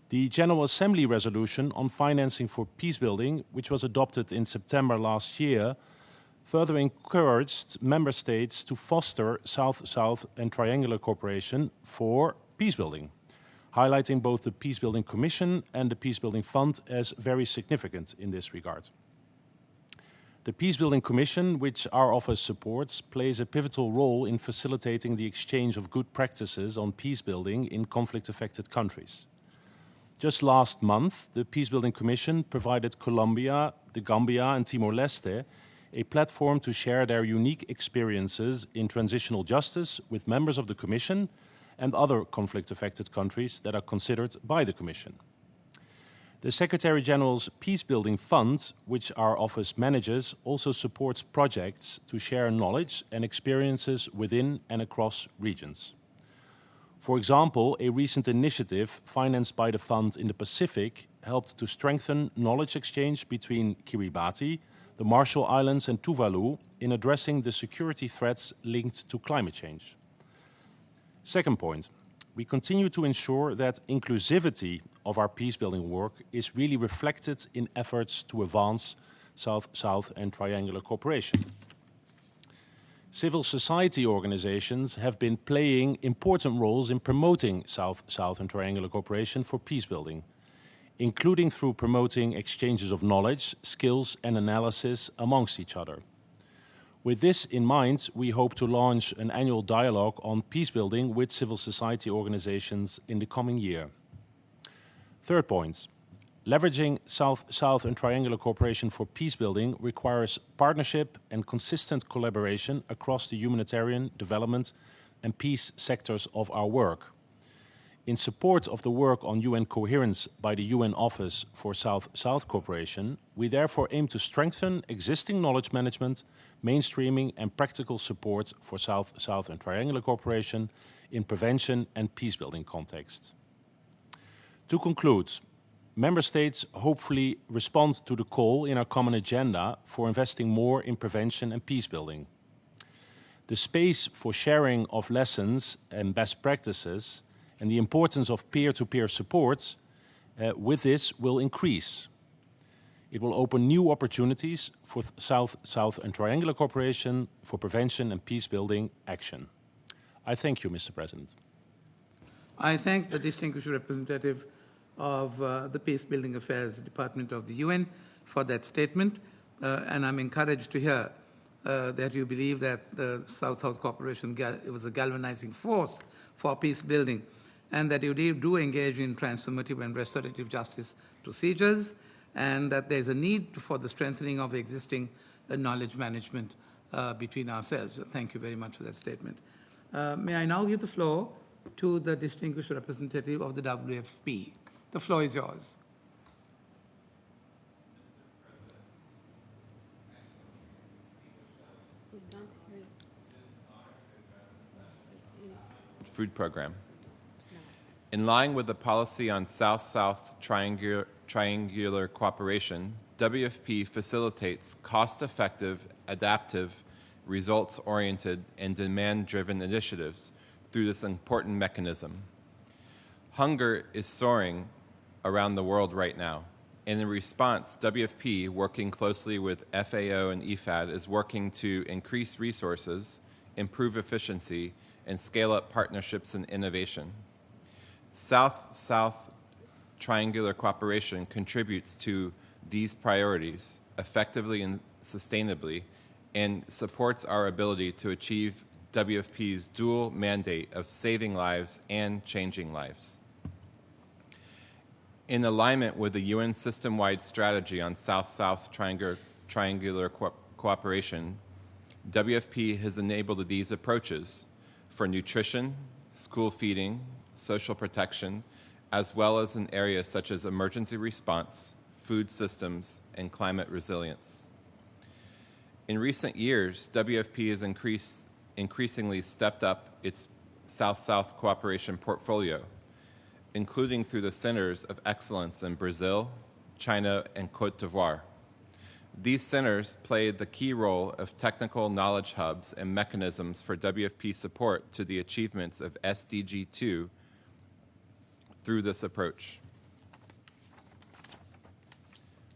Speaker 2: The General Assembly resolution on financing for peacebuilding, which was adopted in September last year, further encouraged member states to foster South-South and triangular cooperation for peacebuilding, highlighting both the Peacebuilding Commission and the Peacebuilding Fund as very significant in this regard. The Peacebuilding Commission, which our office supports, plays a pivotal role in facilitating the exchange of good practices on peacebuilding in conflict-affected countries. Just last month, the Peacebuilding Commission provided Colombia, the Gambia and Timor-Leste a platform to share their unique experiences in transitional justice with members of the Commission and other conflict-affected countries that are considered by the Commission. The Secretary-General's Peacebuilding Fund, which our office manages, also supports projects to share knowledge and experiences within and across regions. For example, a recent initiative financed by the fund in the Pacific helped to strengthen knowledge exchange between Kiribati, the Marshall Islands and Tuvalu in addressing the security threats linked to climate change. Second point, we continue to ensure that inclusivity of our peacebuilding work is really reflected in efforts to advance South-South and triangular cooperation. Civil society organizations have been playing important roles in promoting South-South and triangular cooperation for peacebuilding, including through promoting exchanges of knowledge, skills and analysis amongst each other. With this in mind, we hope to launch an annual dialogue on peacebuilding with civil society organizations in the coming year. Third point, leveraging South-South and triangular cooperation for peacebuilding requires partnership and consistent collaboration across the humanitarian, development and peace sectors of our work. In support of the work on UN coherence by the UN Office for South-South Cooperation, we therefore aim to strengthen existing knowledge management, mainstreaming and practical support for South-South and triangular cooperation in prevention and peacebuilding contexts. To conclude, Member States hopefully respond to the call in our common agenda for investing more in prevention and peacebuilding. The space for sharing of lessons and best practices and the importance of peer-to-peer support with this will increase. It will open new opportunities for South-South and triangular cooperation for prevention and peacebuilding action. I thank you, Mr. President.
Speaker 1: I thank the distinguished representative of the Peacebuilding Affairs Department of the UN for that statement, and I'm encouraged to hear that you believe that the South-South cooperation was a galvanizing force for peace building, and that you do engage in transformative and restorative justice procedures, and that there's a need for the strengthening of existing knowledge management between ourselves. So thank you very much for that statement. May I now give the floor to the distinguished representative of the WFP. The floor is yours.
Speaker 3: Food program. In line with the policy on South-South triangular cooperation, WFP facilitates cost-effective, adaptive, results-oriented, and demand-driven initiatives through this important mechanism. Hunger is soaring around the world right now, and in response, WFP, working closely with FAO and IFAD, is working to increase resources, improve efficiency, and scale up partnerships and innovation. South-South triangular cooperation contributes to these priorities effectively and sustainably and supports our ability to achieve WFP's dual mandate of saving lives and changing lives. In alignment with the UN system-wide strategy on South-South triangular cooperation, WFP has enabled these approaches for nutrition, school feeding, social protection, as well as in areas such as emergency response, food systems, and climate resilience. In recent years, WFP has increasingly stepped up its South-South cooperation portfolio, including through the Centers of Excellence in Brazil, China, and Côte d'Ivoire. These centers played the key role of technical knowledge hubs and mechanisms for WFP support to the achievements of SDG 2 through this approach.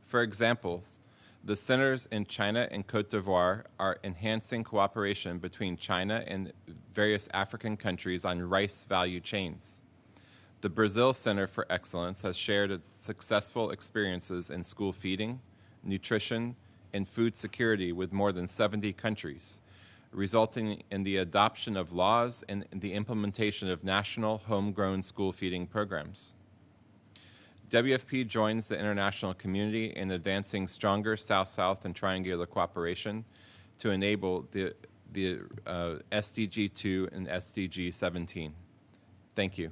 Speaker 3: For examples, the centers in China and Côte d'Ivoire are enhancing cooperation between China and various African countries on rice value chains. The Brazil Center for Excellence has shared its successful experiences in school feeding, nutrition, and food security with more than 70 countries, resulting in the adoption of laws and the implementation of national homegrown school feeding programs. WFP joins the international community in advancing stronger South-South and triangular cooperation to enable the SDG 2 and SDG 17. Thank you.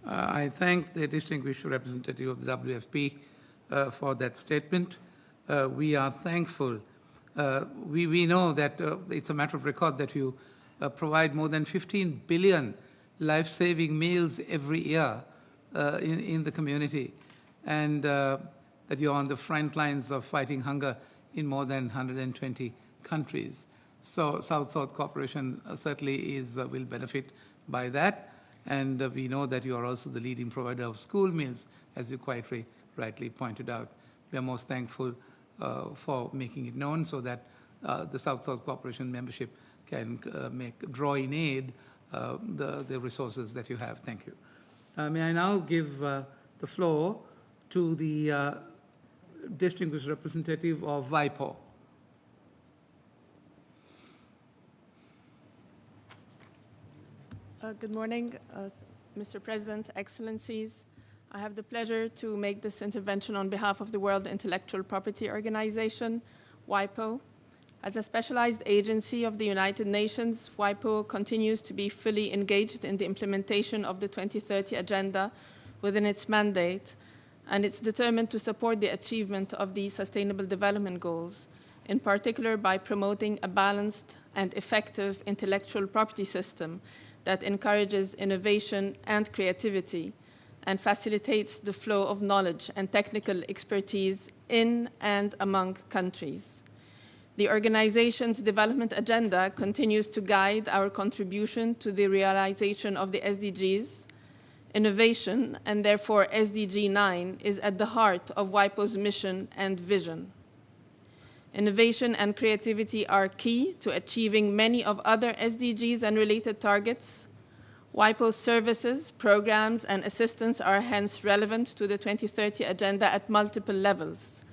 Speaker 1: I thank the distinguished representative of the WFP for that statement. We are thankful. We know that it's a matter of record that you provide more than 15 billion life-saving meals every year in the community, and that you're on the front lines of fighting hunger in more than 120 countries. So South-South cooperation certainly will benefit by that. And we know that you are also the leading provider of school meals, as you quite rightly pointed out. We are most thankful for making it known so that the South-South cooperation membership can draw in aid the resources that you have. Thank you. May I now give the floor to the distinguished representative of WIPO.
Speaker 22: Good morning, Mr. President, Excellencies. I have the pleasure to make this intervention on behalf of the World Intellectual Property Organization, WIPO. As a specialized agency of the United Nations, WIPO continues to be fully engaged in the implementation of the 2030 Agenda within its mandate, and it's determined to support the achievement of the Sustainable Development Goals, in particular by promoting a balanced and effective intellectual property system that encourages innovation and creativity and facilitates the flow of knowledge and technical expertise in and among countries. The organization's development agenda continues to guide our contribution to the realization of the SDGs. Innovation, and therefore SDG 9, is at the heart of WIPO's mission and vision. Innovation and creativity are key to achieving many of other SDGs and related targets. WIPO's services, programs, and assistance are hence relevant to the 2030 Agenda at multiple levels.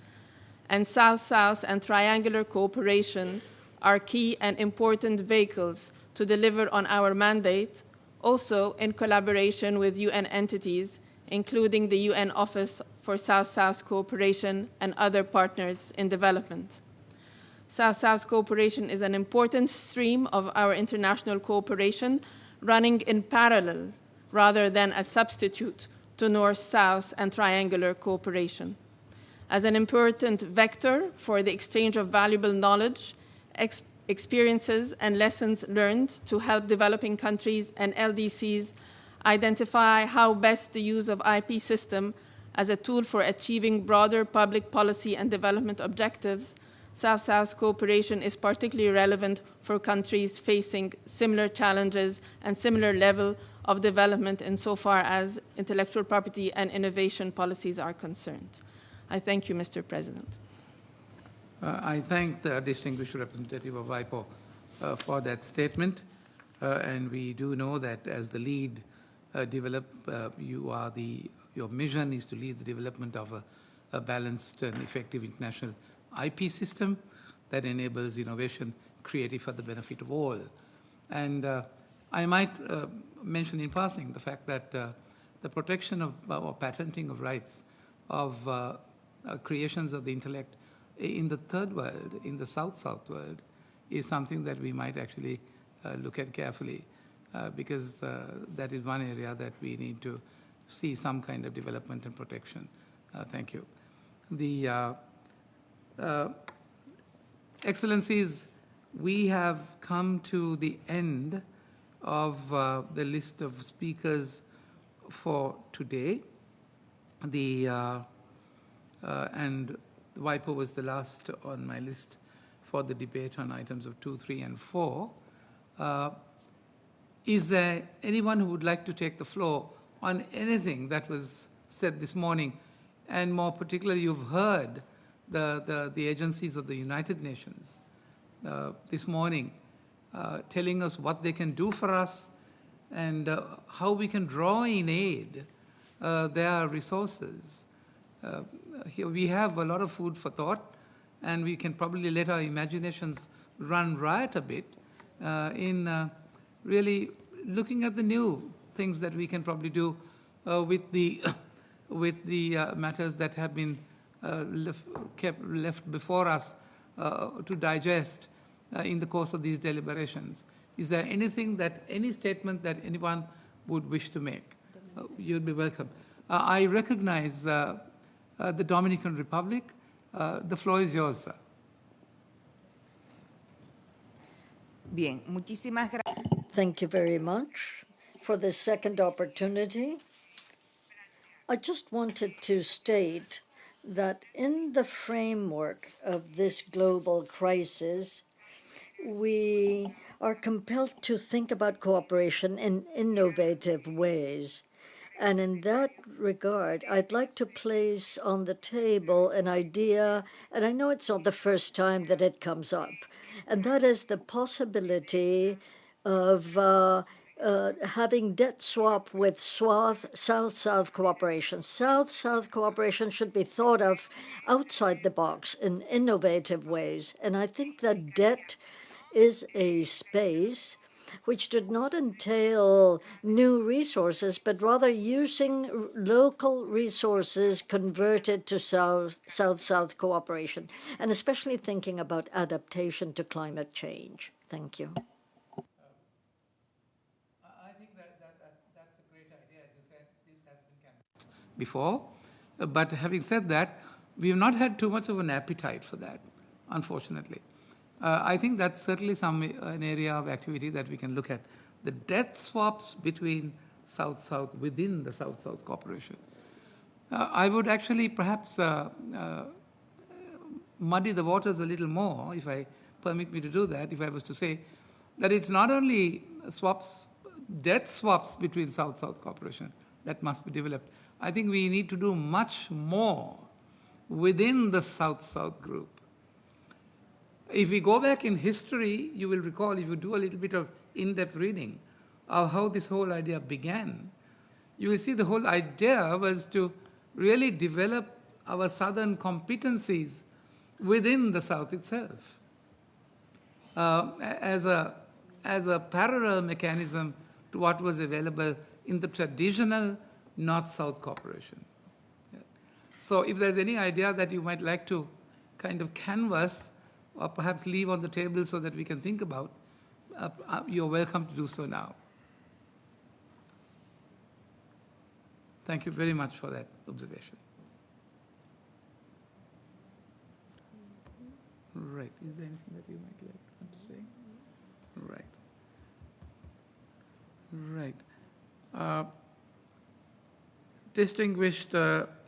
Speaker 22: And South-South and triangular cooperation are key and important vehicles to deliver on our mandate, also in collaboration with UN entities, including the UN Office for South-South Cooperation and other partners in development. South-South cooperation is an important stream of our international cooperation, running in parallel rather than a substitute to North-South and triangular cooperation. As an important vector for the exchange of valuable knowledge, experiences, and lessons learned to help developing countries and LDCs identify how best the use of IP system as a tool for achieving broader public policy and development objectives, South-South cooperation is particularly relevant for countries facing similar challenges and similar level of development insofar as intellectual property and innovation policies are concerned. I thank you, Mr. President.
Speaker 1: I thank the distinguished representative of WIPO for that statement. And we do know that as the lead your mission is to lead the development of a balanced and effective international IP system that enables innovation created for the benefit of all. And I might mention in passing the fact that the protection of or patenting of rights of creations of the intellect in the third world, in the South-South world, is something that we might actually look at carefully because that is one area that we need to see some kind of development and protection. Thank you. The Excellencies, we have come to the end of the list of speakers for today. And WIPO was the last on my list for the debate on items of 2, 3, and 4. Is there anyone who would like to take the floor on anything that was said this morning? And more particularly, you've heard the agencies of the United Nations this morning telling us what they can do for us and how we can draw in aid their resources. Here we have a lot of food for thought, and we can probably let our imaginations run riot a bit in really looking at the new things that we can probably do with the matters that have been left before us to digest in the course of these deliberations. Is there anything any statement that anyone would wish to make? You'd be welcome. I recognize the Dominican Republic. The floor is yours, sir.
Speaker 4: Bien, muchísimas gracias.
Speaker 5: Thank you very much for this second opportunity. I just wanted to state that in the framework of this global crisis, we are compelled to think about cooperation in innovative ways. And in that regard, I'd like to place on the table an idea, and I know it's not the first time that it comes up, and that is the possibility of having debt swap with South-South cooperation. South-South cooperation should be thought of outside the box in innovative ways. And I think that debt is a space which did not entail new resources, but rather using local resources converted to South-South cooperation, and especially thinking about adaptation to climate change. Thank you.
Speaker 1: I think that's a great idea. As you said, this has been canvassed before. But having said that, we have not had too much of an appetite for that, unfortunately. I think that's certainly an area of activity that we can look at. The debt swaps between South-South within the South-South cooperation. I would actually perhaps muddy the waters a little more, if I permit me to do that, if I was to say that it's not only debt swaps between South-South cooperation that must be developed. I think we need to do much more within the South-South group. If we go back in history, you will recall, if you do a little bit of in-depth reading of how this whole idea began, you will see the whole idea was to really develop our southern competencies within the South itself as a parallel mechanism to what was available in the traditional North-South cooperation. Yeah. So if there's any idea that you might like to kind of canvas or perhaps leave on the table so that we can think about, you're welcome to do so now. Thank you very much for that observation. Right. Is there anything that you might like to say? Right. Right. Distinguished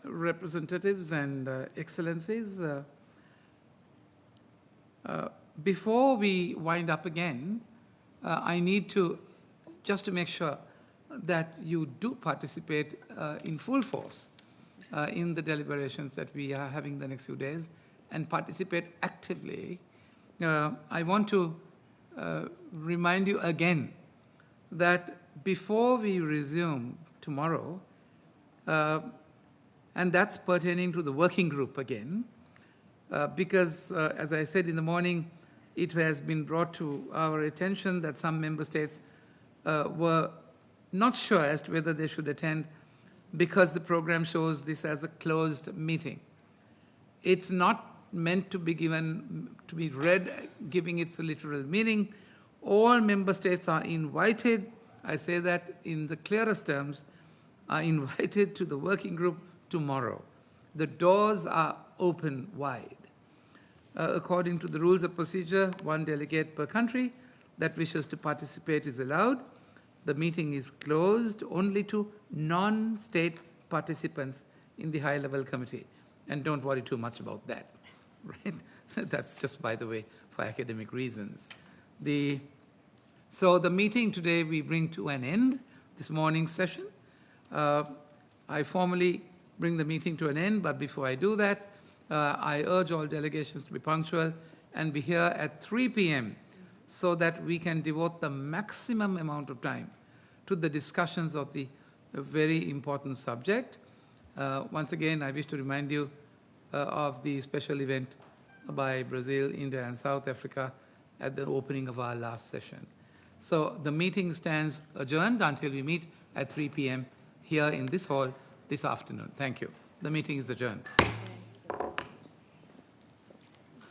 Speaker 1: representatives and excellencies, before we wind up again, I need to, just to make sure that you do participate in full force in the deliberations that we are having the next few days and participate actively. I want to remind you again that before we resume tomorrow, and that's pertaining to the working group again, because as I said in the morning, it has been brought to our attention that some member states were not sure as to whether they should attend because the program shows this as a closed meeting. It's not meant to be given, to be read, giving its literal meaning. All member states are invited, I say that in the clearest terms, are invited to the working group tomorrow. The doors are open wide. According to the rules of procedure, one delegate per country that wishes to participate is allowed. The meeting is closed only to non-state participants in the high-level committee. And don't worry too much about that, right? That's just, by the way, for academic reasons. So the meeting today we bring to an end, this morning's session. I formally bring the meeting to an end, but before I do that, I urge all delegations to be punctual and be here at 3 p.m. so that we can devote the maximum amount of time to the discussions of the very important subject. Once again, I wish to remind you of the special event by Brazil, India, and South Africa at the opening of our last session. So the meeting stands adjourned until we meet at 3 p.m. here in this hall this afternoon. Thank you. The meeting is adjourned.